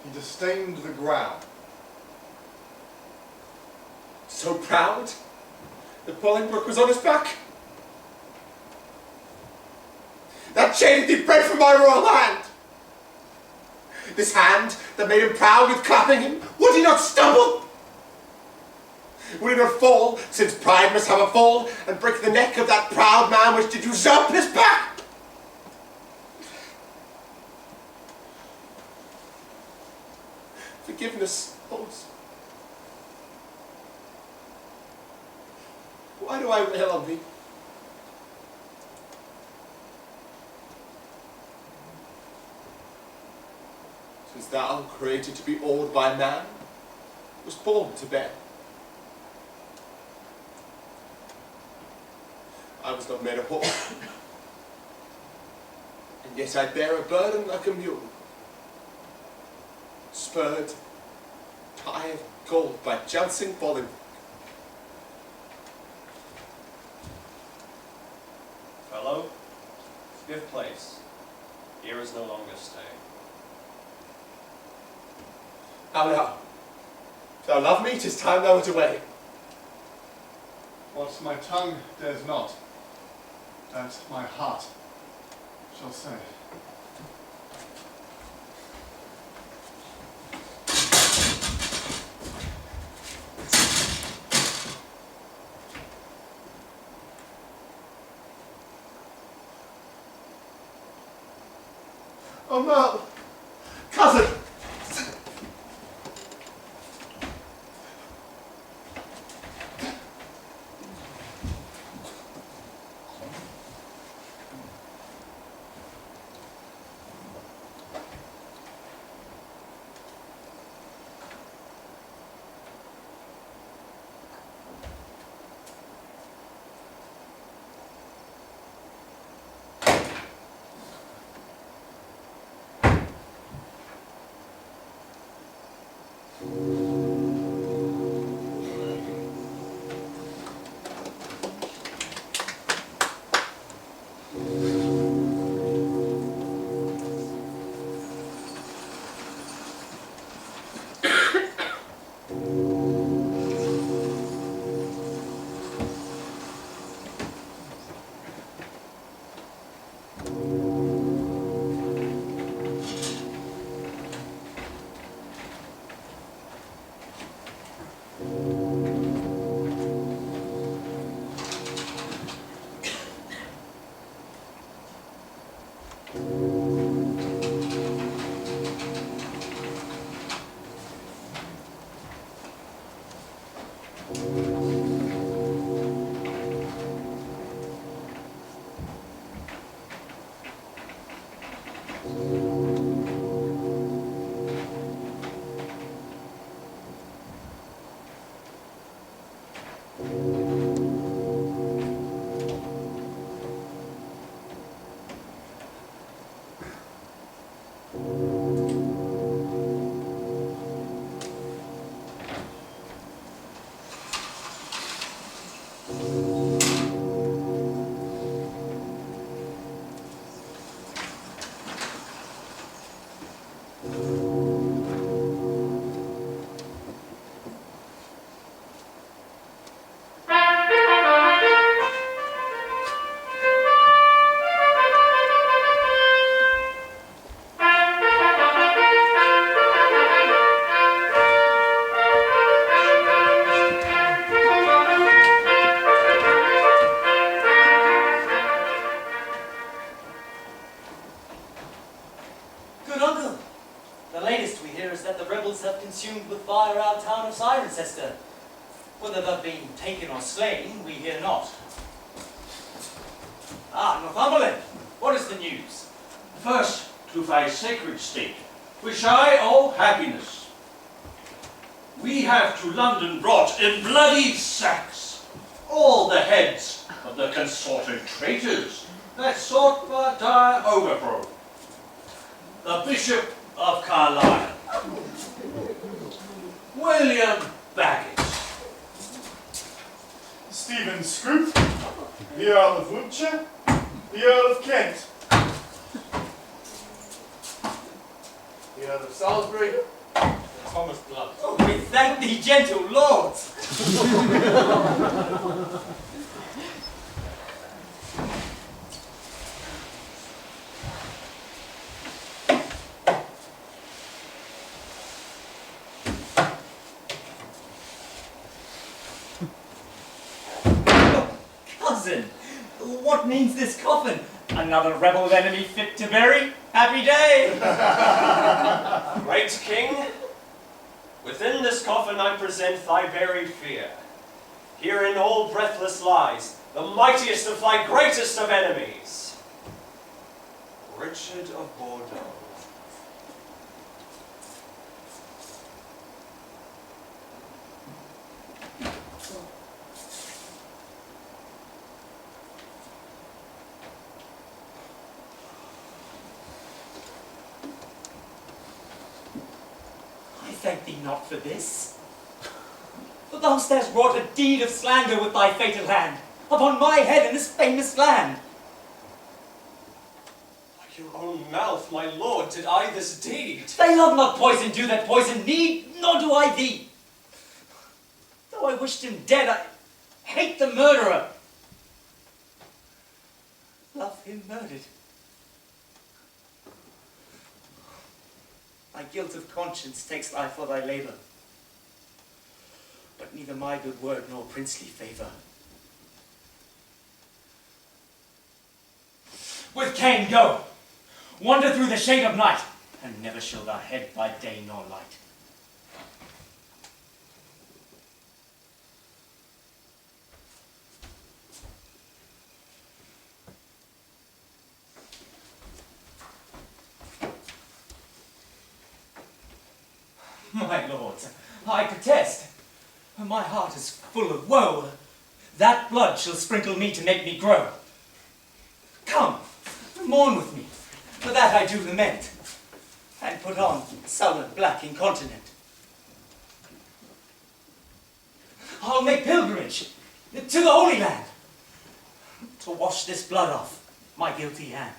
he disdained the ground. So proud that Bolingbroke was on his back? That chain he bred from my royal hand! This hand that made him proud with clapping him, would he not stumble? Would he not fall, since pride must have a fall, and break the neck of that proud man which did usurp his back? Forgiveness, Holmes. Why do I rail on thee? 'Tis thou, created to be awed by man, was born to bear. I was not made a horse, and yet I bear a burden like a mule, spurred, tired, gold by jouncing Bolingbroke. Fellow, give place. Here is no longer stay. How now? If thou love me, 'tis time thou went away. What my tongue dares not, that my heart shall say. Aumerle! Cousin! Consumed with fire our town of Cirencester. Whether they've been taken or slain, we hear not. Ah, Northumberland, what is the news? First, to thy sacred state, wish I all happiness. We have to London brought in bloody sacks all the heads of the consorted traitors that sought but dire overthrow. The Bishop of Carlisle, William Baggett, Stephen Scroop, the Earl of Wiltshire, the Earl of Kent, the Earl of Salisbury, and Thomas Blood. Oh, we thank thee, gentle lords. Cousin, what means this coffin? Another rebel enemy fit to bury? Happy day! Great King, within this coffin I present thy buried fear. Herein all breathless lies the mightiest of thy greatest of enemies, Richard of Bordeaux. Thank thee not for this. For thou hast wrought a deed of slander with thy fatal hand upon my head in this famous land. By your own mouth, my lord, did I this deed. They love not poison, do that poison need, nor do I thee. Though I wished him dead, I hate the murderer. Love him murdered. My guilt of conscience takes life for thy labour, but neither my good word nor princely favour. With Cain go, wander through the shade of night, and never shall thou head by day nor light. My lords, I protest, my heart is full of woe. That blood shall sprinkle me to make me grow. Come, mourn with me, for that I do lament, and put on sullen black incontinent. I'll make pilgrimage to the Holy Land to wash this blood off my guilty hand.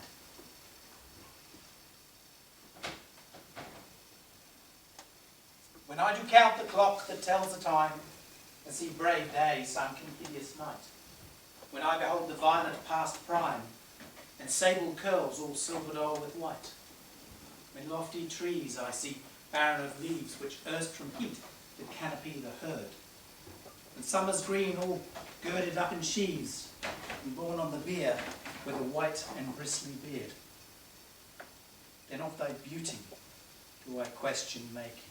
When I do count the clock that tells the time, and see brave day sunk in hideous night, when I behold the violet past prime, and sable curls all silvered o'er with white, when lofty trees I see barren of leaves, which erst from heat did canopy the herd, when summer's green all girded up in sheaves, and borne on the bier with a white and bristly beard, then of thy beauty do I question make,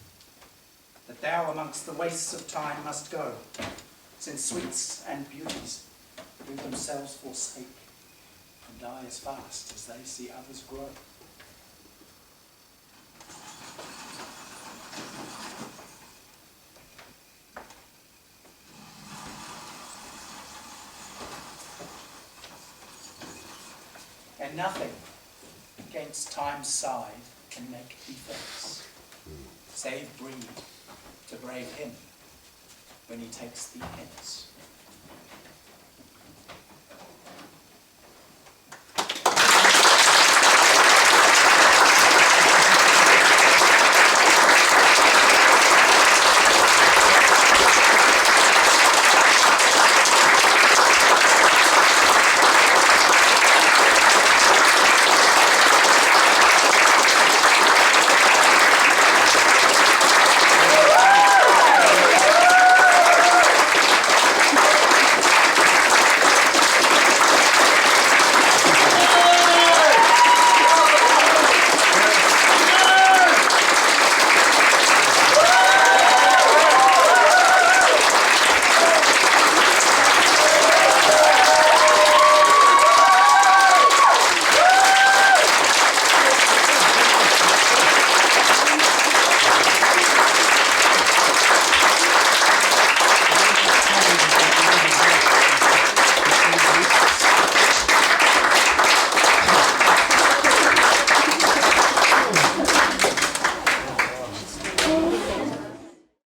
that thou amongst the wastes of time must go, since sweets and beauties do themselves forsake, and die as fast as they see others grow. And nothing against time's side can make defence, save breed to brave him when he takes thee hence.